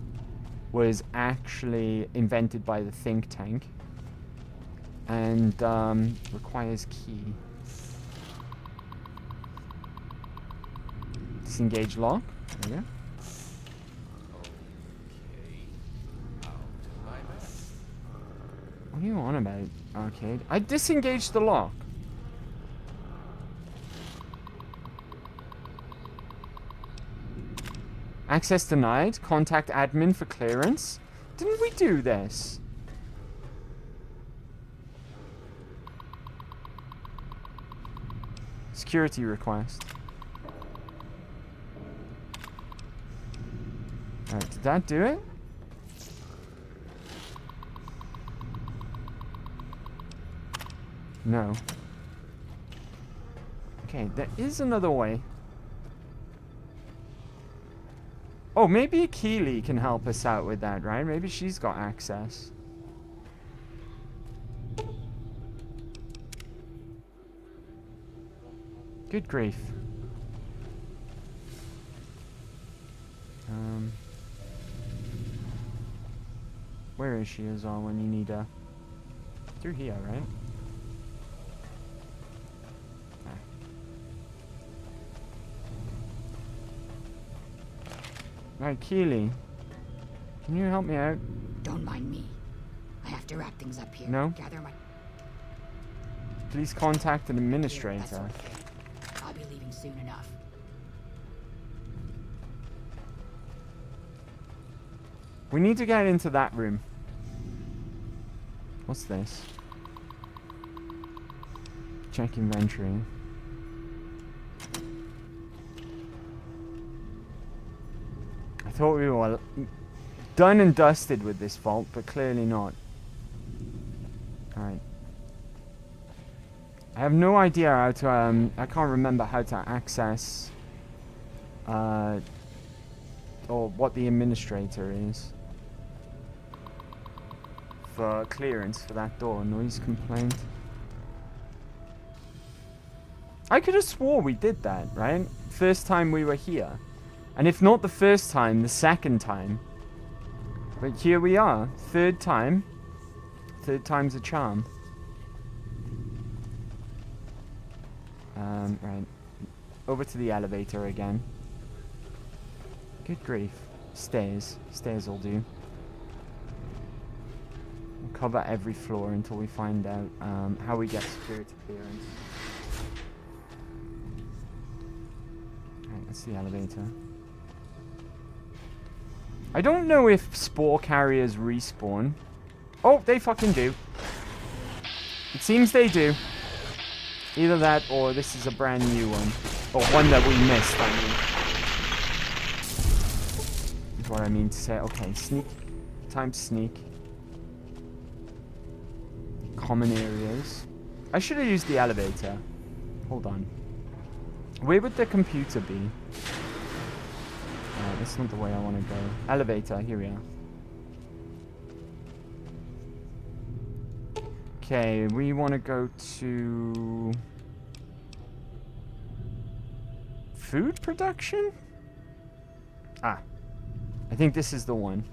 was actually invented by the think tank and requires key. Disengage lock. There we go. What are you on about, Arcade? I disengaged the lock. Access denied. Contact admin for clearance. Didn't we do this? Security request. Alright, did that do it? No. Okay, there is another way. Oh, maybe Keely can help us out with that, right? Maybe she's got access. Good grief. Where is she as well when you need her? Through here, right? Right, Keely. Can you help me out? Don't mind me. I have to wrap things up here. No? Gather my... Please contact an administrator. That's okay. I'll be leaving soon enough. We need to get into that room. What's this? Check inventory. I thought we were done and dusted with this vault, but clearly not. Alright. I have no idea how to, I can't remember how to access, or what the administrator is. For clearance for that door. Noise complaint. I could have swore we did that, right? First time we were here. And if not the first time, the second time. But here we are. Third time. Third time's a charm. Right. Over to the elevator again. Good grief. Stairs. Stairs will do. We'll cover every floor until we find out how we get security clearance. Alright, that's the elevator. I don't know if spore carriers respawn. Oh, they fucking do. It seems they do. Either that or this is a brand new one. Or one that we missed, I mean. Is what I mean to say. Okay, sneak. Time to sneak. Common areas. I should have used the elevator. Hold on. Where would the computer be? That's not the way I want to go. Elevator, here we are. Okay, we want to go to... food production? Ah. I think this is the one.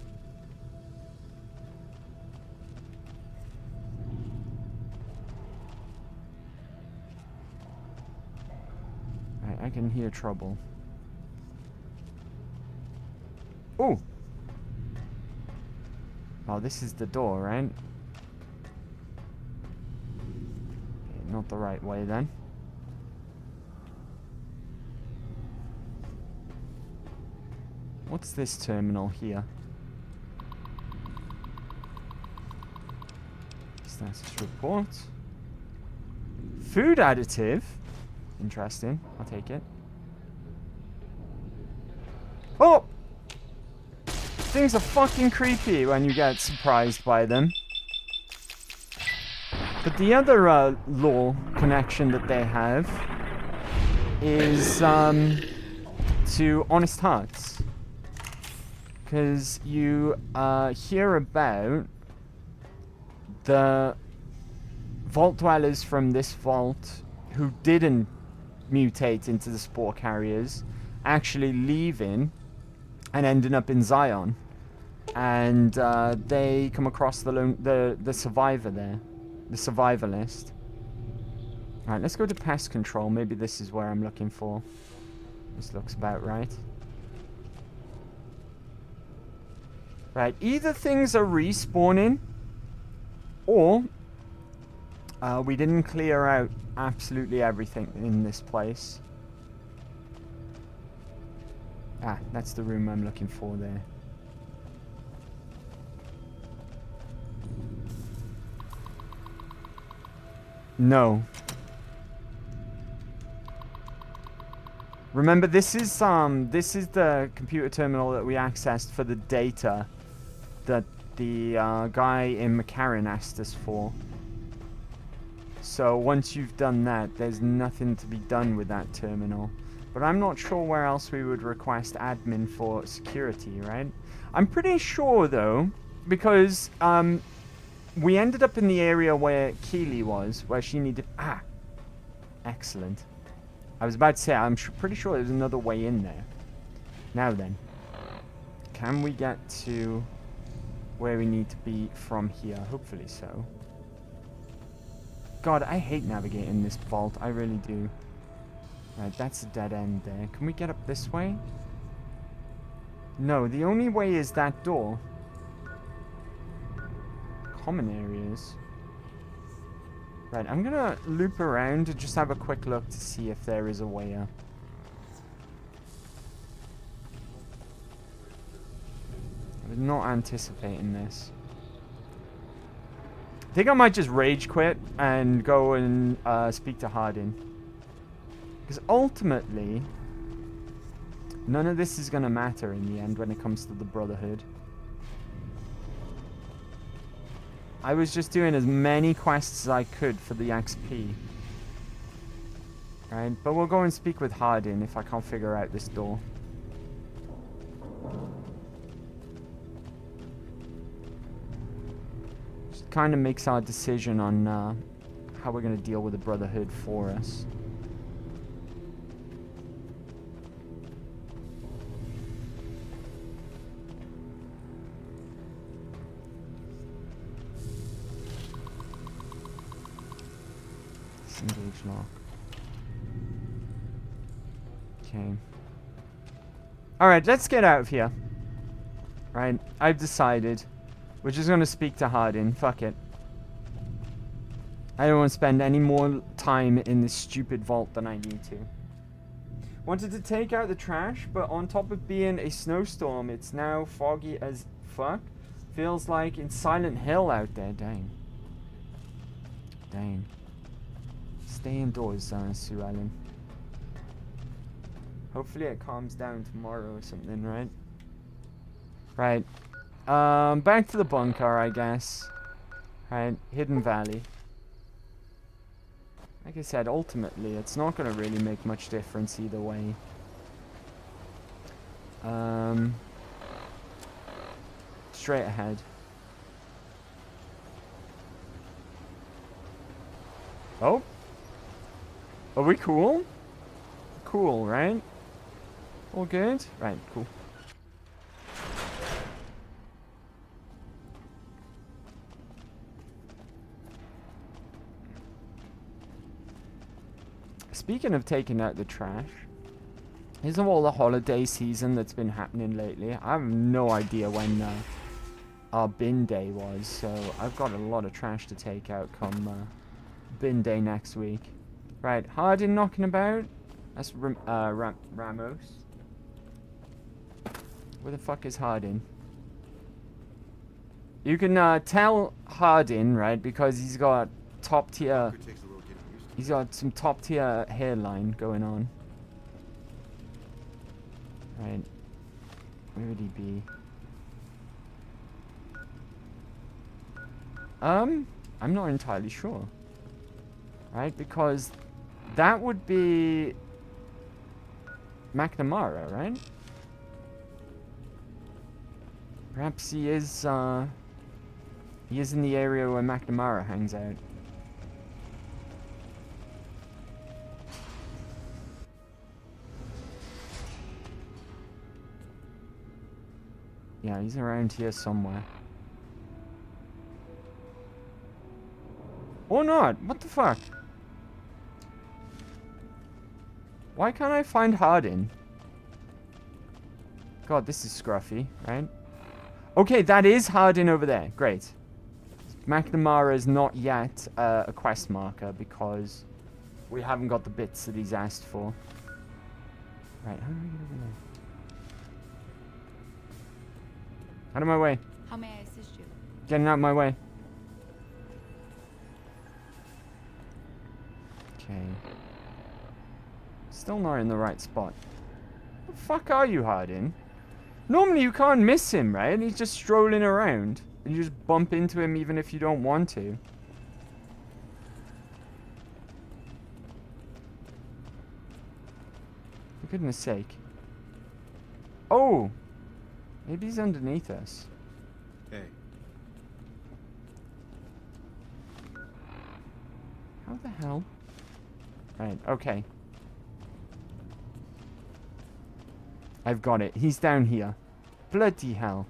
Alright, I can hear trouble. Oh! Oh, this is the door, right? Okay, not the right way then. What's this terminal here? Status report. Food additive. Interesting. I'll take it. Oh! things are fucking creepy when you get surprised by them. But the other lore connection that they have is to Honest Hearts. Because you hear about the vault dwellers from this vault who didn't mutate into the spore carriers actually leaving and ending up in Zion. And they come across the survivor there. The survivor list. Alright, let's go to pest control. Maybe this is where I'm looking for. This looks about right. Right, either things are respawning, or we didn't clear out absolutely everything in this place. Ah, that's the room I'm looking for there. No. Remember, this is the computer terminal that we accessed for the data that the guy in McCarran asked us for. So once you've done that, there's nothing to be done with that terminal. But I'm not sure where else we would request admin for security, right? I'm pretty sure though, because we ended up in the area where Keely was, where she needed... Ah! Excellent. I was about to say, I'm pretty sure there's another way in there. Now then. Can we get to where we need to be from here? Hopefully so. God, I hate navigating this vault. I really do. Right, that's a dead end there. Can we get up this way? No, the only way is that door. Common areas. Right, I'm gonna loop around and just have a quick look to see if there is a way up. I was not anticipating this. I think I might just rage quit and go and speak to Hardin. Because ultimately, none of this is gonna matter in the end when it comes to the Brotherhood. I was just doing as many quests as I could for the XP. Right, but we'll go and speak with Hardin if I can't figure out this door. Just kind of makes our decision on how we're going to deal with the Brotherhood for us. Engage lock. Okay. Alright, let's get out of here. Right, I've decided. We're just gonna speak to Hardin. Fuck it. I don't want to spend any more time in this stupid vault than I need to. Wanted to take out the trash, but on top of being a snowstorm, it's now foggy as fuck. Feels like in Silent Hill out there. Dang. Dang. Stay indoors, Sue Ellen. Hopefully it calms down tomorrow or something, right? Right. Back to the bunker, I guess. Right, Hidden Valley. Like I said, ultimately, it's not going to really make much difference either way. Straight ahead. Oh? Are we cool? Cool, right? All good? Right, cool. Speaking of taking out the trash, isn't all the holiday season that's been happening lately? I have no idea when our bin day was, so I've got a lot of trash to take out come bin day next week. Right, Hardin knocking about. That's Ramos. Where the fuck is Hardin? You can tell Hardin, right, because he's got top tier. He's got some top tier hairline going on. Right. Where would he be? I'm not entirely sure. Right? Because that would be McNamara, right? Perhaps he is in the area where McNamara hangs out. Yeah, he's around here somewhere. Or not. What the fuck? Why can't I find Hardin? God, this is scruffy, right? Okay, that is Hardin over there. Great. McNamara is not yet a quest marker because we haven't got the bits that he's asked for. Right, how do I get over there? Out of my way. How may I assist you? Getting out of my way. Okay. Still not in the right spot. The fuck are you, Hardin? Normally you can't miss him, right? He's just strolling around. And you just bump into him even if you don't want to. For goodness sake. Oh! Maybe he's underneath us. Hey. How the hell? Right, okay. I've got it. He's down here. Bloody hell.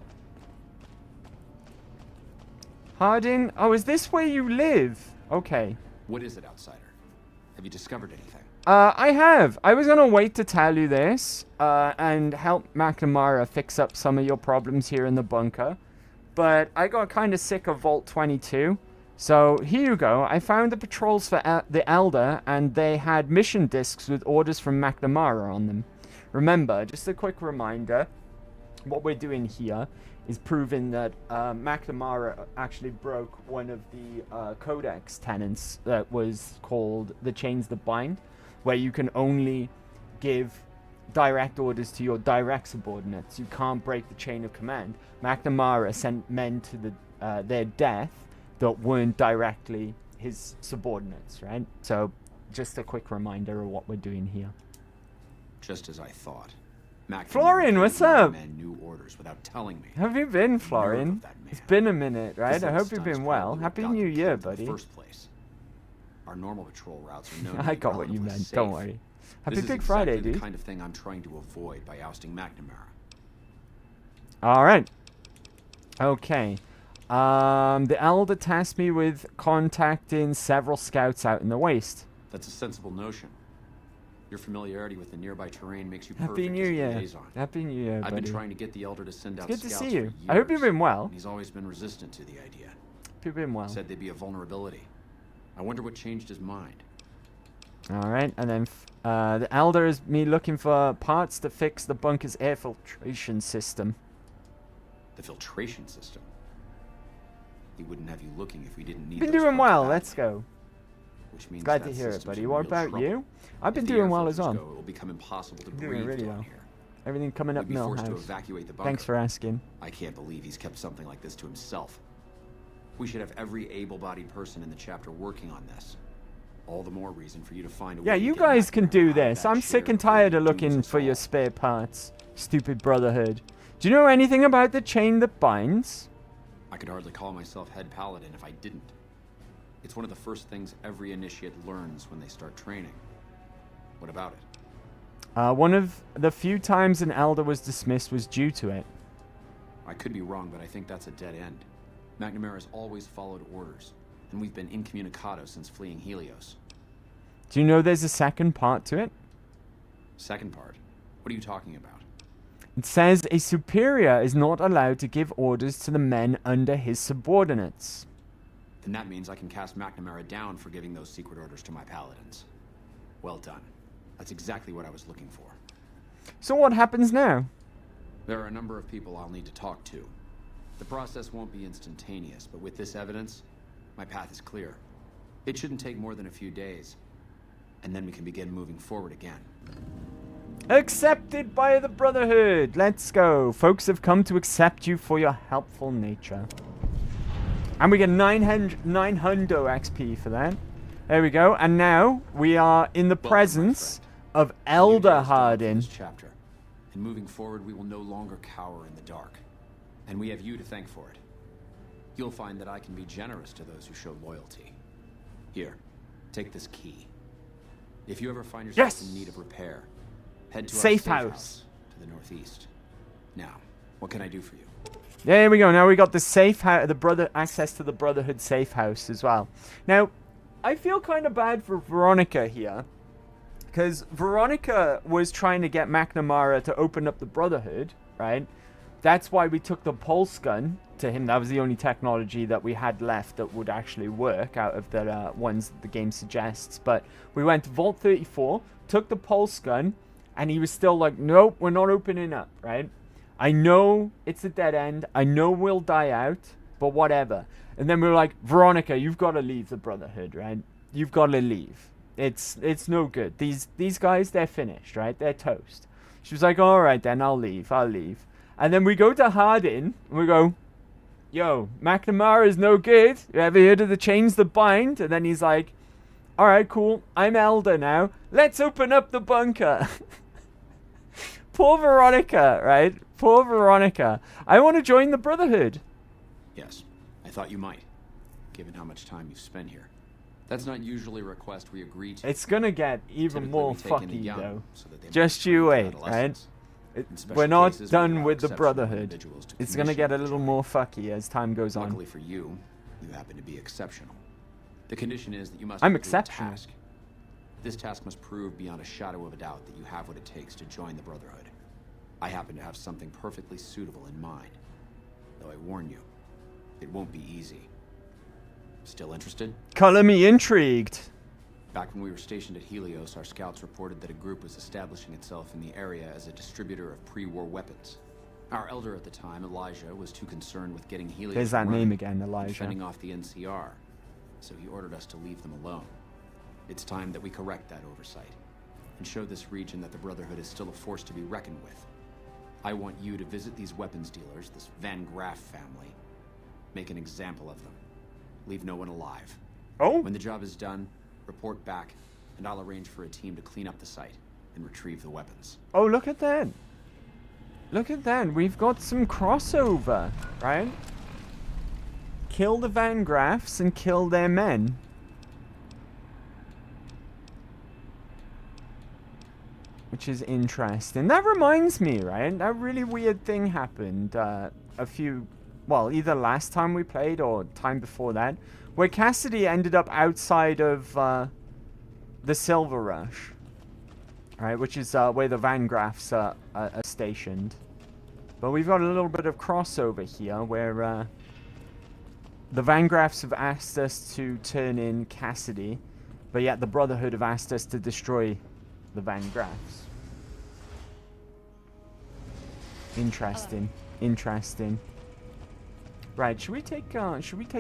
Hardin? Oh, is this where you live? Okay. What is it, outsider? Have you discovered anything? I have. I was gonna wait to tell you this, and help McNamara fix up some of your problems here in the bunker. But I got kind of sick of Vault 22. So, here you go. I found the patrols for the Elder, and they had mission discs with orders from McNamara on them. Remember, just a quick reminder, what we're doing here is proving that McNamara actually broke one of the Codex tenets that was called the Chains That Bind, where you can only give direct orders to your direct subordinates. You can't break the chain of command. McNamara sent men to their death that weren't directly his subordinates, right? So, just a quick reminder of what we're doing here. Just as I thought. Florian, what's up? Men new orders without telling me. How have you been, Florian? It's been a minute, right? I hope you've been well. Happy New Year, buddy. First place. Our normal patrol routes are known. I got what you meant. Don't worry. Happy Big Friday, dude. The kind of thing I'm trying to avoid by ousting McNamara. All right. Okay. The Elder tasked me with contacting several scouts out in the waste. That's a sensible notion. Your familiarity with the nearby terrain makes you Happy perfect New as a Year. liaison. Happy New Year, buddy. I've been trying to get the Elder to send out Good to scouts see you. for years, I hope you've been well. and he's always been resistant to the idea. Hope you've been well. Said they'd be a vulnerability. I wonder what changed his mind. All right, and then the Elder is me looking for parts to fix the bunker's air filtration system. The filtration system. He wouldn't have you looking if we didn't need. Been those doing parts well. badly. Let's go. Which means Glad that to hear it, system's buddy. in What real about trouble. you? I've been If the doing air well as filters well. go, it will become impossible to Doing breathe really down well. here. Everything coming up We'd be forced to Millhouse. evacuate the bunker. Thanks for asking. I can't believe he's kept something like this to himself. We should have every able-bodied person in the chapter working on this. All the more reason for you to find a Yeah, way to you get guys can McNamara do out of this. that I'm chair sick and before tired he of looking dooms us for your all. spare parts. Stupid Brotherhood. Do you know anything about the chain that binds? I could hardly call myself head paladin if I didn't. It's one of the first things every initiate learns when they start training. What about it? One of the few times an Elder was dismissed was due to it. I could be wrong, but I think that's a dead end. McNamara's always followed orders, and we've been incommunicado since fleeing Helios. Do you know there's a second part to it? Second part? What are you talking about? It says a superior is not allowed to give orders to the men under his subordinates. Then that means I can cast McNamara down for giving those secret orders to my paladins. Well done. That's exactly what I was looking for. So what happens now? There are a number of people I'll need to talk to. The process won't be instantaneous, but with this evidence, my path is clear. It shouldn't take more than a few days, and then we can begin moving forward again. Accepted by the Brotherhood. Let's go. Folks have come to accept you for your helpful nature. And we get 900 XP for that. There we go. And now we are in the presence of Elder Hardin. Chapter. And moving forward, we will no longer cower in the dark. And we have you to thank for it. You'll find that I can be generous to those who show loyalty. Here, take this key. If you ever find yourself in need of repair, head to our safe house to the northeast. Now, what can I do for you? There we go. Now we got the safe house, access to the Brotherhood safe house as well. Now, I feel kind of bad for Veronica here, because Veronica was trying to get McNamara to open up the Brotherhood, right? That's why we took the pulse gun to him. That was the only technology that we had left that would actually work out of the ones that the game suggests. But we went to Vault 34, took the pulse gun, and he was still like, nope, we're not opening up, right? I know it's a dead end. I know we'll die out, but whatever. And then we were like, Veronica, you've got to leave the Brotherhood, right? You've got to leave. It's no good. These guys, they're finished, right? They're toast. She was like, all right, then I'll leave. And then we go to Hardin, and we go, yo, McNamara is no good. You ever heard of the chains that bind? And then he's like, all right, cool. I'm Elder now. Let's open up the bunker. Poor Veronica, right? Poor Veronica. I want to join the Brotherhood. Yes, I thought you might, given how much time you've spent here. That's not usually a request we agree to. It's gonna get even Typically, more we take in a fucky, young, though. so that they Just might you find wait, right? adolescents. In special We're not cases, we done allow with the exceptional Brotherhood. individuals to It's gonna commission get a the little job. more fucky as time goes on. Luckily for you, you happen to be exceptional. The condition is that you must I'm complete exceptional. a task. This task must prove beyond a shadow of a doubt that you have what it takes to join the Brotherhood. I happen to have something perfectly suitable in mind. Though I warn you, it won't be easy. Still interested? Color me intrigued. Back when we were stationed at Helios, our scouts reported that a group was establishing itself in the area as a distributor of pre-war weapons. Our elder at the time, Elijah, was too concerned with getting Helios There's that running name again, and Elijah. fending off the NCR, so he ordered us to leave them alone. It's time that we correct that oversight and show this region that the Brotherhood is still a force to be reckoned with. I want you to visit these weapons dealers, this Van Graff family. Make an example of them. Leave no one alive. Oh. When the job is done, report back, and I'll arrange for a team to clean up the site and retrieve the weapons. Oh, look at that. Look at that. We've got some crossover, right? Kill the Van Graffs and kill their men. Which is interesting. That reminds me, right? That really weird thing happened either last time we played or time before that, where Cassidy ended up outside of the Silver Rush, right? Which is where the Van Graffs are stationed. But we've got a little bit of crossover here, where the Van Graffs have asked us to turn in Cassidy, but yet the Brotherhood have asked us to destroy the Van Graffs. Interesting. Interesting. Right, should we take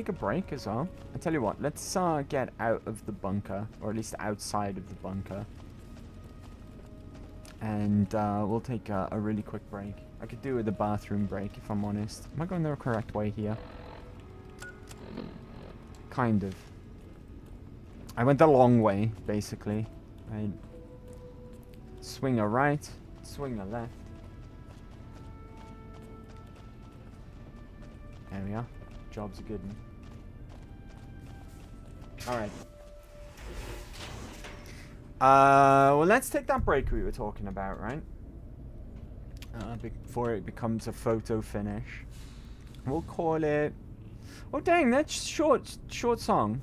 a break as well? I tell you what, let's get out of the bunker, or at least outside of the bunker. And we'll take a really quick break. I could do with a bathroom break if I'm honest. Am I going the correct way here? Kind of. I went the long way, basically. Right. Swing a right, swing a left. There we are. Job's a good one. Alright. Well, let's take that break we were talking about, right? Before it becomes a photo finish. We'll call it... Oh, dang, that's short song.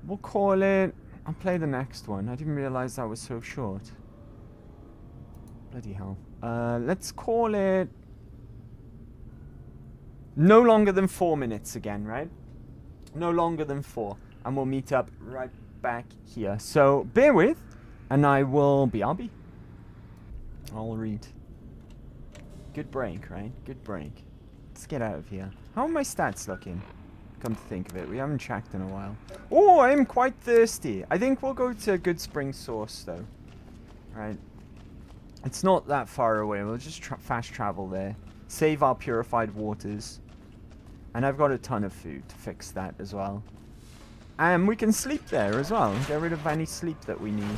We'll call it... I'll play the next one. I didn't realize that was so short. Bloody hell. Let's call it... No longer than 4 minutes again, right? No longer than 4. And we'll meet up right back here. So, bear with. And I will... BRB. I'll read. Good break, right? Good break. Let's get out of here. How are my stats looking? Come to think of it, we haven't checked in a while. Oh, I am quite thirsty. I think we'll go to Good Spring Source, though. Right. It's not that far away. We'll just fast travel there. Save our purified waters. And I've got a ton of food to fix that as well. And we can sleep there as well. Get rid of any sleep that we need.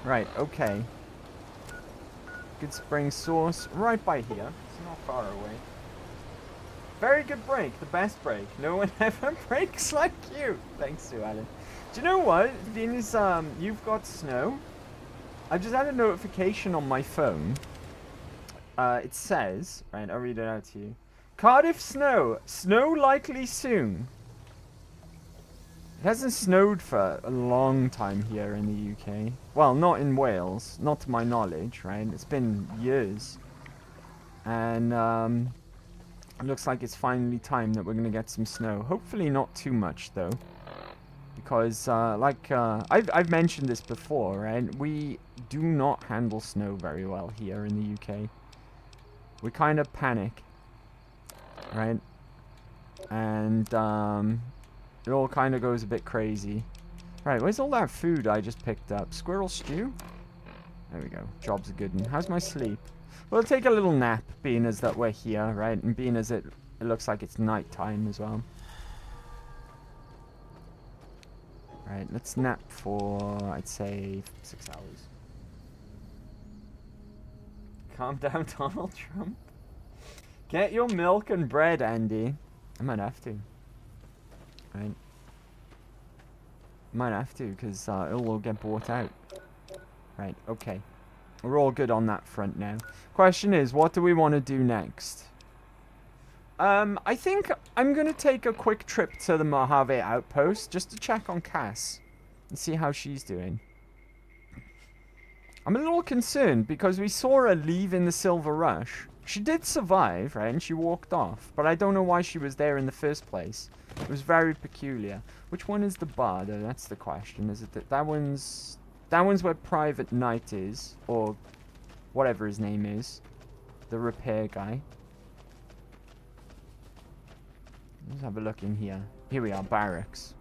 Right, okay. Good spring source. Right by here. It's not far away. Very good break. The best break. No one ever breaks like you. Thanks, Sue Allen. Do you know what? Being as you've got snow, I just had a notification on my phone. It says, right, I'll read it out to you. Cardiff snow. Snow likely soon. It hasn't snowed for a long time here in the UK. Well, not in Wales. Not to my knowledge, right? It's been years. And, it looks like it's finally time that we're going to get some snow. Hopefully not too much, though. Because, I've mentioned this before, right? We do not handle snow very well here in the UK. We kind of panic, right? And, it all kind of goes a bit crazy. Right, where's all that food I just picked up? Squirrel stew? There we go. Job's a good one. How's my sleep? We'll take a little nap, being as that we're here, right? And being as it looks like it's night time as well. Right, let's nap for, I'd say, 6 hours. Calm down, Donald Trump. Get your milk and bread, Andy. I might have to. Right. Might have to, because it'll all get bought out. Right, okay. We're all good on that front now. Question is, what do we want to do next? I think I'm going to take a quick trip to the Mojave outpost just to check on Cass and see how she's doing. I'm a little concerned because we saw her leave in the Silver Rush. She did survive, right, and she walked off, but I don't know why she was there in the first place. It was very peculiar. Which one is the bar, though? That's the question. Is it that one's where Private Knight is, or whatever his name is, the repair guy. Let's have a look in here. Here we are, barracks.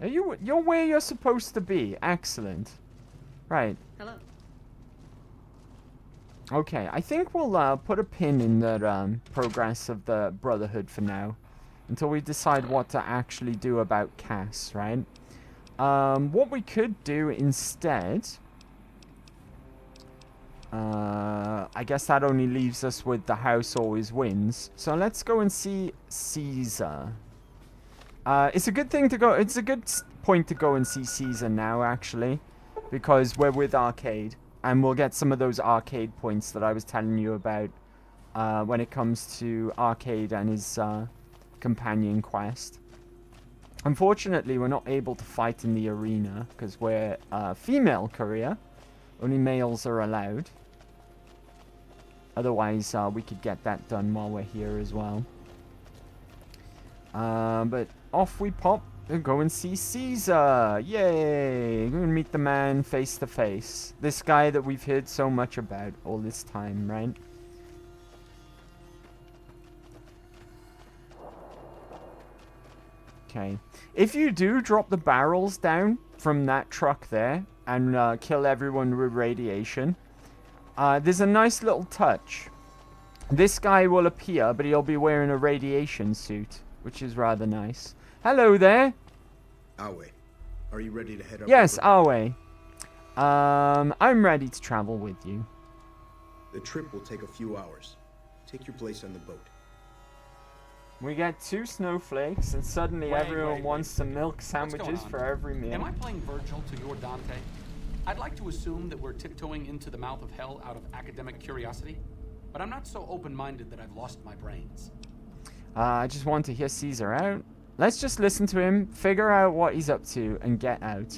You're where you're supposed to be. Excellent. Right. Hello. Okay, I think we'll put a pin in the progress of the Brotherhood for now, until we decide what to actually do about Cass, right? What we could do instead, I guess that only leaves us with the house always wins. So let's go and see Caesar. It's a good thing to go. It's a good point to go and see Caesar now, actually, because we're with Arcade. And we'll get some of those arcade points that I was telling you about when it comes to Arcade and his companion quest. Unfortunately, we're not able to fight in the arena because we're female courier. Only males are allowed. Otherwise, we could get that done while we're here as well. But off we pop. We'll go and see Caesar. Yay! We're gonna meet the man face to face. This guy that we've heard so much about all this time, right? Okay. If you do drop the barrels down from that truck there and kill everyone with radiation, there's a nice little touch. This guy will appear, but he'll be wearing a radiation suit, which is rather nice. Hello there. Awe, are you ready to head up? Yes, Awe. I'm ready to travel with you. The trip will take a few hours. Take your place on the boat. We get 2 snowflakes, and suddenly everyone wants some milk sandwiches for every meal. Am I playing Virgil to your Dante? I'd like to assume that we're tiptoeing into the mouth of hell out of academic curiosity, but I'm not so open-minded that I've lost my brains. I just want to hear Caesar out. Let's just listen to him, figure out what he's up to, and get out.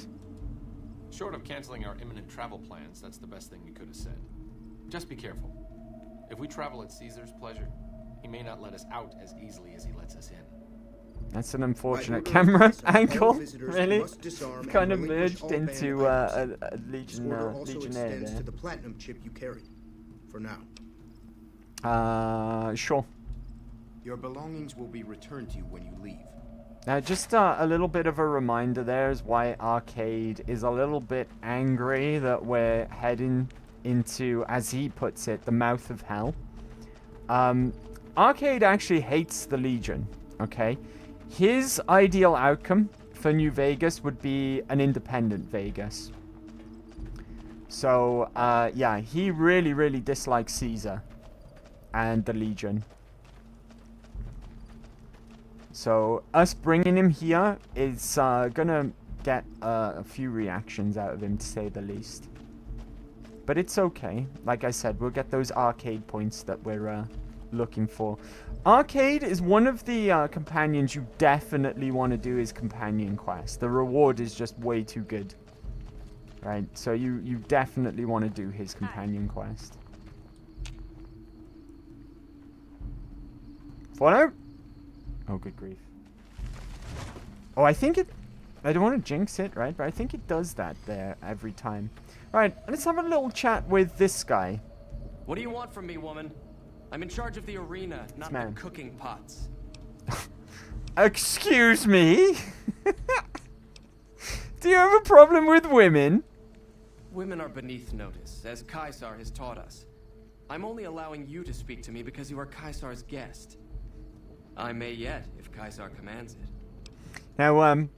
Short of canceling our imminent travel plans, that's the best thing you could have said. Just be careful. If we travel at Caesar's pleasure, he may not let us out as easily as he lets us in. That's an unfortunate camera angle, really. Kind of merged into a Legionnaire there. To the platinum chip you carry, for now. Sure. Your belongings will be returned to you when you leave. Just a little bit of a reminder there is why Arcade is a little bit angry that we're heading into, as he puts it, the mouth of hell. Arcade actually hates the Legion, okay? His ideal outcome for New Vegas would be an independent Vegas. So, yeah, he really, really dislikes Caesar and the Legion. So, us bringing him here is gonna get a few reactions out of him, to say the least. But it's okay. Like I said, we'll get those arcade points that we're looking for. Arcade is one of the companions you definitely want to do his companion quest. The reward is just way too good. Right, so you definitely want to do his companion quest. Follow? Oh, good grief. Oh, I think it... I don't want to jinx it, right? But I think it does that there every time. Right, let's have a little chat with this guy. What do you want from me, woman? I'm in charge of the arena, not the cooking pots. Excuse me? Do you have a problem with women? Women are beneath notice, as Caesar has taught us. I'm only allowing you to speak to me because you are Caesar's guest. I may yet, if Caesar commands it. Now,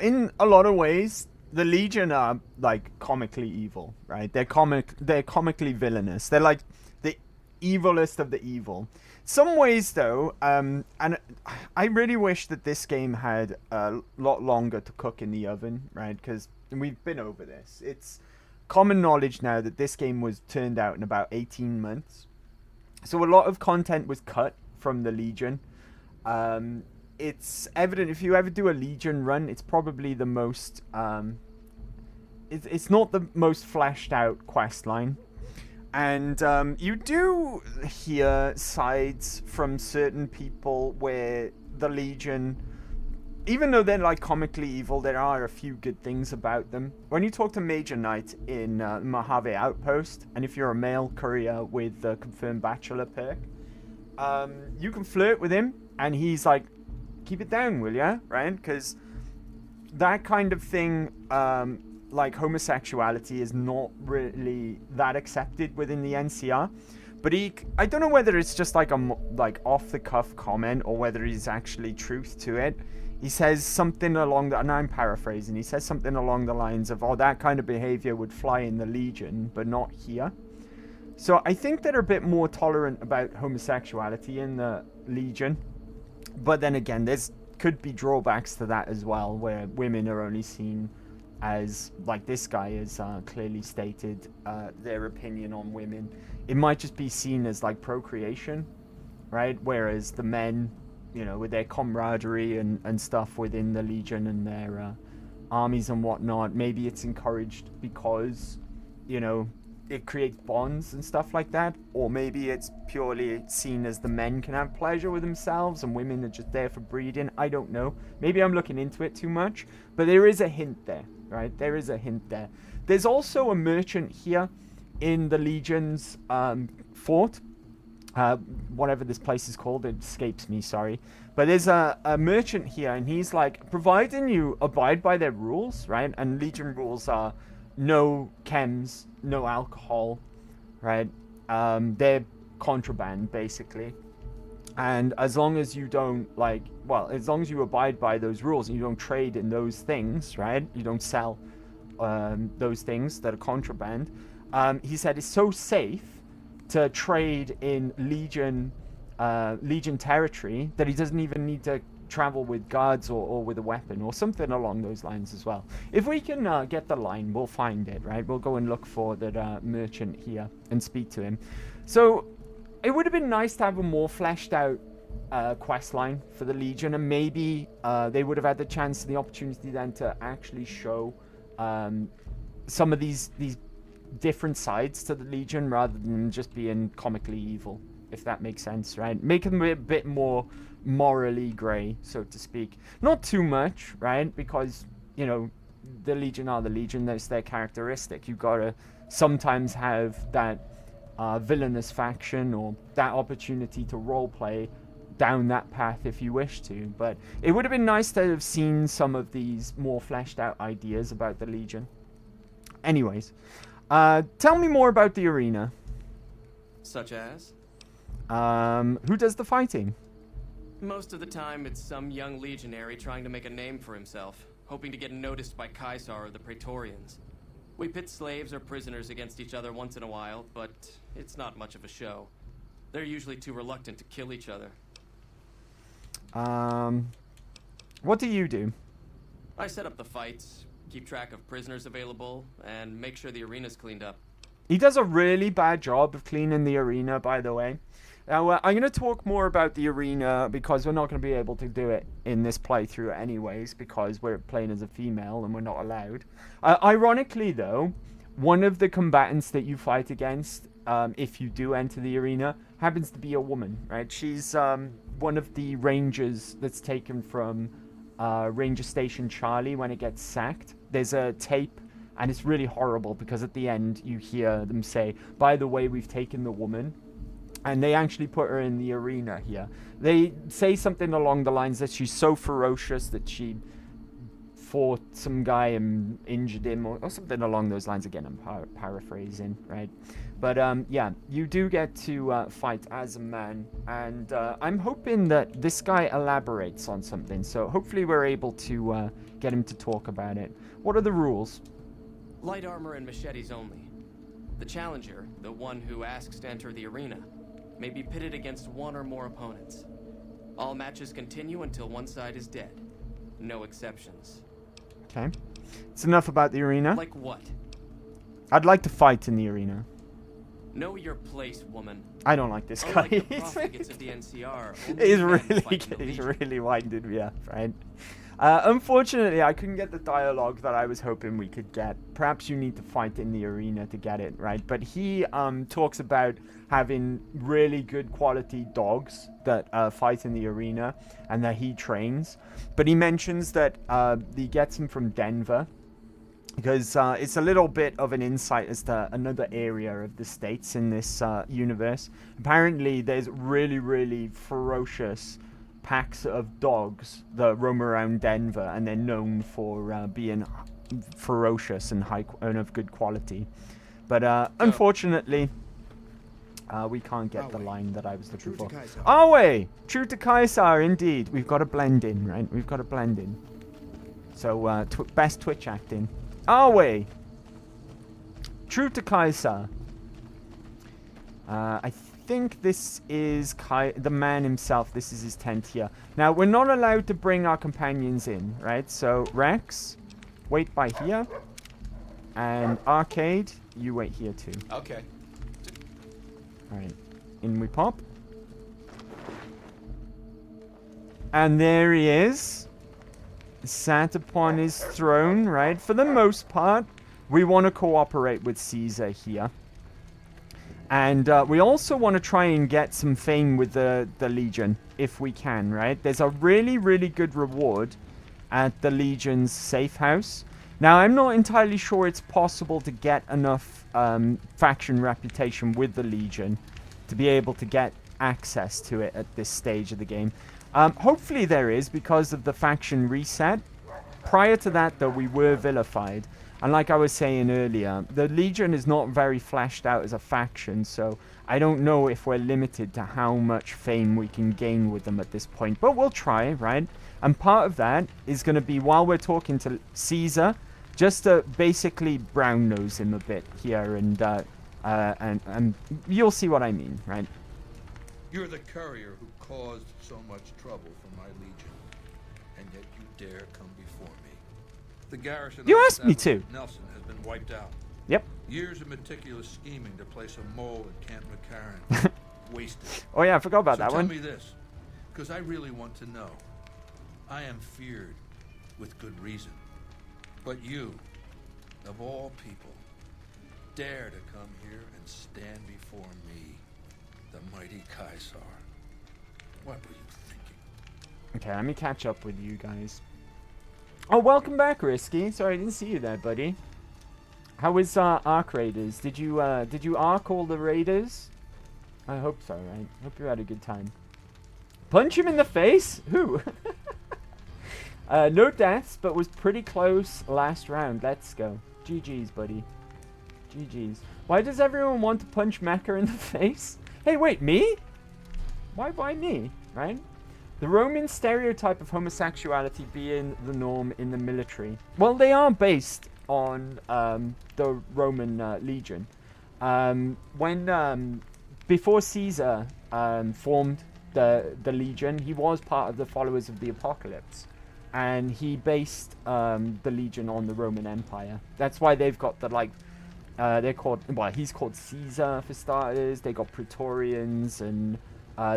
in a lot of ways, the Legion are, like, comically evil, right? They're comically villainous. They're, like, the evilest of the evil. Some ways, though, and I really wish that this game had a lot longer to cook in the oven, right? Because we've been over this. It's common knowledge now that this game was turned out in about 18 months. So a lot of content was cut from the Legion. It's evident if you ever do a Legion run, it's probably the most... it's not the most fleshed out quest line. And you do hear sides from certain people where the Legion, even though they're like comically evil, there are a few good things about them. When you talk to Major Knight in Mojave Outpost, and if you're a male courier with the confirmed bachelor perk, you can flirt with him, and he's like, keep it down, will ya? Right? Because that kind of thing... like homosexuality is not really that accepted within the NCR, but I don't know whether it's just like a off the cuff comment or whether he's actually truth to it. He says something along the, and I'm paraphrasing, he says something along the lines of, oh, that kind of behavior would fly in the Legion, but not here. So I think they're a bit more tolerant about homosexuality in the Legion, but then again, could be drawbacks to that as well, where women are only seen as, like this guy has clearly stated their opinion on women. It might just be seen as like procreation, right? Whereas the men, you know, with their camaraderie and stuff within the Legion and their armies and whatnot, maybe it's encouraged because, you know, it creates bonds and stuff like that. Or maybe it's purely seen as the men can have pleasure with themselves and women are just there for breeding. I don't know. Maybe I'm looking into it too much, but there is a hint there. Right, there is a hint there. There's also a merchant here in the Legion's fort. Whatever this place is called, it escapes me, sorry. But there's a merchant here, and he's like, providing you abide by their rules, right? And Legion rules are no chems, no alcohol, right? They're contraband, basically. And as long as you don't, like, well, as long as you abide by those rules and you don't trade in those things, right? You don't sell those things that are contraband. He said it's so safe to trade in Legion territory that he doesn't even need to travel with guards or with a weapon or something along those lines as well. If we can get the line, we'll find it, right? We'll go and look for that merchant here and speak to him. So... it would have been nice to have a more fleshed out quest line for the Legion, and maybe they would have had the chance and the opportunity then to actually show some of these different sides to the Legion rather than just being comically evil, if that makes sense, right? Make them a bit more morally grey, so to speak. Not too much, right? Because, you know, the Legion are the Legion, that's their characteristic. You've got to sometimes have that villainous faction or that opportunity to roleplay down that path if you wish to. But it would have been nice to have seen some of these more fleshed out ideas about the Legion. Anyways, tell me more about the arena. Such as? Who does the fighting? Most of the time, it's some young legionary trying to make a name for himself, hoping to get noticed by Caesar or the Praetorians. We pit slaves or prisoners against each other once in a while, but it's not much of a show. They're usually too reluctant to kill each other. What do you do? I set up the fights, keep track of prisoners available, and make sure the arena's cleaned up. He does a really bad job of cleaning the arena, by the way. Now, I'm going to talk more about the arena because we're not going to be able to do it in this playthrough anyways, because we're playing as a female and we're not allowed. Ironically, though, one of the combatants that you fight against, if you do enter the arena, happens to be a woman, right? She's one of the rangers that's taken from Ranger Station Charlie when it gets sacked. There's a tape, and it's really horrible because at the end you hear them say, by the way, we've taken the woman. And they actually put her in the arena here. They say something along the lines that she's so ferocious that she fought some guy and injured him, or something along those lines. Again, I'm paraphrasing, right? But yeah, you do get to fight as a man, and I'm hoping that this guy elaborates on something. So hopefully we're able to get him to talk about it. What are the rules? Light armor and machetes only. The challenger, the one who asks to enter the arena, may be pitted against one or more opponents. All matches continue until one side is dead. No exceptions. Okay. It's enough about the arena. Like what? I'd like to fight in the arena. Know your place, woman. I don't like this guy. Unlike the profligates of the NCR, he's really winded me up, right? Unfortunately, I couldn't get the dialogue that I was hoping we could get. Perhaps you need to fight in the arena to get it, right? But he talks about having really good quality dogs that fight in the arena and that he trains. But he mentions that he gets them from Denver because it's a little bit of an insight as to another area of the States in this universe. Apparently, there's really, really ferocious packs of dogs that roam around Denver, and they're known for being ferocious and of good quality. But unfortunately, we can't get the line that I was looking for. Are we? True to Caesar, indeed. We've got to blend in, right? We've got to blend in. So, best Twitch acting. Are we? True to Caesar. I think this is the man himself. This is his tent here. Now, we're not allowed to bring our companions in, right? So, Rex, wait by here. And Arcade, you wait here too. Okay. Alright, in we pop. And there he is. Sat upon his throne, right? For the most part, we want to cooperate with Caesar here. And we also want to try and get some fame with the Legion, if we can, right? There's a really, really good reward at the Legion's safe house. Now, I'm not entirely sure it's possible to get enough faction reputation with the Legion to be able to get access to it at this stage of the game. Hopefully there is, because of the faction reset. Prior to that, though, we were vilified. And like I was saying earlier, the Legion is not very fleshed out as a faction, so I don't know if we're limited to how much fame we can gain with them at this point. But we'll try, right? And part of that is going to be, while we're talking to Caesar, just to basically brown nose him a bit here, and you'll see what I mean, right? You're the courier who caused so much trouble for my Legion, and yet you dare come before me. The garrison You of asked me to. Nelson has been wiped out. Yep. Years of meticulous scheming to place a mole at Camp McCarran. Wasted. Oh yeah, I forgot about that one. Tell me this, because I really want to know. I am feared with good reason. But you, of all people, dare to come here and stand before me, the mighty Caesar. What were you thinking? Okay, let me catch up with you guys. Oh, welcome back, Risky. Sorry, I didn't see you there, buddy. How was Ark Raiders? Did you Ark all the Raiders? I hope so, right? Hope you had a good time. Punch him in the face? Who? No deaths, but was pretty close last round. Let's go. GG's, buddy. GG's. Why does everyone want to punch Mecha in the face? Hey, wait, me? Why me, right? The Roman stereotype of homosexuality being the norm in the military. Well, they are based on the Roman legion. Before Caesar formed the legion, he was part of the followers of the apocalypse. And he based the legion on the Roman Empire. That's why they've got the, like, they're called, well, he's called Caesar for starters. They got Praetorians, and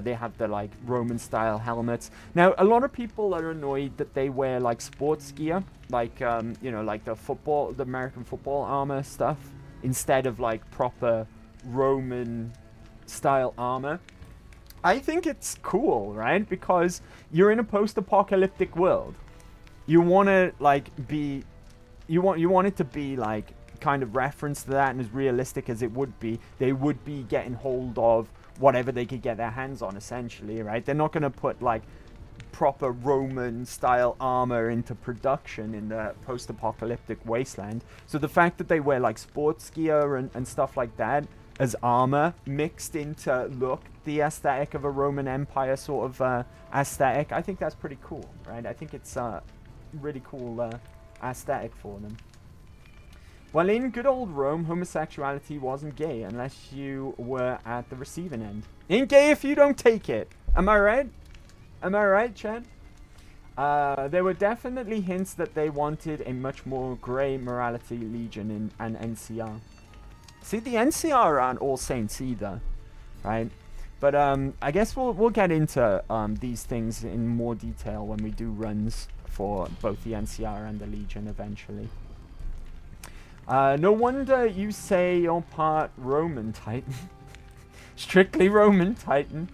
they have the, like, Roman-style helmets. Now, a lot of people are annoyed that they wear, like, sports gear, like, you know, like the American football armor stuff, instead of, like, proper Roman-style armor. I think it's cool, right? Because you're in a post-apocalyptic world. You want to, like, be... You want it to be, like, kind of reference to that, and as realistic as it would be. They would be getting hold of whatever they could get their hands on, essentially, right? They're not going to put, like, proper Roman-style armor into production in the post-apocalyptic wasteland. So the fact that they wear, like, sports gear and stuff like that as armor mixed into the aesthetic of a Roman Empire sort of aesthetic, I think that's pretty cool, right? I think it's really cool aesthetic for them. Well, in good old Rome, homosexuality wasn't gay unless you were at the receiving end. Ain't gay if you don't take it. Am I right? Am I right, Chad? There were definitely hints that they wanted a much more grey morality legion in an NCR. See, the NCR aren't All Saints either, right? But I guess we'll get into these things in more detail when we do runs for both the NCR and the Legion eventually. No wonder you say you're part Roman Titan. Strictly Roman Titan.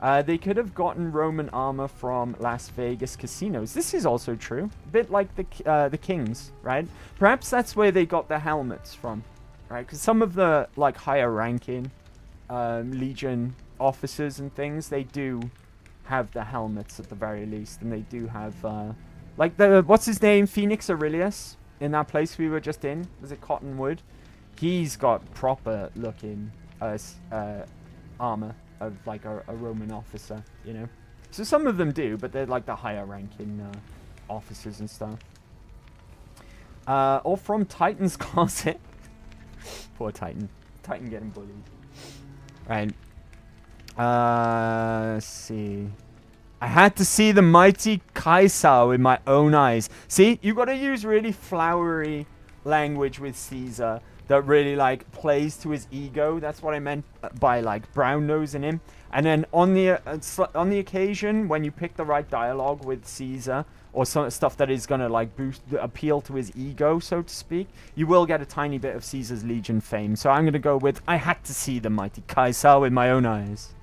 They could have gotten Roman armor from Las Vegas casinos. This is also true. A bit like the Kings, right? Perhaps that's where they got their helmets from, right? Because some of the, like, higher ranking Legion officers and things, they do have the helmets at the very least. And they do have, like, what's his name? Phoenix Aurelius? In that place we were just in, was it Cottonwood? He's got proper looking armor of, like, a Roman officer, you know. So some of them do, but they're like the higher ranking officers and stuff. Or from Titan's closet. Poor Titan. Titan getting bullied. Right. Let's see. I had to see the mighty Caesar with my own eyes. See, you got to use really flowery language with Caesar that really, like, plays to his ego. That's what I meant by, like, brown nosing him. And then on the occasion when you pick the right dialogue with Caesar, or some stuff that is gonna, like, appeal to his ego, so to speak, you will get a tiny bit of Caesar's Legion fame. So I'm gonna go with I had to see the mighty Caesar with my own eyes.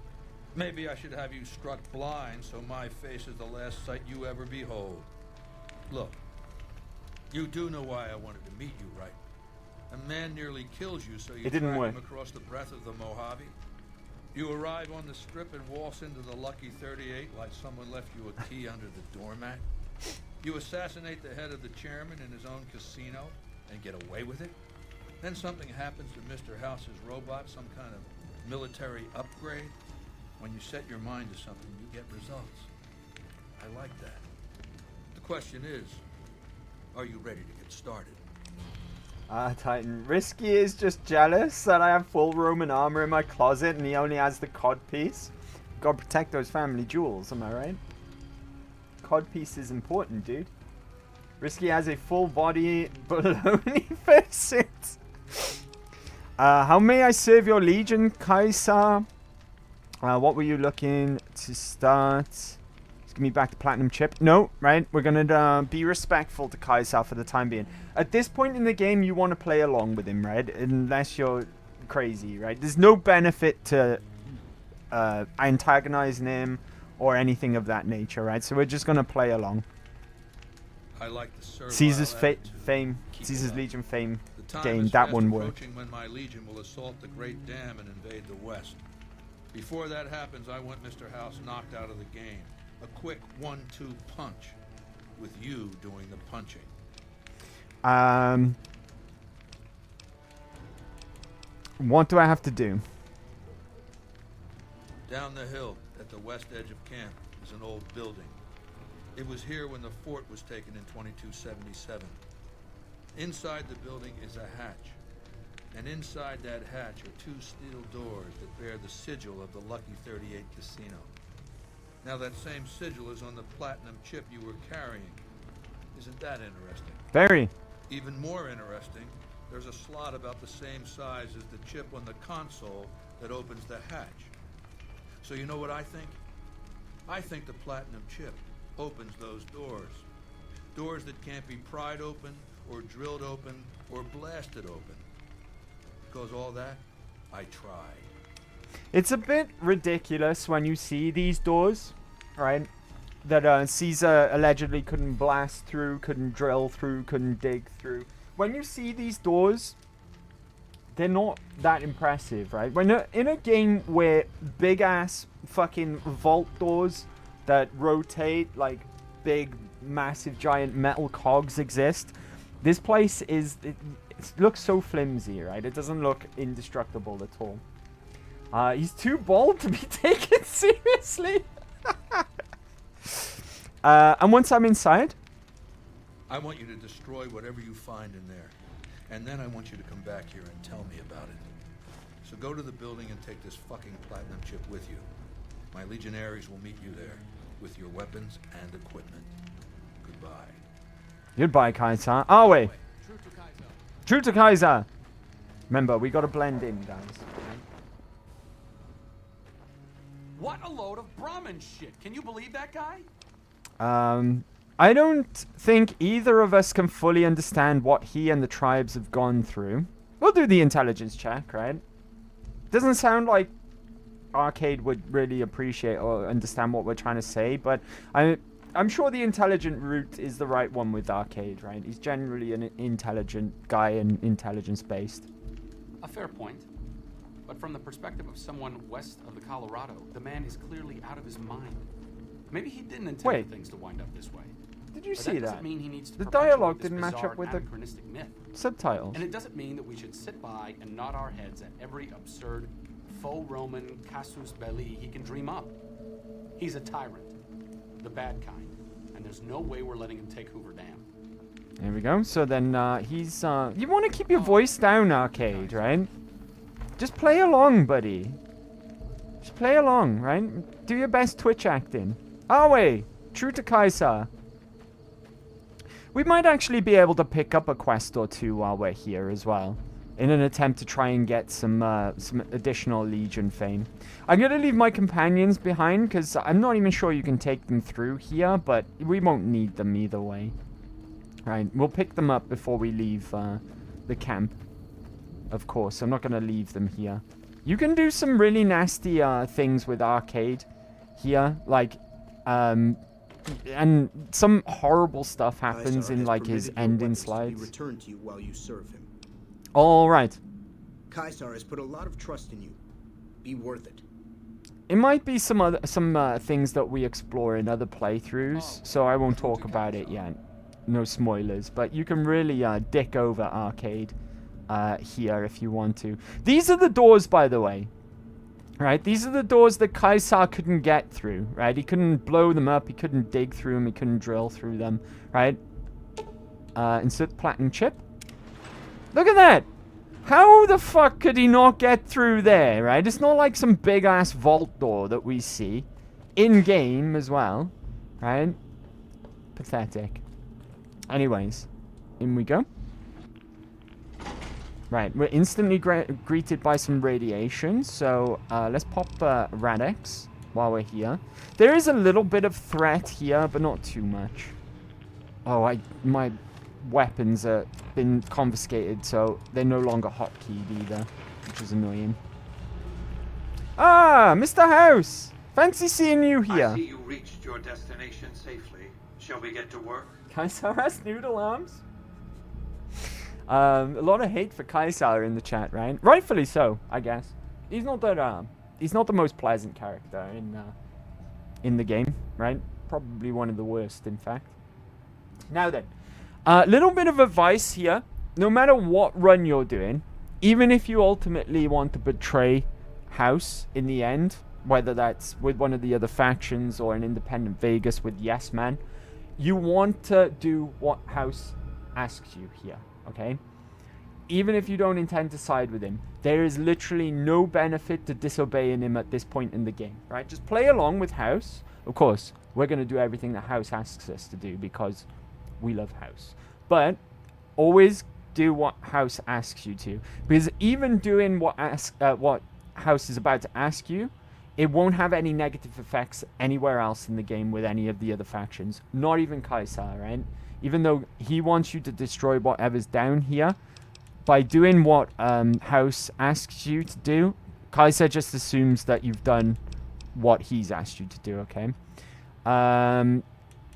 Maybe I should have you struck blind so my face is the last sight you ever behold. Look, you do know why I wanted to meet you, right? A man nearly kills you, so you drag him across the breadth of the Mojave. You arrive on the strip and waltz into the lucky 38 like someone left you a key under the doormat. You assassinate the head of the chairman in his own casino and get away with it. Then something happens to Mr. House's robot, some kind of military upgrade. When you set your mind to something, you get results. I like that. The question is, are you ready to get started? Titan. Risky is just jealous that I have full Roman armor in my closet and he only has the cod piece. Gotta protect those family jewels, am I right? Cod piece is important, dude. Risky has a full body baloney fursuit. How may I serve your legion, Caesar? What were you looking to start? Just give me back the platinum chip. No, right? We're going to be respectful to Caesar for the time being. At this point in the game, you want to play along with him, right? Unless you're crazy, right? There's no benefit to antagonizing him or anything of that nature, right? So we're just going to play along. I like the Caesar's fame, Caesar's Legion fame gained. That one worked. When my legion will assault the Great Dam and invade the West. Before that happens, I want Mr. House knocked out of the game. A quick 1-2 punch, with you doing the punching. What do I have to do? Down the hill, at the west edge of camp, is an old building. It was here when the fort was taken in 2277. Inside the building is a hatch. And inside that hatch are 2 steel doors that bear the sigil of the Lucky 38 Casino. Now that same sigil is on the platinum chip you were carrying. Isn't that interesting? Very. Even more interesting, there's a slot about the same size as the chip on the console that opens the hatch. So you know what I think? I think the platinum chip opens those doors. Doors that can't be pried open, or drilled open, or blasted open. Because all that, I tried. It's a bit ridiculous when you see these doors, right? That Caesar allegedly couldn't blast through, couldn't drill through, couldn't dig through. When you see these doors, they're not that impressive, right? When in a game where big ass fucking vault doors that rotate like big, massive, giant metal cogs exist, this place is it looks so flimsy, right? It doesn't look indestructible at all. He's too bold to be taken seriously. And once I'm inside, I want you to destroy whatever you find in there. And then I want you to come back here and tell me about it. So go to the building and take this fucking platinum chip with you. My legionaries will meet you there, with your weapons and equipment. Goodbye. Goodbye, Kaiser. Oh, wait. True to Kaiser. Remember, we gotta blend in, guys. What a load of Brahmin shit. Can you believe that guy? I don't think either of us can fully understand what he and the tribes have gone through. We'll do the intelligence check, right? Doesn't sound like Arcade would really appreciate or understand what we're trying to say, but I'm sure the intelligent route is the right one with Arcade, right? He's generally an intelligent guy and intelligence-based. A fair point. But from the perspective of someone west of the Colorado, the man is clearly out of his mind. Maybe he didn't intend for things to wind up this way. Did you But see doesn't that? mean he needs to The perpetuate dialogue this didn't match bizarre up with the anachronistic myth. subtitles. And it doesn't mean that we should sit by and nod our heads at every absurd faux Roman casus belli he can dream up. He's a tyrant, the bad kind, and there's no way we're letting him take Hoover Dam. There we go. So then he's you want to keep your voice down, Arcade, right? Just play along, buddy. Just play along, right? Do your best Twitch acting. Oh wait, true to Kaiser. We might actually be able to pick up a quest or two while we're here as well, in an attempt to try and get some additional Legion fame. I'm gonna leave my companions behind because I'm not even sure you can take them through here, but we won't need them either way. Right, we'll pick them up before we leave the camp. Of course, I'm not gonna leave them here. You can do some really nasty things with Arcade here, like and some horrible stuff happens in like his ending slides. Be returned to you while you serve him. All right. Kaisar has put a lot of trust in you. Be worth it. It might be some things that we explore in other playthroughs, so I won't talk about it yet. No spoilers, but you can really dick over Arcade here if you want to. These are the doors, by the way. Right, these are the doors that Kaisar couldn't get through, right? He couldn't blow them up, he couldn't dig through them, he couldn't drill through them, right? Insert platinum chip. Look at that! How the fuck could he not get through there, right? It's not like some big-ass vault door that we see. In-game as well, right? Pathetic. Anyways, in we go. Right, we're instantly greeted by some radiation, so let's pop Radix while we're here. There is a little bit of threat here, but not too much. Oh, my weapons have been confiscated, so they're no longer hotkeyed either, which is annoying. Ah, Mr. House! Fancy seeing you here. I see you reached your destination safely. Shall we get to work? Kaisar has noodle arms? A lot of hate for Kaisar in the chat, right? Rightfully so, I guess. He's not that he's not the most pleasant character in the game, right? Probably one of the worst, in fact. Now then, a little bit of advice here. No matter what run you're doing, even if you ultimately want to betray House in the end, whether that's with one of the other factions or an independent Vegas with Yes Man, you want to do what House asks you here, okay? Even if you don't intend to side with him, there is literally no benefit to disobeying him at this point in the game, right? Just play along with House. Of course, we're going to do everything that House asks us to do because we love House. But always do what House asks you to, because even doing what House is about to ask you, it won't have any negative effects anywhere else in the game with any of the other factions, not even Kaisar, right? Even though he wants you to destroy whatever's down here, by doing what House asks you to do, Kaisar just assumes that you've done what he's asked you to do, okay?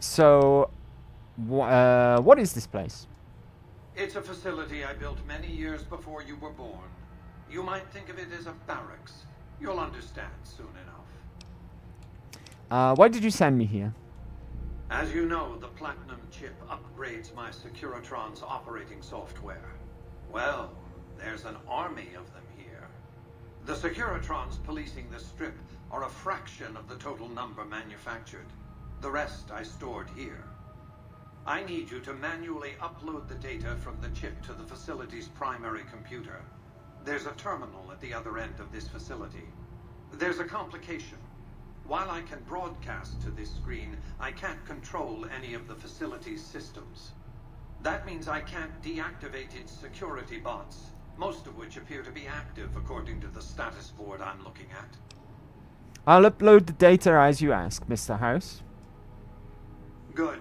So, what is this place? It's a facility I built many years before you were born. You might think of it as a barracks. You'll understand soon enough. Why did you send me here? As you know, the Platinum chip upgrades my Securitron's operating software. Well, there's an army of them here. The Securitrons policing the Strip are a fraction of the total number manufactured. The rest I stored here. I need you to manually upload the data from the chip to the facility's primary computer. There's a terminal at the other end of this facility. There's a complication. While I can broadcast to this screen, I can't control any of the facility's systems. That means I can't deactivate its security bots, most of which appear to be active according to the status board I'm looking at. I'll upload the data as you ask, Mr. House. Good.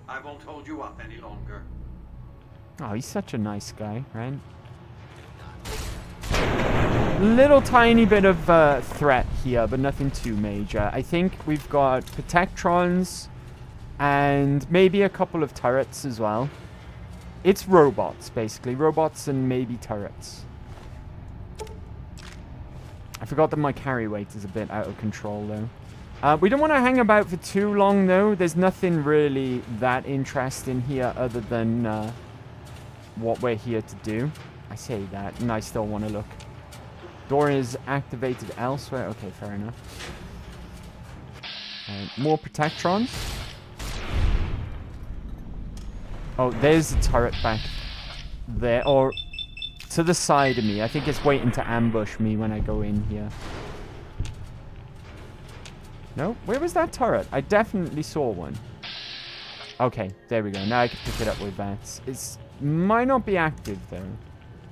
I won't hold you up any longer. Oh, he's such a nice guy, right? Little tiny bit of threat here, but nothing too major. I think we've got Protectrons and maybe a couple of turrets as well. It's robots, basically. Robots and maybe turrets. I forgot that my carry weight is a bit out of control, though. We don't want to hang about for too long, though. There's nothing really that interesting here other than what we're here to do. I say that, and I still want to look. Door is activated elsewhere. Okay, fair enough. More Protectrons. Oh, there's a turret back there. Or to the side of me. I think it's waiting to ambush me when I go in here. No? Where was that turret? I definitely saw one. Okay, there we go. Now I can pick it up with that. It might not be active, though.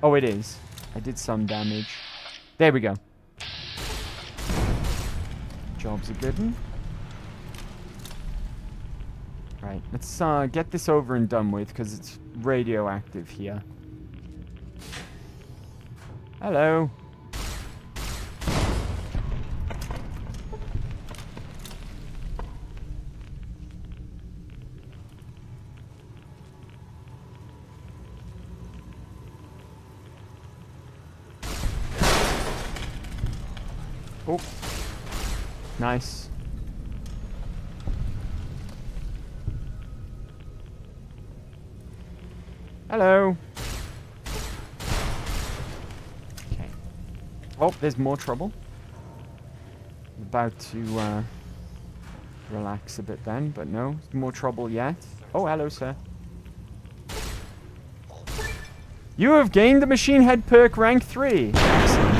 Oh, it is. I did some damage. There we go. Job's a good one. Right, let's get this over and done with, because it's radioactive here. Hello. Oh. Nice. Hello. Okay. Oh, there's more trouble. I'm about to relax a bit then, but no, more trouble yet. Oh, hello, sir. You have gained the Machine Head perk rank 3. Excellent.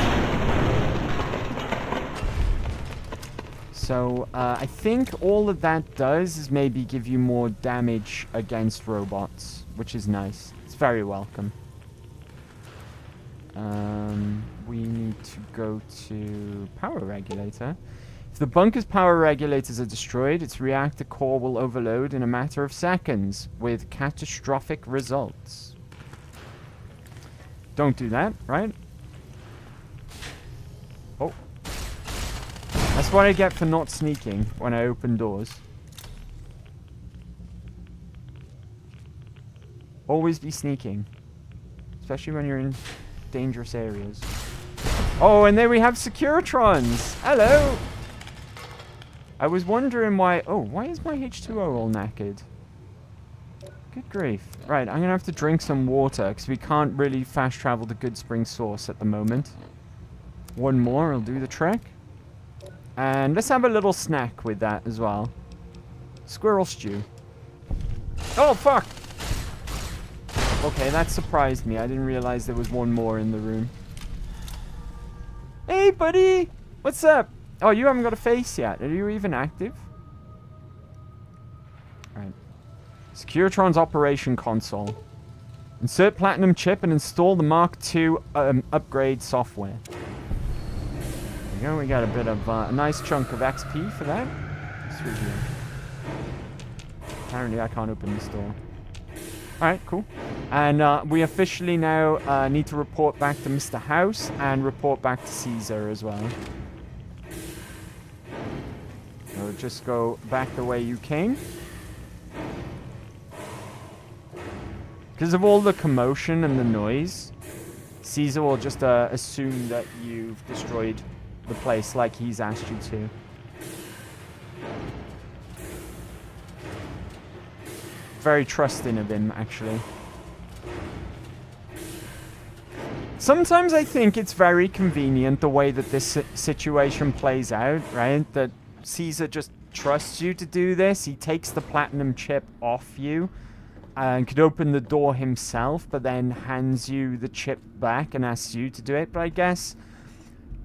So, I think all that that does is maybe give you more damage against robots, which is nice. It's very welcome. We need to go to power regulator. If the bunker's power regulators are destroyed, its reactor core will overload in a matter of seconds, with catastrophic results. Don't do that, right? Oh. That's what I get for not sneaking when I open doors. Always be sneaking. Especially when you're in dangerous areas. Oh, and there we have Securitrons. Hello. I was wondering why... Oh, why is my H2O all knackered? Good grief. Right, I'm going to have to drink some water because we can't really fast travel to Good Spring Source at the moment. One more will do the trick. And let's have a little snack with that as well. Squirrel stew. Oh, fuck! Okay, that surprised me. I didn't realize there was one more in the room. Hey, buddy! What's up? Oh, you haven't got a face yet. Are you even active? Alright. Securitron's operation console. Insert platinum chip and install the Mark II upgrade software. There we go. We got a bit of a nice chunk of XP for that. Let's review. Apparently, I can't open this door. Alright, cool. And we officially now need to report back to Mr. House and report back to Caesar as well. So just go back the way you came. Because of all the commotion and the noise, Caesar will just assume that you've destroyed the place like he's asked you to. Very trusting of him, actually. Sometimes I think it's very convenient the way that this situation plays out, right? That Caesar just trusts you to do this. He takes the platinum chip off you and could open the door himself, but then hands you the chip back and asks you to do it. But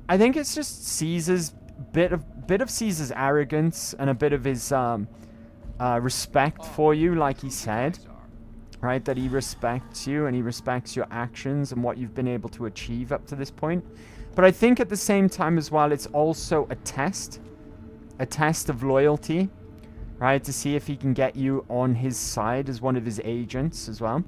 I think it's just Caesar's bit of Caesar's arrogance and a bit of his respect for you, like he said, right? That he respects you and he respects your actions and what you've been able to achieve up to this point. But I think at the same time as well, it's also a test of loyalty, right? To see if he can get you on his side as one of his agents as well.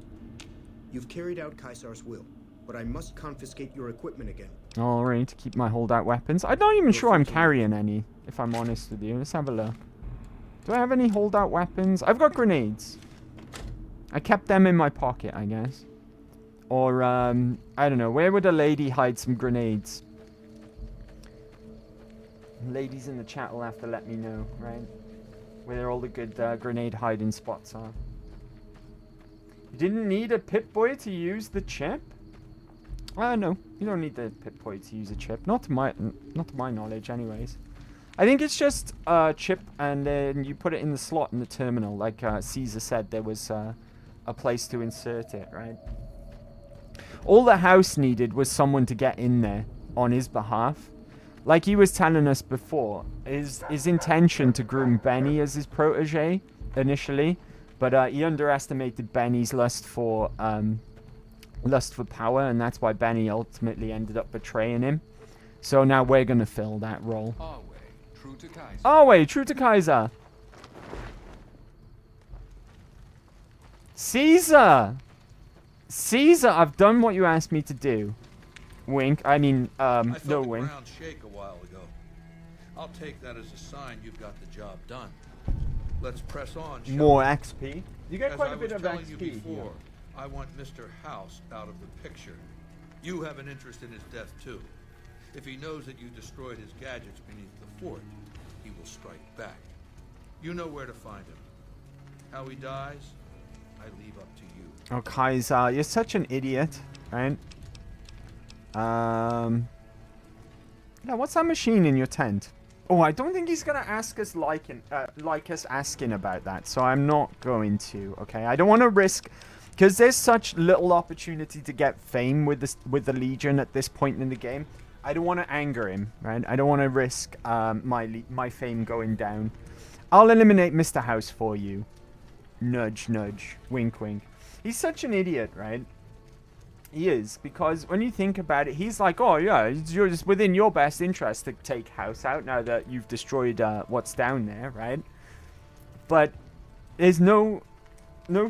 You've carried out Caesar's will, but I must confiscate your equipment again. All right, to keep my holdout weapons. I'm not even sure I'm carrying any, if I'm honest with you. Let's have a look. Do I have any holdout weapons? I've got grenades. I kept them in my pocket, I guess. Or, I don't know. Where would a lady hide some grenades? Ladies in the chat will have to let me know, right? Where all the good grenade hiding spots are. You didn't need a Pip-Boy to use the chip? No. You don't need the Pip-Boy to use a chip. Not to my knowledge, anyways. I think it's just a chip, and then you put it in the slot in the terminal. Like Caesar said, there was a place to insert it, right? All the house needed was someone to get in there on his behalf. Like he was telling us before, his intention to groom Benny as his protege initially, but he underestimated Benny's lust for power, and that's why Benny ultimately ended up betraying him. So now we're gonna fill that role. True to Kaiser. Oh wait, true to Kaiser. Caesar! Caesar, I've done what you asked me to do. Wink. I mean, no wink. I felt the ground shake a while ago. I'll take that as a sign you've got the job done. Let's press on. More XP. You get As quite I a bit was of telling you XP. before, I want Mr. House out of the picture. You have an interest in his death too. If he knows that you destroyed his gadgets beneath the fort, he will strike back. You know where to find him. How he dies, I leave up to you. Oh, Kaiser, you're such an idiot, right? Yeah, what's that machine in your tent? Oh, I don't think he's gonna ask us like us asking about that, so I'm not going to. Okay, I don't want to risk, because there's such little opportunity to get fame with the Legion at this point in the game. I don't want to anger him, right? I don't want to risk my fame going down. I'll eliminate Mr. House for you. Nudge, nudge, wink, wink. He's such an idiot, right? He is, because when you think about it, he's like, oh yeah, it's within your best interest to take House out now that you've destroyed what's down there, right? But there's no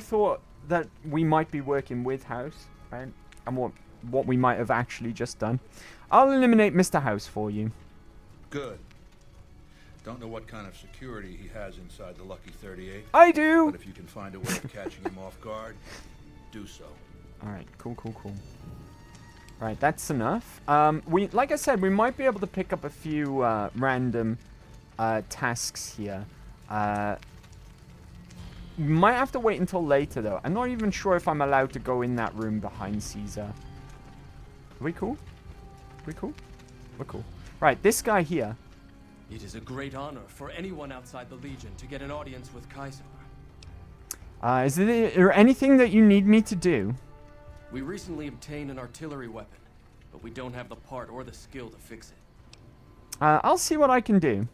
thought that we might be working with House, right? And what we might have actually just done. I'll eliminate Mr. House for you. Good. Don't know what kind of security he has inside the Lucky 38. I do! But if you can find a way of catching him off guard, do so. Alright, cool. Right, that's enough. Like I said, we might be able to pick up a few random tasks here. We might have to wait until later, though. I'm not even sure if I'm allowed to go in that room behind Caesar. Are we cool? Are we cool? We're cool. Right, this guy here. It is a great honor for anyone outside the Legion to get an audience with Caesar. Is there anything that you need me to do? We recently obtained an artillery weapon, but we don't have the part or the skill to fix it. I'll see what I can do.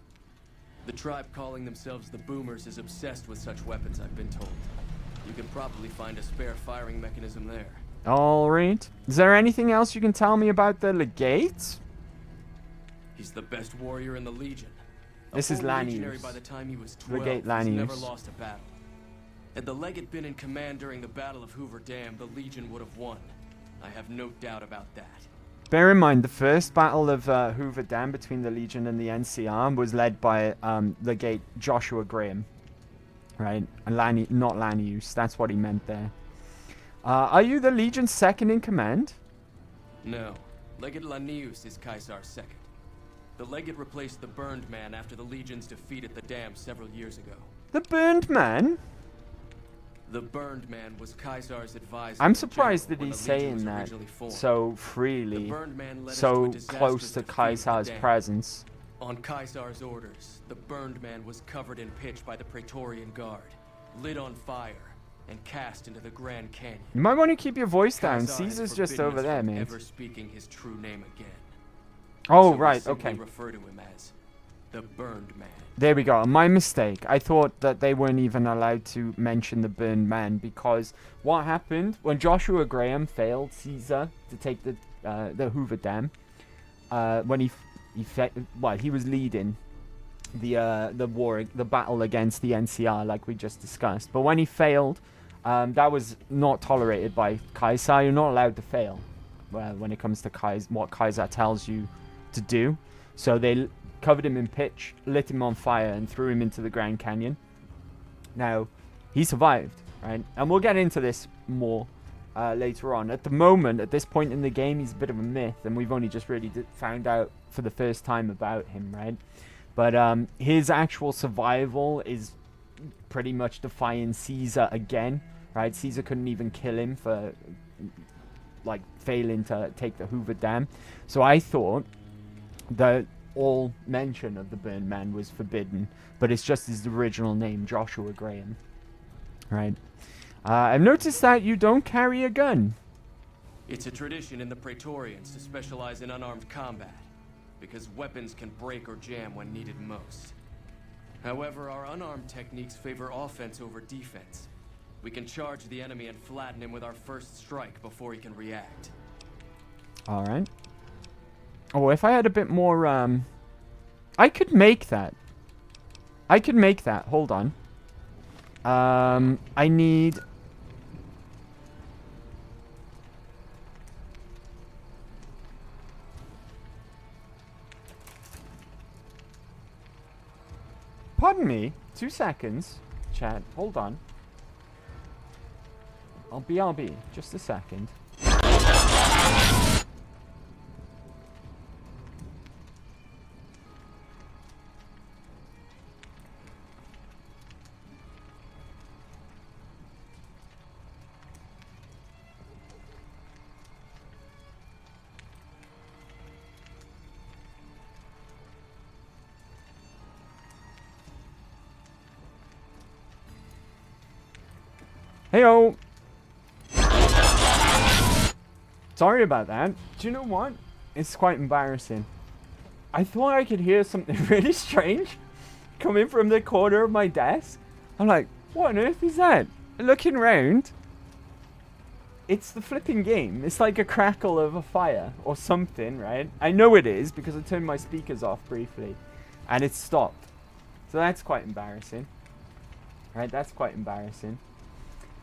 The tribe calling themselves the Boomers is obsessed with such weapons, I've been told. You can probably find a spare firing mechanism there. Alright. Is there anything else you can tell me about the Legate? He's the best warrior in the Legion. This is legionary Lanius. by the time he was 12, Legate he's Lanius. never lost a battle. Had the Legate been in command during the Battle of Hoover Dam, the Legion would have won. I have no doubt about that. Bear in mind, the first battle of Hoover Dam between the Legion and the NCR was led by Legate Joshua Graham. Right? And not Lanius. That's what he meant there. Are you the Legion's second in command? No. Legate Lanius is Caesar's second. The Legate replaced the Burned Man after the Legion's defeat at the dam several years ago. The Burned Man? The Burned Man was Caesar's advisor. I'm surprised that he's saying that so freely, so close to Caesar's presence. On Caesar's orders, the Burned Man was covered in pitch by the Praetorian Guard, lit on fire, and cast into the Grand Canyon. You might want to keep your voice down. Caesar has Caesar's just forbidden over us there, from mate. ever speaking his true name again. Oh, So we right, simply okay. refer to him as the Burned Man. There we go. My mistake. I thought that they weren't even allowed to mention the Burned Man because what happened when Joshua Graham failed Caesar to take the Hoover Dam, when he was leading the war, the battle against the NCR, like we just discussed. But when he failed, that was not tolerated by Caesar. You're not allowed to fail when it comes to what Caesar tells you to do. So they covered him in pitch, lit him on fire, and threw him into the Grand Canyon. Now, he survived, right? And we'll get into this more later on. At the moment, at this point in the game, he's a bit of a myth, and we've only just really found out for the first time about him, right? But his actual survival is pretty much defying Caesar again, right? Caesar couldn't even kill him for like failing to take the Hoover Dam. So I thought that all mention of the Burned Man was forbidden, but it's just his original name, Joshua Graham. Right. I've noticed that you don't carry a gun. It's a tradition in the Praetorians to specialize in unarmed combat, because weapons can break or jam when needed most. However, our unarmed techniques favor offense over defense. We can charge the enemy and flatten him with our first strike before he can react. Alright. Oh, if I had a bit more, I could make that. Hold on. I need... Pardon me. 2 seconds. Chat. Hold on. BRB. Just a second. Heyo. Sorry about that. Do you know what? It's quite embarrassing. I thought I could hear something really strange coming from the corner of my desk. I'm like, what on earth is that? Looking around, it's the flipping game. It's like a crackle of a fire or something, right? I know it is because I turned my speakers off briefly and it stopped. So that's quite embarrassing. Right, that's quite embarrassing.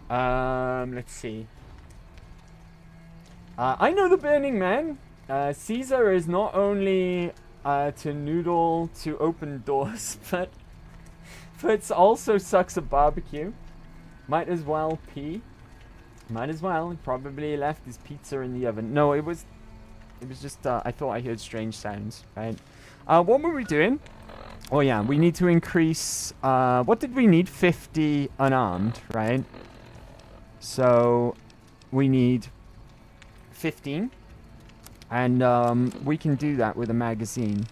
Let's see. I know the Burning Man. Caesar is not only to noodle to open doors, but also sucks a barbecue. Might as well pee. Might as well. Probably left his pizza in the oven. No, it was It was just, I thought I heard strange sounds, right? What were we doing? Oh, yeah, we need to increase, what did we need? 50 unarmed, right? So, we need 15. And, we can do that with a magazine.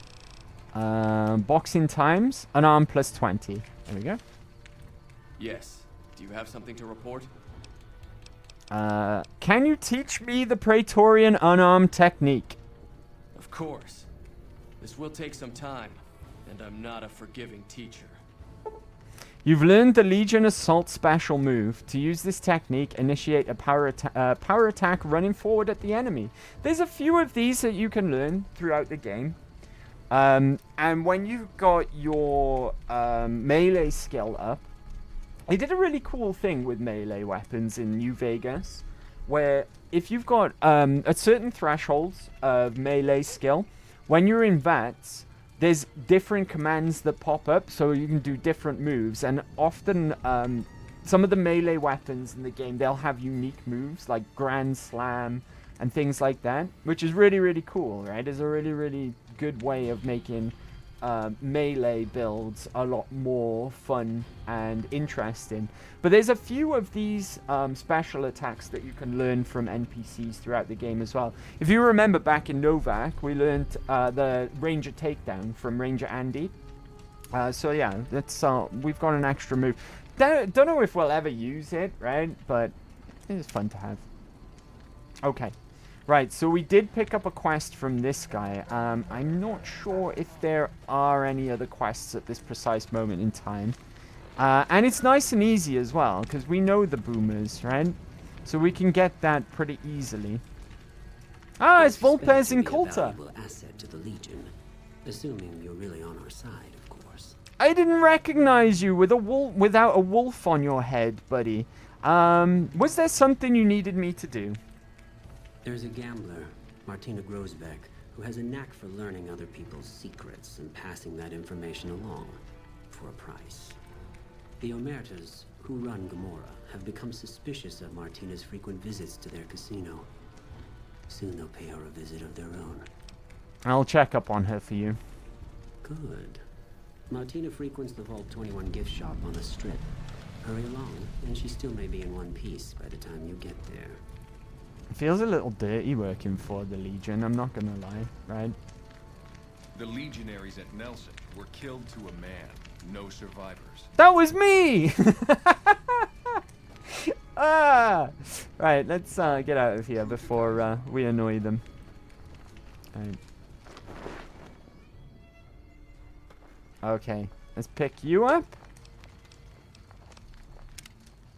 Boxing times, unarmed plus 20. There we go. Yes. Do you have something to report? Can you teach me the Praetorian unarmed technique? Of course. This will take some time, and I'm not a forgiving teacher. You've learned the Legion Assault special move. To use this technique, initiate a power attack running forward at the enemy. There's a few of these that you can learn throughout the game. And when you've got your melee skill up, they did a really cool thing with melee weapons in New Vegas, where if you've got a certain threshold of melee skill, when you're in VATS, there's different commands that pop up, so you can do different moves, and often some of the melee weapons in the game, they'll have unique moves, like Grand Slam and things like that, which is really, really cool, right? It's a really, really good way of making melee builds a lot more fun and interesting. But there's a few of these special attacks that you can learn from NPCs throughout the game as well. If you remember back in Novak, we learned the Ranger Takedown from Ranger Andy. So yeah, that's we've got an extra move. Don't know if we'll ever use it, right? But it's fun to have. Okay. Right, so we did pick up a quest from this guy. I'm not sure if there are any other quests at this precise moment in time. And it's nice and easy as well, because we know the boomers, right? So we can get that pretty easily. Ah, it's Volpez and Coulter. Asset to the Legion, assuming you're really on our side, of course. I didn't recognize you with a without a wolf on your head, buddy. Was there something you needed me to do? There's a gambler, Martina Grosbeck, who has a knack for learning other people's secrets and passing that information along for a price. The Omertas, who run Gomorrah, have become suspicious of Martina's frequent visits to their casino. Soon they'll pay her a visit of their own. I'll check up on her for you. Good. Martina frequents the Vault 21 gift shop on the Strip. Hurry along, and she still may be in one piece by the time you get there. It feels a little dirty working for the Legion, I'm not gonna lie, right? The legionaries at Nelson were killed to a man. No survivors. That was me! Right, let's get out of here before we annoy them. Right. Okay, let's pick you up.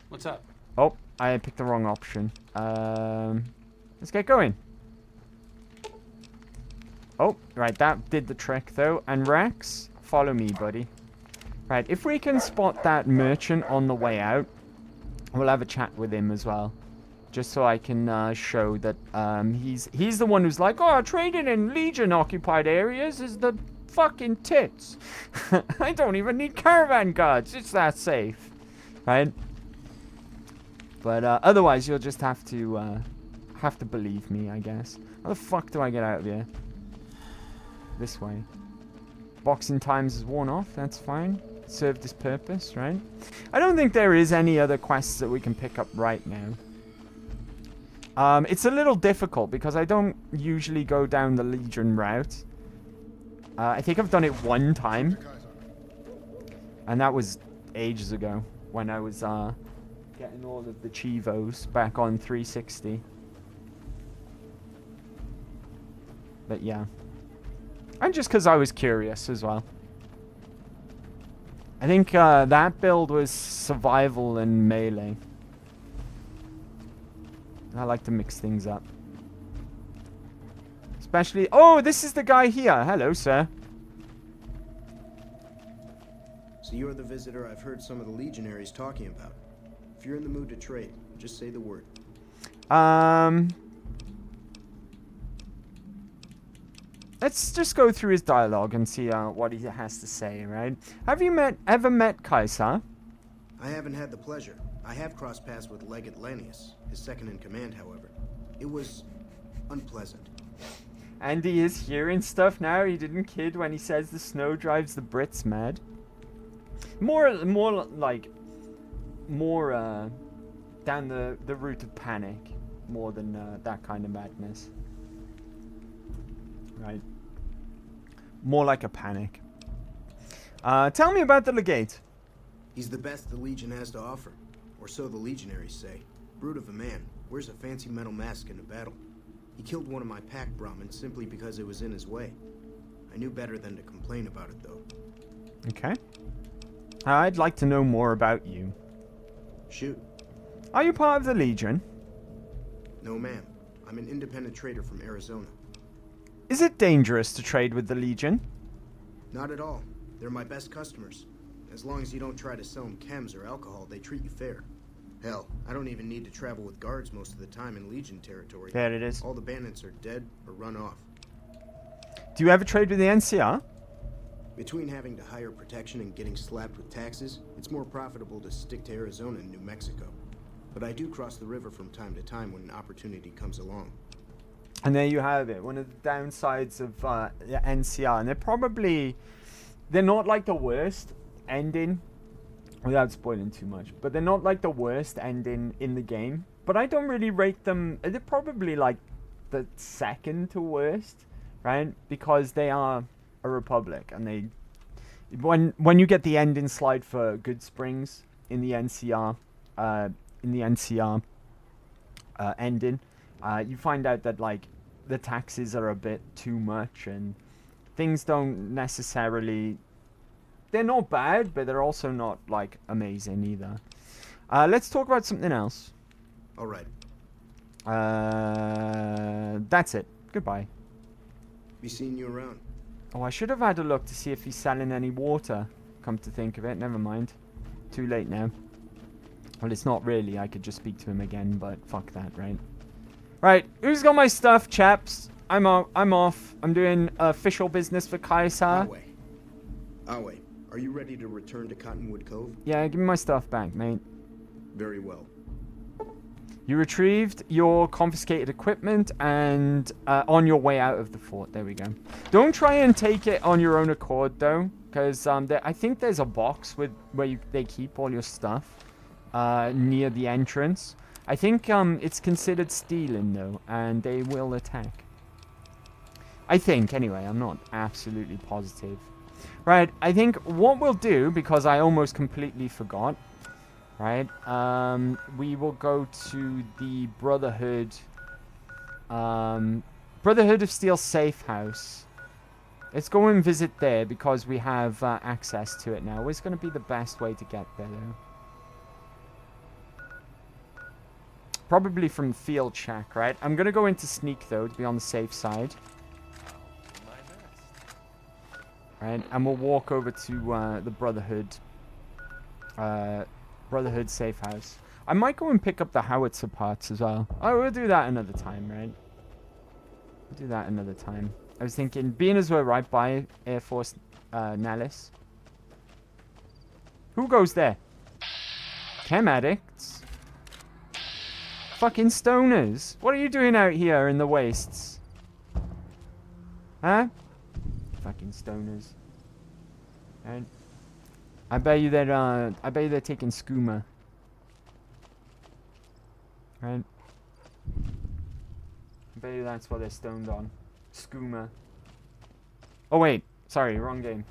What's up? Oh, I picked the wrong option. Let's get going. Oh, right, that did the trick though. And Rex, follow me, buddy. Right, if we can spot that merchant on the way out, we'll have a chat with him as well. Just so I can show that he's the one who's like, oh, trading in Legion-occupied areas is the fucking tits. I don't even need caravan guards. It's that safe. Right? But otherwise, you'll just have to believe me, I guess. How the fuck do I get out of here? This way. Boxing times is worn off. That's fine. Served its purpose, right? I don't think there is any other quests that we can pick up right now. It's a little difficult because I don't usually go down the Legion route. I think I've done it one time. And that was ages ago when I was getting all of the Chivos back on 360. But yeah. And just because I was curious as well. I think that build was survival and melee. I like to mix things up. Especially... Oh, this is the guy here. Hello, sir. So you're the visitor I've heard some of the legionaries talking about. If you're in the mood to trade, just say the word. Let's just go through his dialogue and see what he has to say, right? Have you ever met Kaisar? I haven't had the pleasure. I have crossed paths with Legate Lennius, his second in command, however. It was unpleasant. Andy is hearing stuff now. He didn't kid when he says the snow drives the Brits mad. More down the route of panic, more than that kind of madness. Right. More like a panic. Tell me about the legate. He's the best the Legion has to offer. Or so the legionaries say. Brute of a man. Wears a fancy metal mask in a battle. He killed one of my pack Brahmins simply because it was in his way. I knew better than to complain about it, though. Okay. I'd like to know more about you. Shoot. Are you part of the Legion? No, ma'am. I'm an independent trader from Arizona. Is it dangerous to trade with the Legion? Not at all. They're my best customers. As long as you don't try to sell them chems or alcohol, they treat you fair. Hell, I don't even need to travel with guards most of the time in Legion territory. There it is. All the bandits are dead or run off. Do you ever trade with the NCR? Between having to hire protection and getting slapped with taxes, it's more profitable to stick to Arizona and New Mexico. But I do cross the river from time to time when an opportunity comes along. And there you have it. One of the downsides of the NCR. And they're not like the worst ending, without spoiling too much, but they're not like the worst ending in the game. But I don't really rate them. They're probably like the second to worst, right? Because they are a republic, and when you get the ending slide for Good Springs in the NCR, ending, you find out that like the taxes are a bit too much, and things don't necessarily. They're not bad, but they're also not like amazing either. Let's talk about something else. All right. That's it. Goodbye. Be seeing you around. Oh, I should have had a look to see if he's selling any water. Come to think of it, never mind. Too late now. Well, it's not really. I could just speak to him again, but fuck that, right? Right, who's got my stuff, chaps? I'm off. I'm doing official business for Caesar. Awe, are you ready to return to Cottonwood Cove? Yeah, give me my stuff back, mate. Very well. You retrieved your confiscated equipment and on your way out of the fort. There we go. Don't try and take it on your own accord, though, because I think there's a box where they keep all your stuff near the entrance. I think it's considered stealing, though, and they will attack. I think, anyway. I'm not absolutely positive. Right, I think what we'll do, because I almost completely forgot, right, we will go to the Brotherhood of Steel safe house. Let's go and visit there, because we have access to it now. What's going to be the best way to get there, though? Probably from Field Shack, right? I'm going to go into Sneak, though, to be on the safe side. Right, and we'll walk over to the Brotherhood safe house. I might go and pick up the howitzer parts as well. Oh, we'll do that another time, right? We'll do that another time. I was thinking, being as we're right by Air Force Nellis. Who goes there? Chem addicts? Fucking stoners. What are you doing out here in the wastes? Huh? Fucking stoners. And I bet you they're taking skooma. Right? I bet you that's what they're stoned on. Skooma. Oh wait, sorry, wrong game.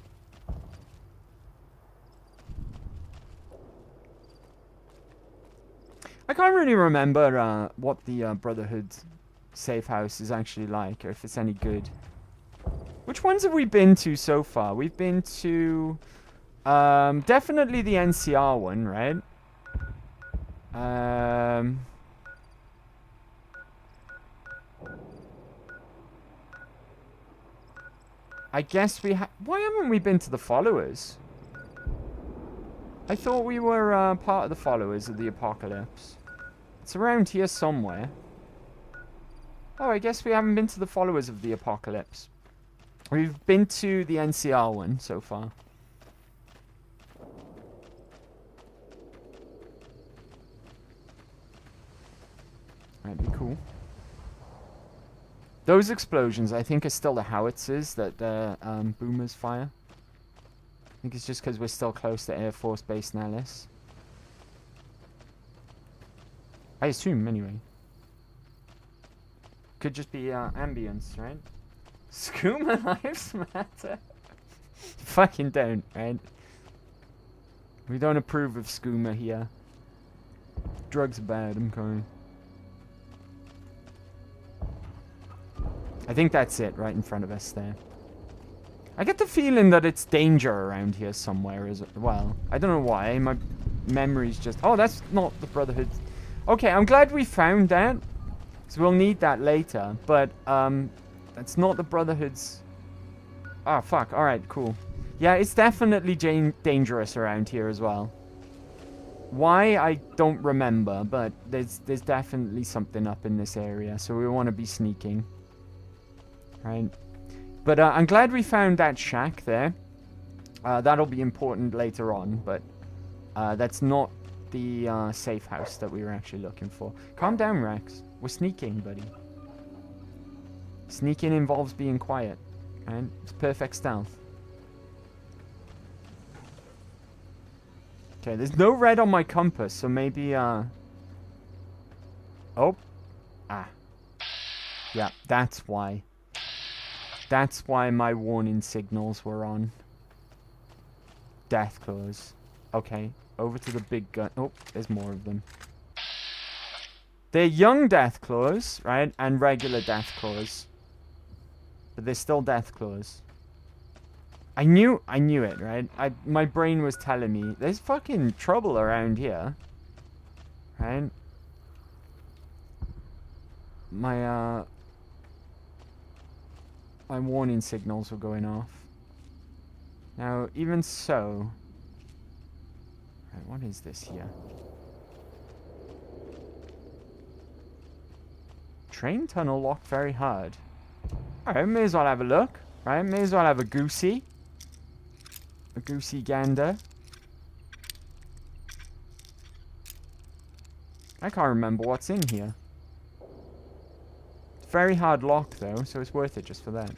I can't really remember what the Brotherhood safe house is actually like, or if it's any good. Which ones have we been to so far? We've been to definitely the NCR one, right? I guess we why haven't we been to the Followers? I thought we were part of the Followers of the Apocalypse. It's around here somewhere. Oh, I guess we haven't been to the Followers of the Apocalypse. We've been to the NCR one so far. That'd be cool. Those explosions, I think, are still the howitzers that the boomers fire. I think it's just because we're still close to Air Force Base Nellis. I assume, anyway. Could just be ambience, right? Skooma lives matter. Fucking don't, right? We don't approve of skooma here. Drugs are bad, I'm going. I think that's it, right in front of us there. I get the feeling that it's danger around here somewhere as well. I don't know why, my memory's just... Oh, that's not the Brotherhood. Okay, I'm glad we found that. So we'll need that later, but that's not the Brotherhood's... Ah, fuck, alright, cool. Yeah, it's definitely dangerous around here as well. Why, I don't remember, but there's definitely something up in this area, so we want to be sneaking. Right. But I'm glad we found that shack there. That'll be important later on, but that's not the safe house that we were actually looking for. Calm down, Rex. We're sneaking, buddy. Sneaking involves being quiet, right? It's perfect stealth. Okay, there's no red on my compass, so maybe, Oh. Ah. Yeah, that's why. That's why my warning signals were on. Death claws. Okay, over to the big gun. Oh, there's more of them. They're young death claws, right? And regular death claws. But they're still death claws. I knew it, right? My brain was telling me there's fucking trouble around here. Right? My warning signals were going off. Now, even so... Right, what is this here? Train tunnel locked very hard. Alright, may as well have a look. Right, may as well have a goosey. A goosey gander. I can't remember what's in here. It's very hard lock though, so it's worth it just for that.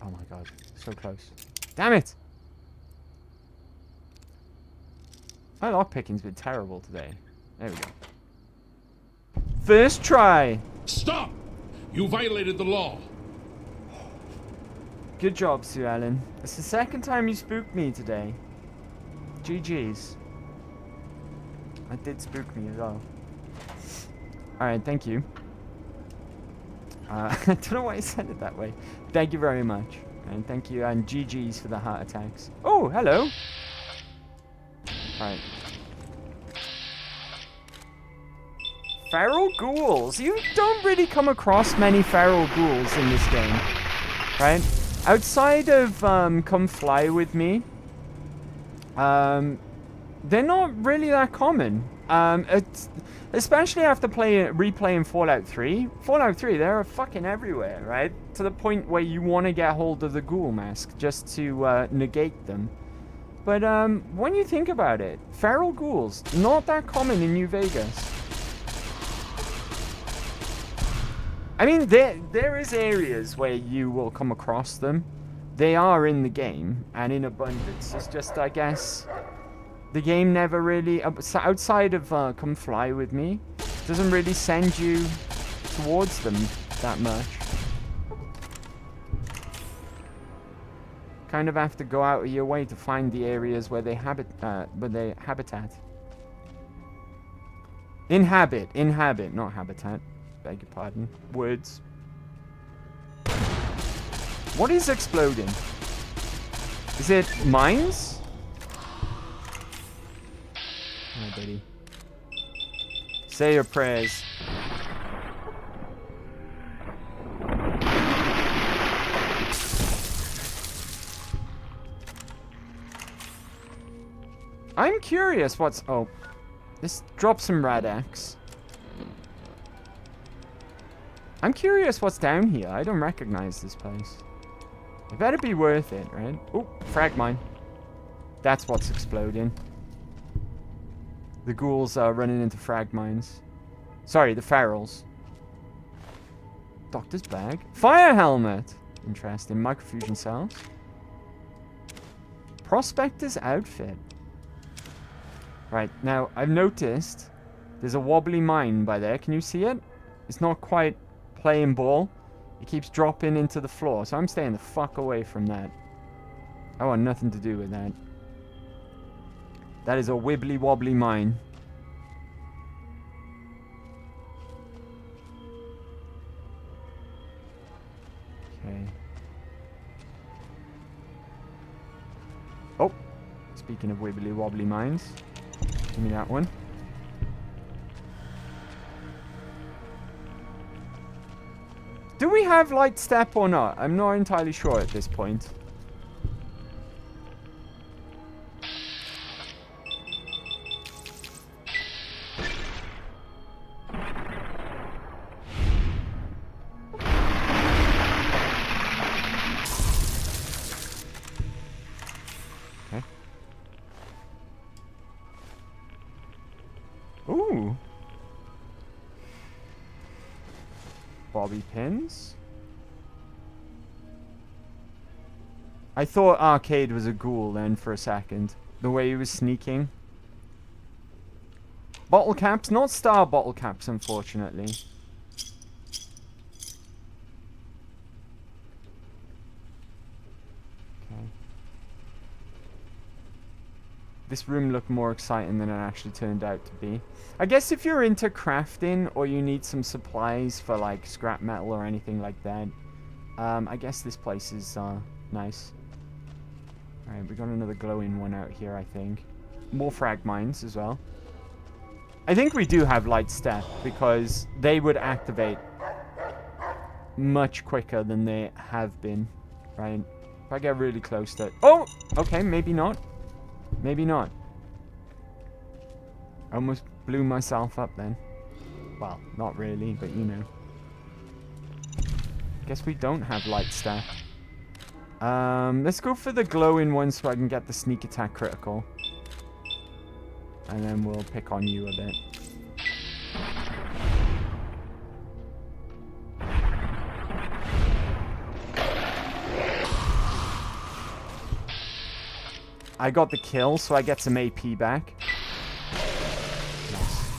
Oh my god, so close. Damn it! My lockpicking's been terrible today. There we go. First try! Stop! You violated the law. Good job, Sue Ellen. It's the second time you spooked me today. GG's. That did spook me as well. Alright, thank you. I don't know why I said it that way. Thank you very much. And thank you, and GG's for the heart attacks. Oh, hello! Alright. Feral ghouls. You don't really come across many feral ghouls in this game. Right? Outside of Come Fly With Me, they're not really that common. Especially after replaying Fallout 3. Fallout 3, they're fucking everywhere, right? To the point where you want to get hold of the ghoul mask just to negate them. But when you think about it, feral ghouls, not that common in New Vegas. I mean, there is areas where you will come across them. They are in the game, and in abundance. It's just, I guess, the game never really, outside of Come Fly With Me, doesn't really send you towards them that much. Kind of have to go out of your way to find the areas where they habitat. Inhabit, not habitat. Beg your pardon. Words. What is exploding? Is it mines? Oh, buddy. Say your prayers. I'm curious what's... Oh. Let's drop some Rad-X. I'm curious what's down here. I don't recognize this place. It better be worth it, right? Oh, frag mine. That's what's exploding. The ghouls are running into frag mines. Sorry, the ferals. Doctor's bag. Fire helmet. Interesting. Microfusion cells. Prospector's outfit. Right, now, I've noticed there's a wobbly mine by there. Can you see it? It's not quite playing ball. It keeps dropping into the floor, so I'm staying the fuck away from that. I want nothing to do with that. That is a wibbly wobbly mine. Okay. Oh, speaking of wibbly wobbly mines, give me that one. Do we have light step or not? I'm not entirely sure at this point. Okay. Ooh. Bobby pins. I thought Arcade was a ghoul then for a second. The way he was sneaking. Bottle caps, not star bottle caps, unfortunately. Okay. This room looked more exciting than it actually turned out to be. I guess if you're into crafting or you need some supplies for like scrap metal or anything like that, I guess this place is nice. Alright, we got another glowing one out here, I think. More frag mines as well. I think we do have light step because they would activate much quicker than they have been, right? If I get really close to it. Oh! Okay, maybe not. Maybe not. I almost blew myself up then. Well, not really, but you know. Guess we don't have light step. Let's go for the glowing one so I can get the sneak attack critical. And then we'll pick on you a bit. I got the kill, so I get some AP back. Nice.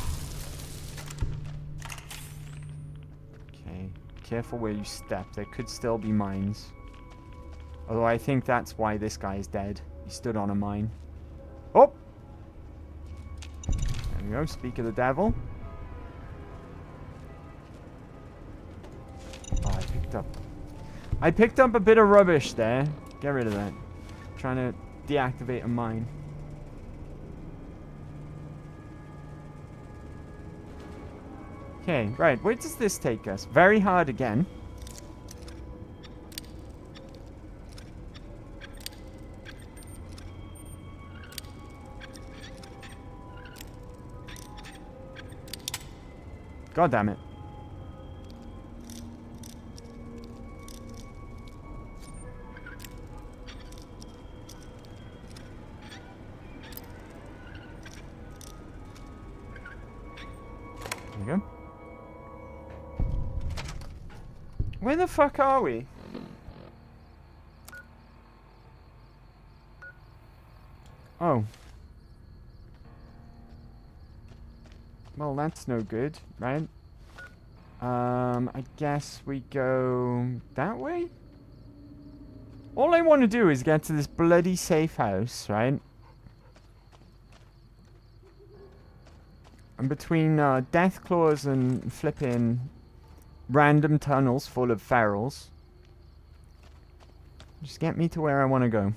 Okay, careful where you step. There could still be mines. Although I think that's why this guy is dead. He stood on a mine. Oh! There we go, speak of the devil. Oh, I picked up a bit of rubbish there. Get rid of that. Trying to deactivate a mine. Okay, right. Where does this take us? Very hard again. God damn it. There we go. Where the fuck are we? Oh. Well, that's no good, right? I guess we go that way? All I want to do is get to this bloody safe house, right? And between death claws and flipping random tunnels full of ferals. Just get me to where I want to go.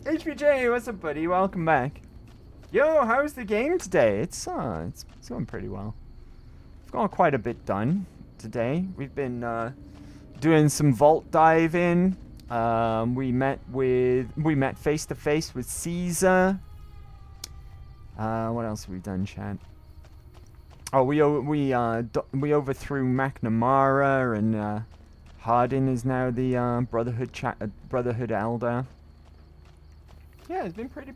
HPJ, what's up, buddy? Welcome back. Yo, how's the game today? It's going pretty well. We've got quite a bit done today. We've been doing some vault diving. We met face to face with Caesar. What else have we done, chat? Oh, we overthrew McNamara, and Hardin is now the Brotherhood Elder. Yeah, it's been pretty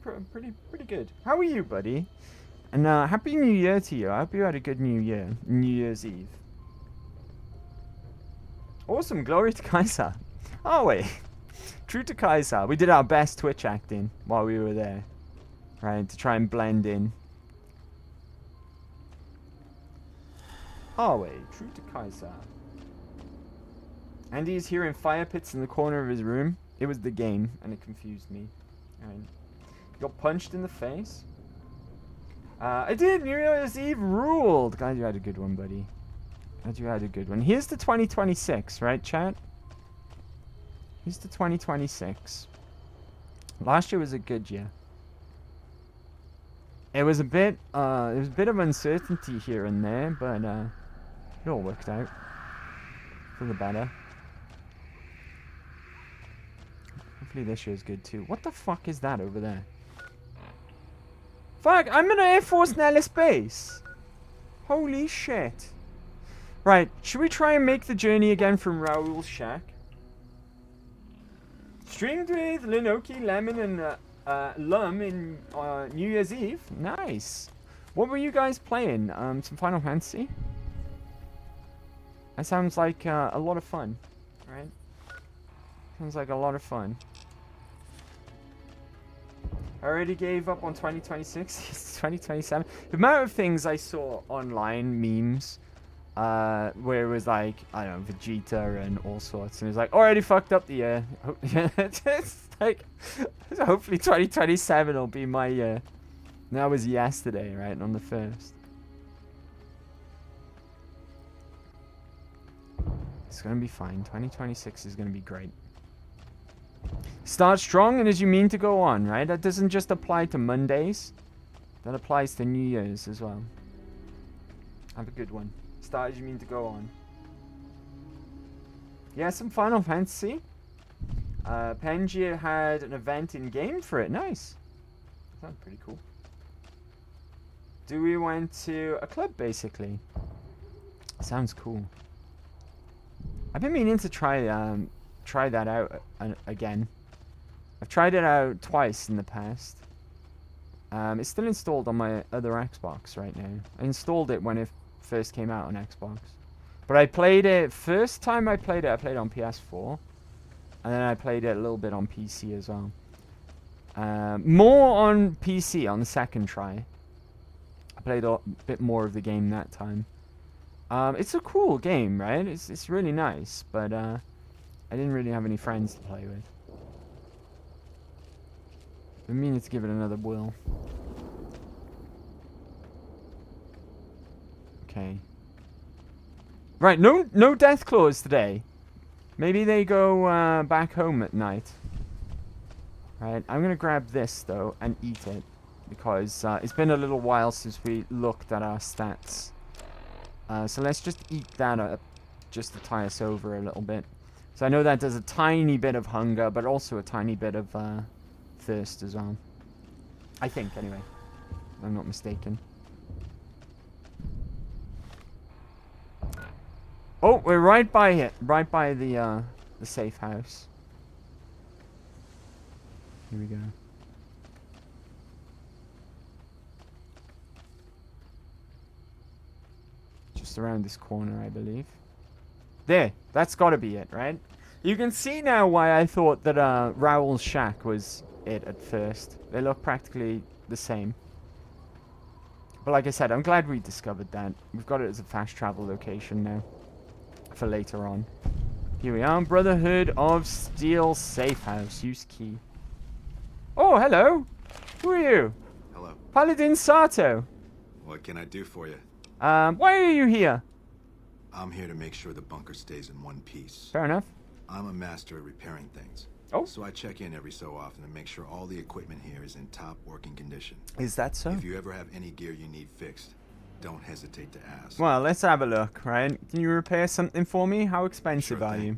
good. How are you, buddy? And Happy New Year to you. I hope you had a good New Year. New Year's Eve. Awesome. Glory to Kaiser. Oh, wait. True to Kaiser. We did our best Twitch acting while we were there. Right, to try and blend in. Oh, wait. True to Kaiser. Andy is hearing fire pits in the corner of his room. It was the game, and it confused me. Right. Got punched in the face. I did. New Year's Eve ruled. Glad you had a good one, buddy. Glad you had a good one. Here's the 2026, right, chat? Here's the 2026. Last year was a good year. It was a bit of uncertainty here and there, but it all worked out for the better. Hopefully this year's good too. What the fuck is that over there? Fuck, I'm in an Air Force Nellis base. Holy shit. Right, should we try and make the journey again from Raoul's shack? Streamed with Linoki, Lemon, and Lum in New Year's Eve. Nice. What were you guys playing? Some Final Fantasy? That sounds like a lot of fun, right? Sounds like a lot of fun. I already gave up on 2026. It's 2027. The amount of things I saw online, memes, where it was like, I don't know, Vegeta and all sorts, and it was like, already fucked up the year. It's like, hopefully 2027 will be my year. And that was yesterday, right, on the 1st. It's gonna be fine. 2026 is gonna be great. Start strong and as you mean to go on, right? That doesn't just apply to Mondays. That applies to New Year's as well. Have a good one. Start as you mean to go on. Yeah, some Final Fantasy. Pangia had an event in game for it. Nice. Sounds pretty cool. Dewey went to a club basically. Sounds cool. I've been meaning to try that out again. I've tried it out twice in the past. It's still installed on my other Xbox right now. I installed it when it first came out on Xbox. But I played it, first time I played it on PS4. And then I played it a little bit on PC as well. More on PC on the second try. I played a bit more of the game that time. It's a cool game, right? It's really nice, but I didn't really have any friends to play with. I mean to give it another whirl. Okay. Right, no death claws today. Maybe they go back home at night. Right, I'm gonna grab this though and eat it because it's been a little while since we looked at our stats. So let's just eat that up just to tie us over a little bit. So I know that does a tiny bit of hunger, but also a tiny bit of thirst as well. I think, anyway. If I'm not mistaken. Oh, we're right by it. Right by the safe house. Here we go. Just around this corner, I believe. There, that's gotta be it, right? You can see now why I thought that Raoul's shack was it at first. They look practically the same. But like I said, I'm glad we discovered that. We've got it as a fast travel location now. For later on. Here we are, Brotherhood of Steel Safe House. Use key. Oh, hello! Who are you? Hello. Paladin Sato. What can I do for you? Why are you here? I'm here to make sure the bunker stays in one piece. Fair enough. I'm a master at repairing things. Oh. So I check in every so often to make sure all the equipment here is in top working condition. Is that so? If you ever have any gear you need fixed, don't hesitate to ask. Well, let's have a look, right? Can you repair something for me? How expensive are you?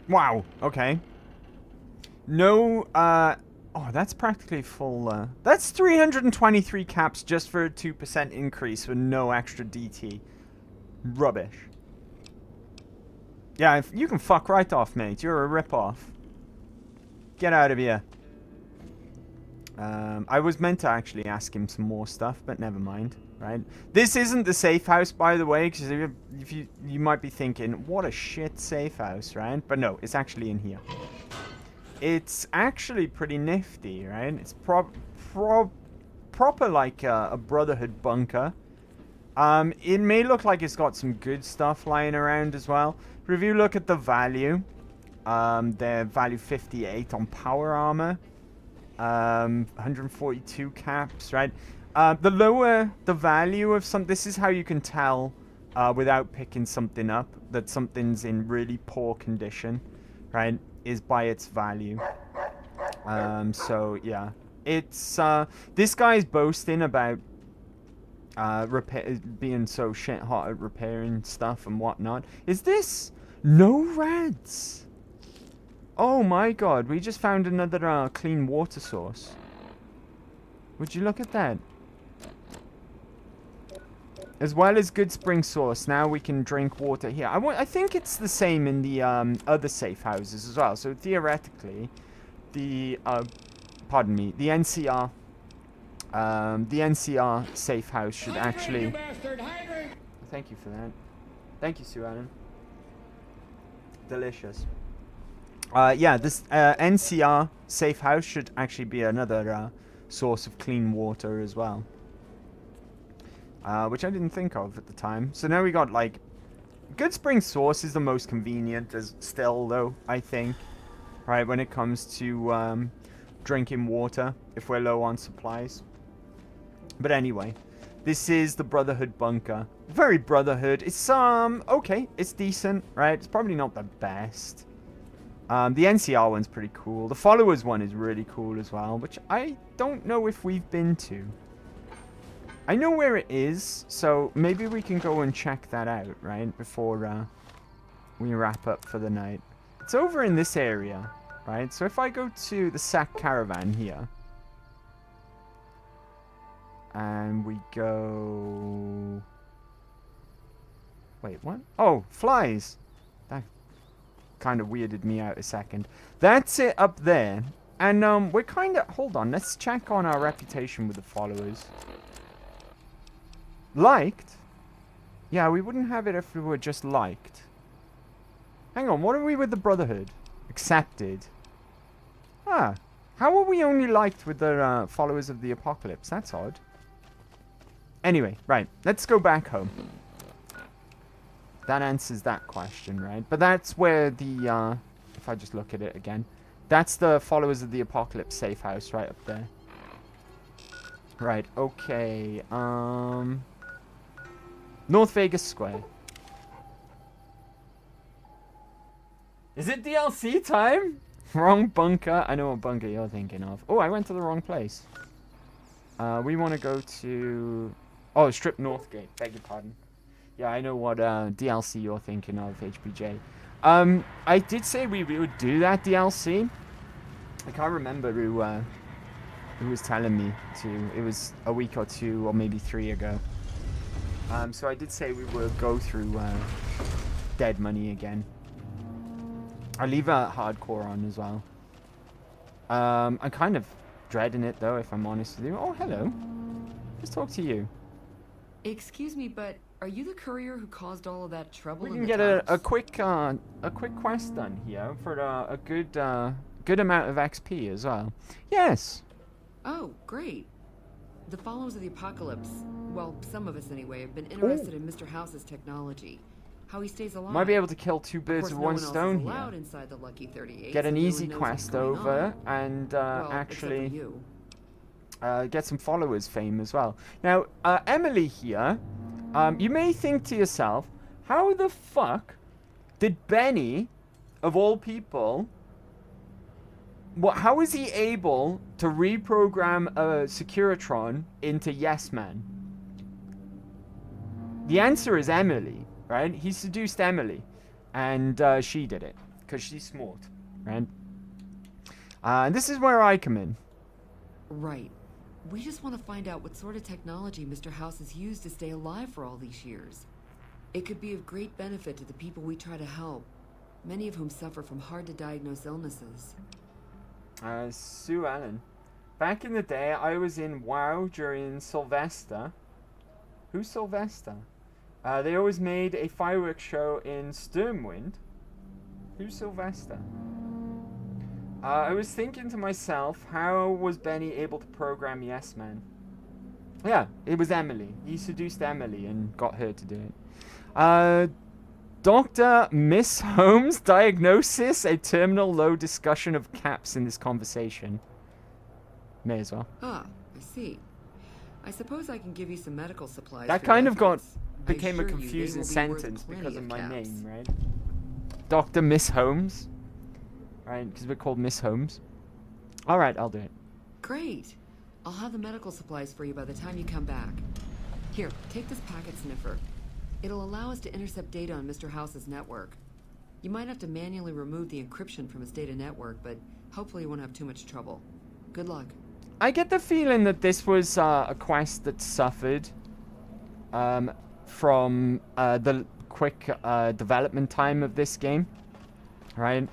Wow, okay. No, oh, that's practically full, that's 323 caps just for a 2% increase with no extra DT. Rubbish. Yeah, you can fuck right off, mate. You're a rip-off. Get out of here. I was meant to actually ask him some more stuff, but never mind, right? This isn't the safe house, by the way, because if you might be thinking, what a shit safe house, right? But no, it's actually in here. It's actually pretty nifty, right? It's proper like a Brotherhood bunker. It may look like it's got some good stuff lying around as well. But if you look at the value, they're value 58 on power armor. 142 caps, right? The lower the value of some, this is how you can tell without picking something up that something's in really poor condition, right? Is by its value. So yeah, it's this guy's boasting about being so shit hot at repairing stuff and whatnot. Is this no reds? Oh my god, we just found another clean water source. Would you look at that? As well as good spring source, now we can drink water here. I think it's the same in the other safe houses as well. So theoretically, the pardon me, the NCR safe house should actually. Thank you for that. Thank you, Sue Allen. Delicious. Yeah, this NCR safe house should actually be another source of clean water as well. Which I didn't think of at the time. So now we got, like, good spring source is the most convenient still, though, I think. Right, when it comes to drinking water, if we're low on supplies. But anyway, this is the Brotherhood bunker. Very Brotherhood. It's, okay, it's decent, right? It's probably not the best. The NCR one's pretty cool. The Followers one is really cool as well, which I don't know if we've been to. I know where it is, so maybe we can go and check that out, right? Before we wrap up for the night. It's over in this area, right? So if I go to the Sack Caravan here. And we go... Wait, what? Oh, flies! That kind of weirded me out a second. That's it up there. And we're kind of... Hold on, let's check on our reputation with the Followers. Liked? Yeah, we wouldn't have it if we were just liked. Hang on, what are we with the Brotherhood? Accepted. Ah, how are we only liked with the Followers of the Apocalypse? That's odd. Anyway, right, let's go back home. That answers that question, right? But that's where the, if I just look at it again, that's the Followers of the Apocalypse safe house right up there. Right, okay, North Vegas Square. Is it DLC time? Wrong bunker. I know what bunker you're thinking of. Oh, I went to the wrong place. We want to go to... Oh, Strip Northgate. Beg your pardon. Yeah, I know what DLC you're thinking of, HBJ. I did say we would do that DLC. I can't remember who was telling me to. It was a week or two or maybe 3 ago. So I did say we would go through Dead Money again. I'll leave Hardcore on as well. I'm kind of dreading it though, if I'm honest with you. Oh, hello. Let's talk to you. Excuse me, but are you the courier who caused all of that trouble? We can get a quick quest done here for a good amount of XP as well. Yes. Oh, great. The Followers of the Apocalypse, well, some of us anyway, have been interested in Mr. House's technology. How he stays alive. Might be able to kill two birds with one stone here. Inside the Lucky 38, get an so easy no one knows quest what's going over on. and Well, actually except for you. get some followers fame as well. Now, Emily here, you may think to yourself, how the fuck did Benny, of all people, how is he able to reprogram a Securitron into Yes Man? The answer is Emily, right? He seduced Emily, and she did it because she's smart, right? And this is where I come in. Right. We just want to find out what sort of technology Mr. House has used to stay alive for all these years. It could be of great benefit to the people we try to help, many of whom suffer from hard-to-diagnose illnesses. Sue Allen. Back in the day, I was in WoW during Sylvester. Who's Sylvester? They always made a fireworks show in Stormwind. Who's Sylvester? I was thinking to myself, how was Benny able to program Yes Man? Yeah, it was Emily. He seduced Emily and got her to do it. Dr. Miss Holmes' diagnosis, a terminal low discussion of caps in this conversation. May as well. Ah, I see. I suppose I can give you some medical supplies. That for your kind of efforts. became a I assure you, they confusing will be worth sentence plenty because of my caps. name, right? Dr. Miss Holmes. Right, because we're called Miss Holmes. Alright, I'll do it. Great. I'll have the medical supplies for you by the time you come back. Here, take this packet sniffer. It'll allow us to intercept data on Mr. House's network. You might have to manually remove the encryption from his data network, but hopefully you won't have too much trouble. Good luck. I get the feeling that this was a quest that suffered from the quick development time of this game, right?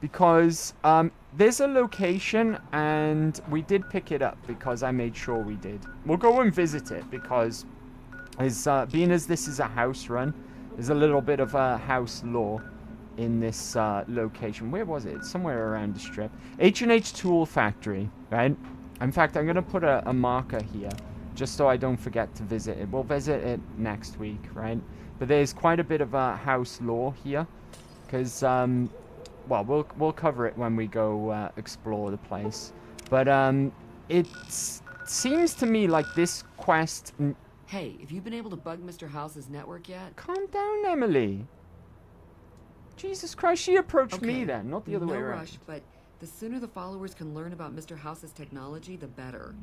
Because there's a location, and we did pick it up because I made sure we did. We'll go and visit it because, being as this is a house run, there's a little bit of a house lore in this location. Where was it? Somewhere around the strip. H&H Tool Factory, right? In fact, I'm going to put a marker here just so I don't forget to visit it. We'll visit it next week, right? But there's quite a bit of a house lore here because, well, we'll cover it when we go explore the place. But it seems to me like this quest... Hey, have you been able to bug Mr. House's network yet? Calm down, Emily. Jesus Christ, she approached me then, not the other way No around. rush, but the sooner the followers can learn about Mr. House's technology, the better.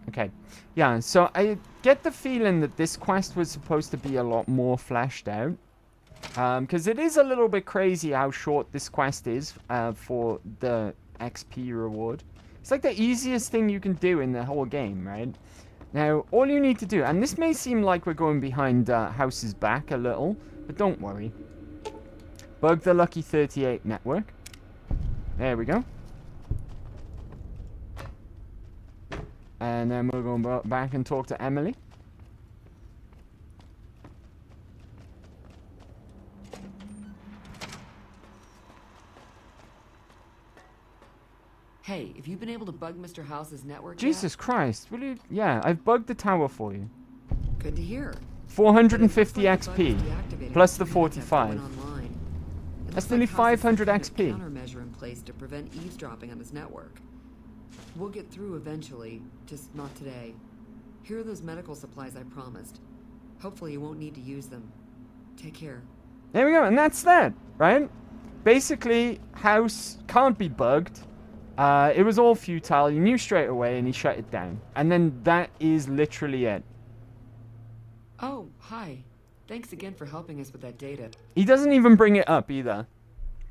Okay, yeah, so I get the feeling that this quest was supposed to be a lot more fleshed out. Because it is a little bit crazy how short this quest is for the XP reward. It's like the easiest thing you can do in the whole game, right? Now, all you need to do, and this may seem like we're going behind House's back a little, but don't worry. Bug the Lucky 38 network. There we go. And then we'll go back and talk to Emily. Hey, have you been able to bug Mr. House's network Jesus Christ, will you? Yeah, I've bugged the tower for you. yet? Good to hear. 450 But it looks like the bug is XP, deactivated plus the when the internet 45. went online. It That's looks nearly like House has 500 put a XP. countermeasure in place to prevent eavesdropping on his network. We'll get through eventually, just not today. Here are those medical supplies I promised. Hopefully you won't need to use them. Take care. There we go, and that's that, right? Basically, House can't be bugged. It was all futile. He knew straight away, and he shut it down. And then that is literally it. Oh, hi. Thanks again for helping us with that data. He doesn't even bring it up either.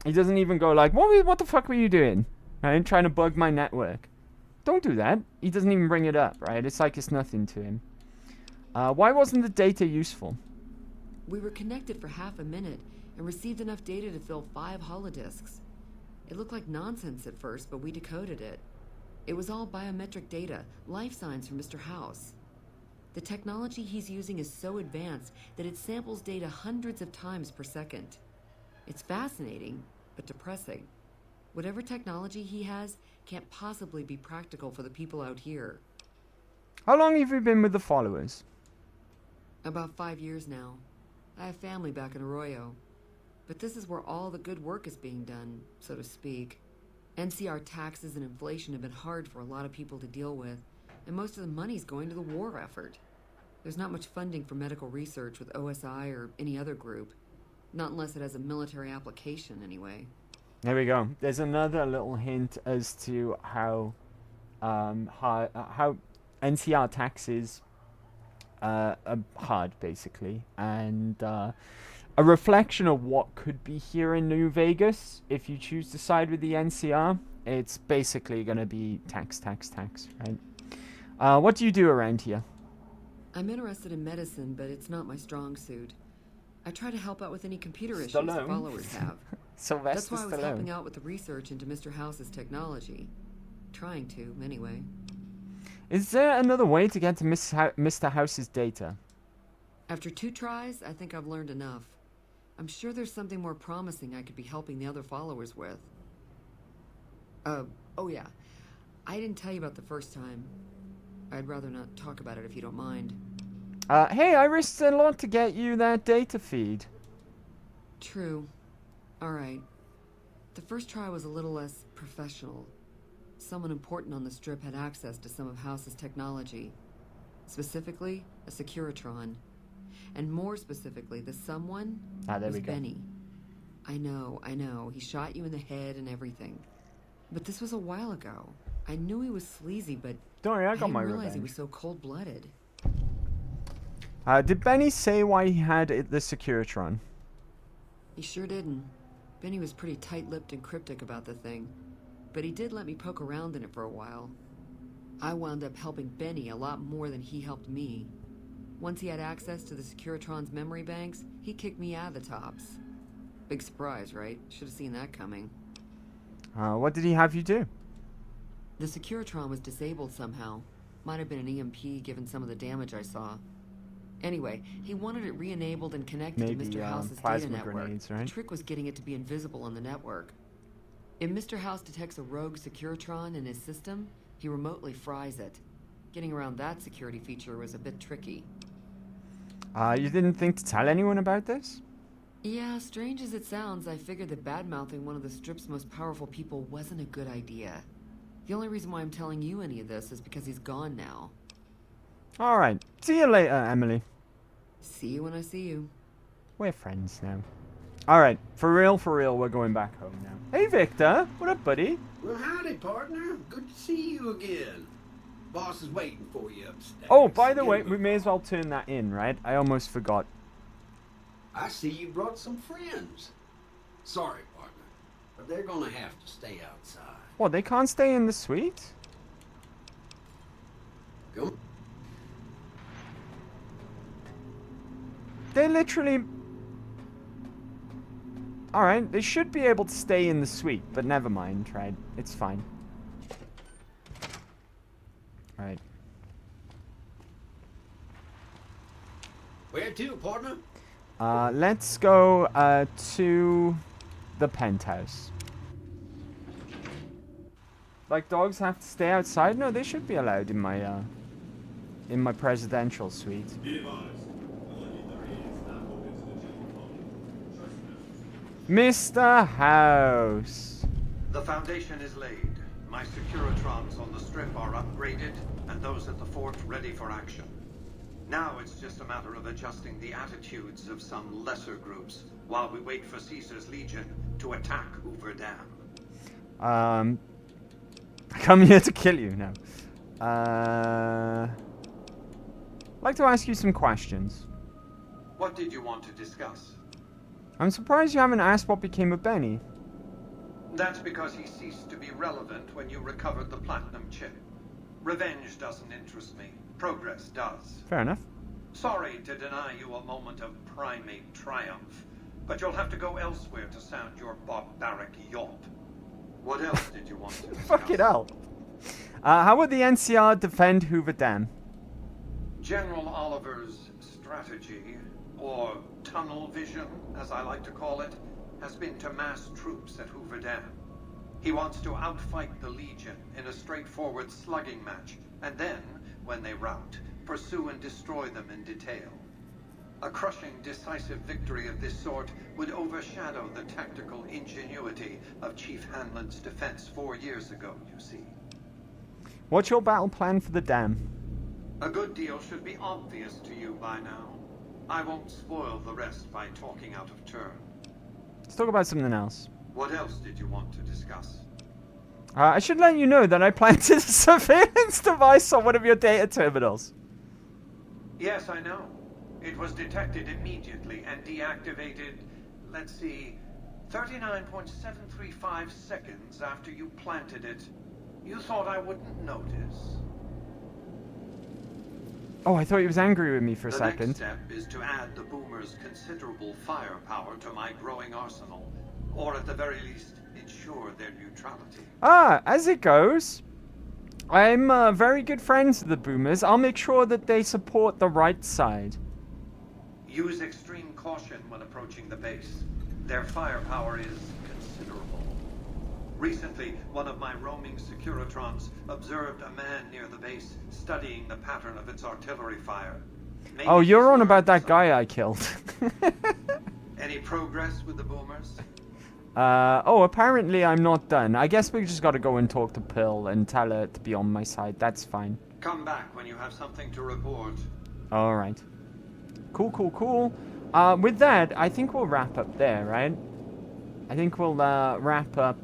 He doesn't even go like, what the fuck were you doing? Right? Trying to bug my network. Don't do that. He doesn't even bring it up, right? It's like it's nothing to him. Why wasn't the data useful? We were connected for half a minute and received enough data to fill 5 holodisks. It looked like nonsense at first, but we decoded it. It was all biometric data, life signs from Mr. House. The technology he's using is so advanced that it samples data hundreds of times per second. It's fascinating, but depressing. Whatever technology he has can't possibly be practical for the people out here. How long have you been with the followers? About 5 years now. I have family back in Arroyo. But this is where all the good work is being done, so to speak. NCR taxes and inflation have been hard for a lot of people to deal with, and most of the money's going to the war effort. There's not much funding for medical research with OSI or any other group. Not unless it has a military application, anyway. There we go. There's another little hint as to how NCR taxes are hard, basically, and a reflection of what could be here in New Vegas if you choose to side with the NCR. It's basically going to be tax, right? What do you do around here? I'm interested in medicine, but it's not my strong suit. I try to help out with any computer issues the Stallone. followers have. Sylvester That's why I was Stallone. helping out with the research into Mr. House's technology. Trying to, anyway. Is there another way to get to Mr. House's data? After 2 tries, I think I've learned enough. I'm sure there's something more promising I could be helping the other followers with. Oh yeah. I didn't tell you about the first time. I'd rather not talk about it if you don't mind. Hey, I risked a lot to get you that data feed. True. Alright. The first try was a little less professional. Someone important on the strip had access to some of House's technology. Specifically, a Securitron. And more specifically, the someone was Benny. I know. He shot you in the head and everything. But this was a while ago. I knew he was sleazy, but don't worry, I got my didn't realize revenge. He was so cold-blooded. Did Benny say why he had the Securitron? He sure didn't. Benny was pretty tight-lipped and cryptic about the thing. But he did let me poke around in it for a while. I wound up helping Benny a lot more than he helped me. Once he had access to the Securitron's memory banks, he kicked me out of the tops. Big surprise, right? Should have seen that coming. What did he have you do? The Securitron was disabled somehow. Might have been an EMP given some of the damage I saw. Anyway, he wanted it re-enabled and connected to Mr. House's data network. Grenades, right? The trick was getting it to be invisible on the network. If Mr. House detects a rogue Securitron in his system, he remotely fries it. Getting around that security feature was a bit tricky. You didn't think to tell anyone about this? Yeah, strange as it sounds, I figured that bad-mouthing one of the strip's most powerful people wasn't a good idea. The only reason why I'm telling you any of this is because he's gone now. Alright. See you later, Emily. See you when I see you. We're friends now. Alright. For real, we're going back home now. Hey, Victor. What up, buddy? Well, howdy, partner. Good to see you again. Boss is waiting for you upstairs. Oh, by the way, we may as well turn that in, right? I almost forgot. I see you brought some friends. Sorry, partner, but they're gonna have to stay outside. What, they can't stay in the suite? Come. They literally... Alright, they should be able to stay in the suite, but never mind, right? It's fine. Alright. Where to, partner? Let's go to the penthouse. Like, dogs have to stay outside? No, they should be allowed in my presidential suite. Mr. House. The foundation is laid. My Securitrons on the strip are upgraded, and those at the fort ready for action. Now it's just a matter of adjusting the attitudes of some lesser groups while we wait for Caesar's Legion to attack Hoover Dam. I come here to kill you now. I'd like to ask you some questions. What did you want to discuss? I'm surprised you haven't asked what became of Benny. That's because he ceased to be relevant when you recovered the platinum chip. Revenge doesn't interest me. Progress does. Fair enough. Sorry to deny you a moment of primate triumph, but you'll have to go elsewhere to sound your barbaric yawp. What else did you want to discuss? Fuck it out. How would the NCR defend Hoover Dam? General Oliver's strategy, or tunnel vision, as I like to call it, has been to mass troops at Hoover Dam. He wants to outfight the Legion in a straightforward slugging match, and then, when they rout, pursue and destroy them in detail. A crushing, decisive victory of this sort would overshadow the tactical ingenuity of Chief Hanlon's defense 4 years ago, you see. What's your battle plan for the dam? A good deal should be obvious to you by now. I won't spoil the rest by talking out of turn. Let's talk about something else. What else did you want to discuss? I should let you know that I planted a surveillance device on one of your data terminals. Yes, I know. It was detected immediately and deactivated, let's see, 39.735 seconds after you planted it. You thought I wouldn't notice? Oh, I thought he was angry with me for a second. The next step is to add the boomer's considerable firepower to my growing arsenal, or at the very least, ensure their neutrality. Ah, as it goes, I'm very good friends with the boomers. I'll make sure that they support the right side. Use extreme caution when approaching the base. Their firepower is considerable. Recently, one of my roaming Securitrons observed a man near the base studying the pattern of its artillery fire. Maybe Oh, you're he's on about learned that something. guy I killed. Any progress with the boomers? Oh, apparently I'm not done. I guess we just gotta go and talk to Pearl and tell her to be on my side. That's fine. Come back when you have something to report. Alright. Cool, cool, cool. With that, I think we'll wrap up there, right? I think we'll wrap up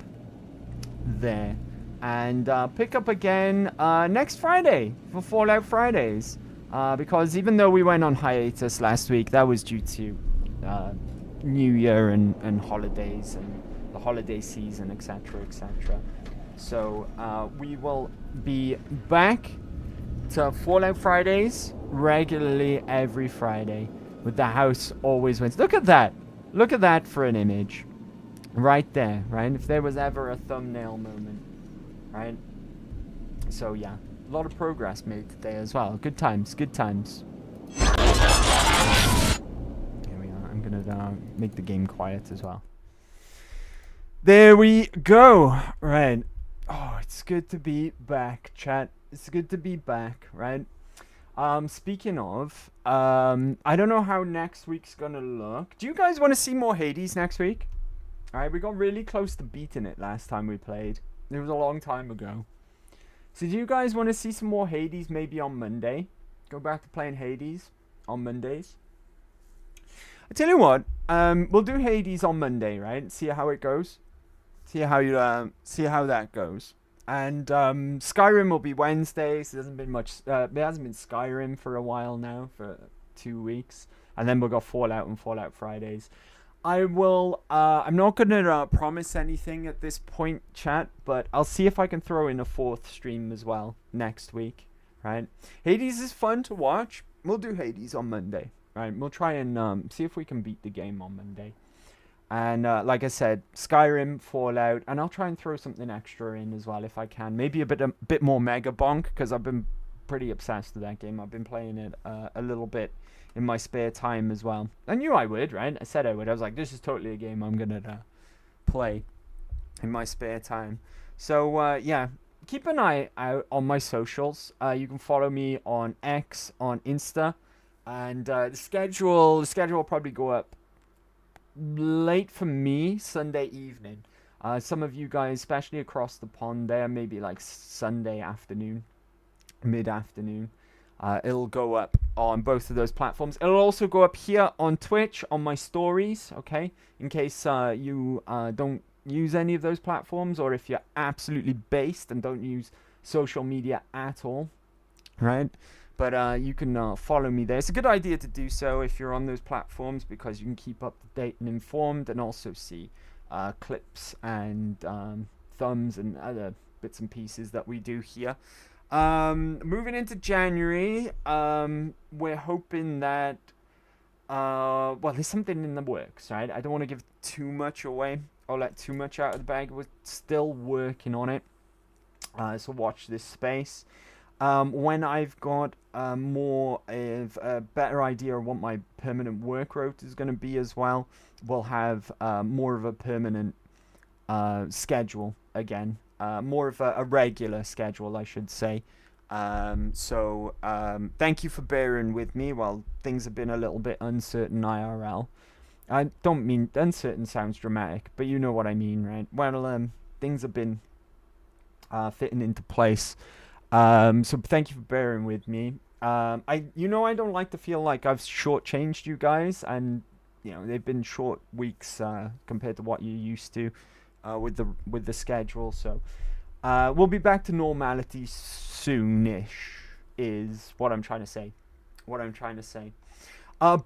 there. And pick up again next Friday for Fallout Fridays. Because even though we went on hiatus last week, that was due to New Year and holidays and the holiday season, etc., etc. So we will be back to Fallout Fridays regularly every Friday, with the house always wins. Look at that! Look at that for an image, right there. Right, if there was ever a thumbnail moment, right? So yeah, a lot of progress made today as well. Good times, good times. Here we are. I'm gonna make the game quiet as well. There we go. Right. Oh, it's good to be back, chat. It's good to be back, right? Speaking of, I don't know how next week's gonna look. Do you guys want to see more Hades next week? Alright, we got really close to beating it last time we played. It was a long time ago. So do you guys want to see some more Hades maybe on Monday? Go back to playing Hades on Mondays? I tell you what, we'll do Hades on Monday, right? See how it goes. See how that goes. And Skyrim will be Wednesdays. There hasn't been much. There hasn't been Skyrim for a while now, for 2 weeks, and then we'll go Fallout and Fallout Fridays. I will. I'm not gonna promise anything at this point, chat, but I'll see if I can throw in a 4th stream as well next week. Right? Hades is fun to watch. We'll do Hades on Monday. Right? We'll try and see if we can beat the game on Monday. And like I said, Skyrim, Fallout, and I'll try and throw something extra in as well if I can. Maybe a bit more Mega Bonk, because I've been pretty obsessed with that game. I've been playing it a little bit in my spare time as well. I knew I would, right? I said I would. I was like, this is totally a game I'm gonna play in my spare time. So yeah, keep an eye out on my socials. You can follow me on X, on Insta, and the schedule will probably go up late for me Sunday evening. Some of you guys, especially across the pond there, maybe like Sunday afternoon, mid-afternoon. It'll go up on both of those platforms. It'll also go up here on Twitch on my stories, okay? In case you don't use any of those platforms, or if you're absolutely based and don't use social media at all, right? But you can follow me there. It's a good idea to do so if you're on those platforms, because you can keep up to date and informed, and also see clips and thumbs and other bits and pieces that we do here. Moving into January, we're hoping that well, there's something in the works, right? I don't want to give too much away or let too much out of the bag. We're still working on it, so watch this space. When I've got more of a better idea of what my permanent work rota is going to be as well, we'll have more of a permanent schedule again. More of a regular schedule, I should say. So thank you for bearing with me while things have been a little bit uncertain IRL. I don't mean uncertain sounds dramatic, but you know what I mean, right? Well, things have been fitting into place. So thank you for bearing with me. I don't like to feel like I've shortchanged you guys, and they've been short weeks compared to what you're used to with the schedule. So we'll be back to normality soonish, is what I'm trying to say.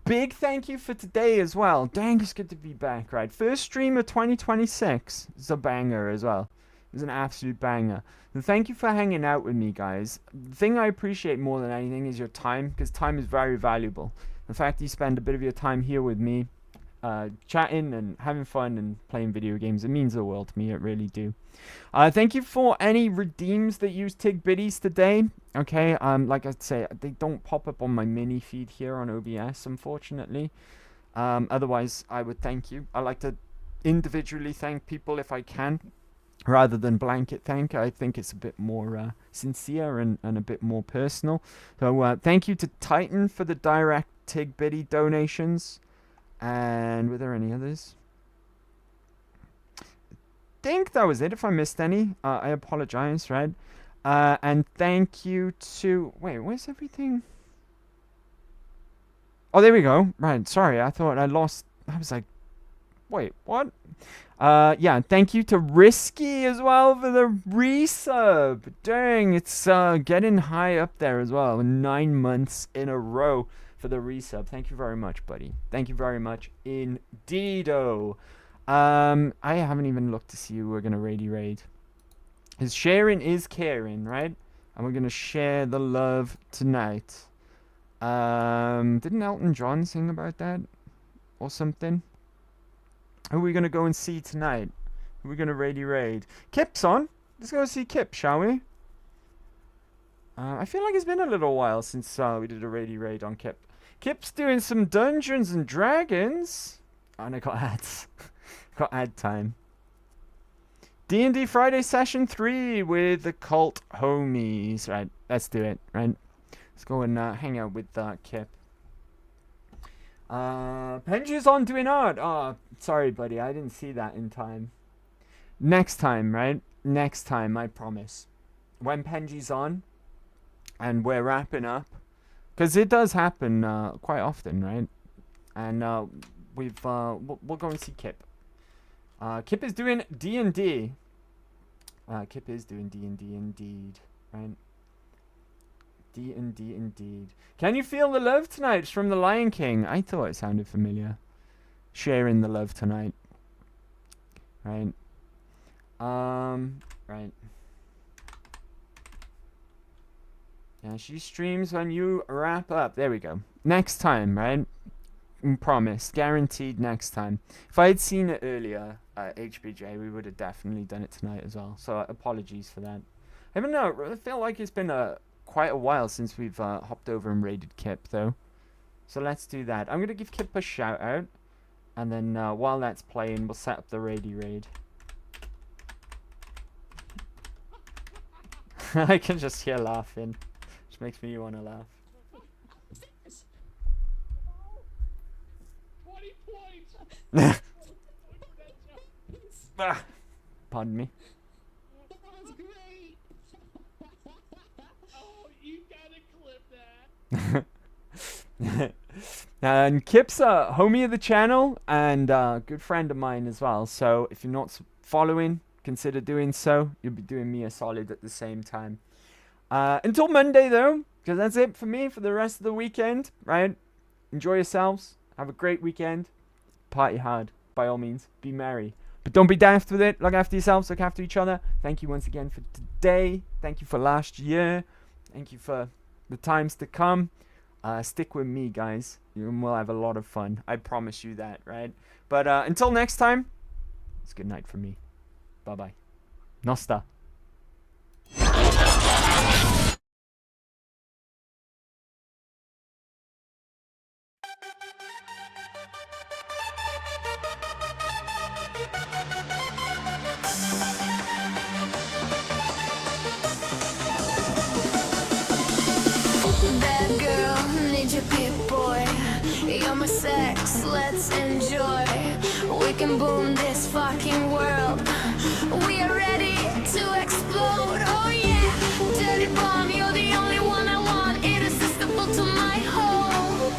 Big thank you for today as well. Dang, it's good to be back, right? First stream of 2026. It's a banger as well. It's an absolute banger. And thank you for hanging out with me, guys. The thing I appreciate more than anything is your time, because time is very valuable. The fact that you spend a bit of your time here with me chatting and having fun and playing video games. It means the world to me. It really do. Thank you for any redeems that use Tig Biddies today. Okay, like I say, they don't pop up on my mini feed here on OBS, unfortunately. Otherwise, I would thank you. I like to individually thank people if I can, rather than blanket thank. I think it's a bit more sincere and a bit more personal. So thank you to Titan for the direct Tig Biddy donations. And were there any others? I think that was it. If I missed any, I apologize, right? And thank you to... Wait, where's everything? Oh, there we go. Right, sorry. I thought I lost... I was like, wait, what? Yeah, thank you to Risky as well for the resub. Dang, it's getting high up there as well. 9 months in a row for the resub. Thank you very much, buddy. Thank you very much indeed-o. I haven't even looked to see who we're going to raid. Because sharing is caring, right? And we're going to share the love tonight. Didn't Elton John sing about that? Or something? Who are we going to go and see tonight? Who are we going to raid? Kip's on. Let's go see Kip, shall we? I feel like it's been a little while since we did a raid on Kip. Kip's doing some Dungeons and Dragons. Oh, and I got ads. Got ad time. D&D Friday Session 3 with the cult homies. Right, let's do it, right? Let's go and hang out with Kip. Penji's on doing art. Oh, sorry, buddy. I didn't see that in time. Next time, right? Next time, I promise. When Penji's on and we're wrapping up. Because it does happen quite often, right? And we'll go and see Kip. Kip is doing D&D. Kip is doing D&D indeed, right? D&D indeed. Can you feel the love tonight? It's from The Lion King. I thought it sounded familiar. Sharing the love tonight. Right. Right. Yeah, she streams when you wrap up. There we go. Next time, right? Promise. Guaranteed next time. If I had seen it earlier, HBJ, we would have definitely done it tonight as well. So apologies for that. I don't know. I feel like it's been quite a while since we've hopped over and raided Kip, though. So let's do that. I'm going to give Kip a shout out. And then while that's playing, we'll set up the raid. I can just hear laughing. Which makes me want to laugh. 20 points! Pardon me. That was great! Oh, you gotta clip that! And Kip's a homie of the channel and a good friend of mine as well. So if you're not following, consider doing so. You'll be doing me a solid at the same time. Until Monday, though, because that's it for me for the rest of the weekend, right? Enjoy yourselves. Have a great weekend. Party hard, by all means. Be merry. But don't be daft with it. Look after yourselves. Look after each other. Thank you once again for today. Thank you for last year. Thank you for the times to come. Stick with me, guys. We'll have a lot of fun. I promise you that, right? But until next time, it's good night from me. Bye-bye. Nosta. Bad girl, need your pit boy. You're my sex, let's enjoy. We can boom this fucking world. We are ready to explode. Oh yeah, dirty bomb, you're the only one I want. Irresistible to my home.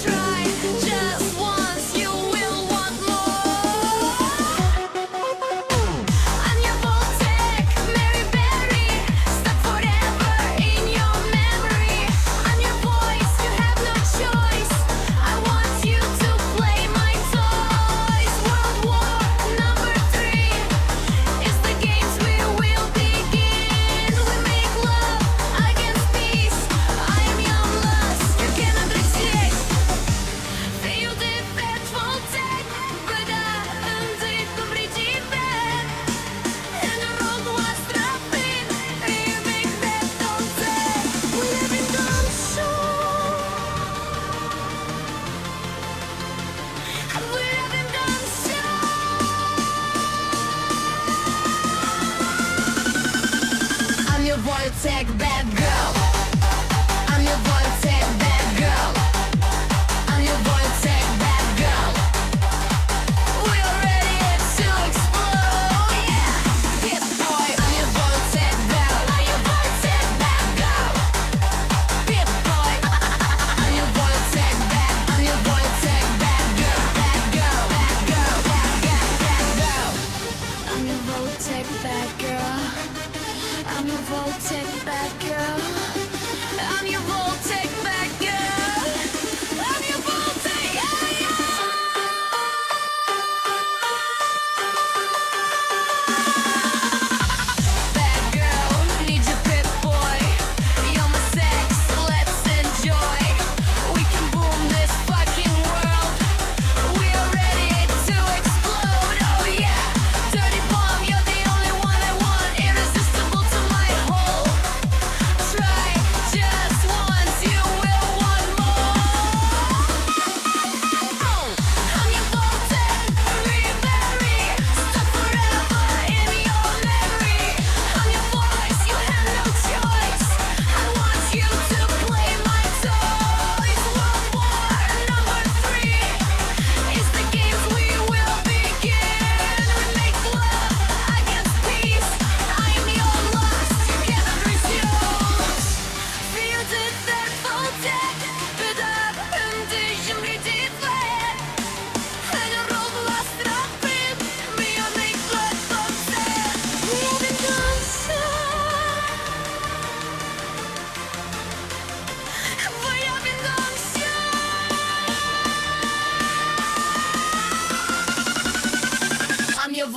Try just once, you will want more. I'm your Voltec, Mary Berry, stuck forever in your memory. I'm your voice, you have no choice. I want you to play my toys. World War #3 is the games we will begin. We make love against peace.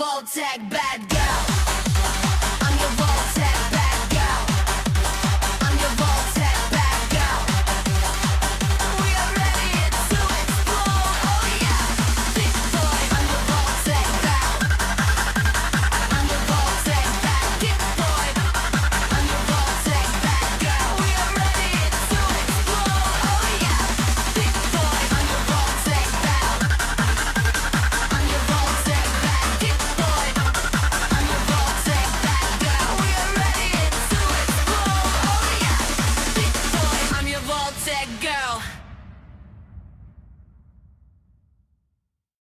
Voltec bad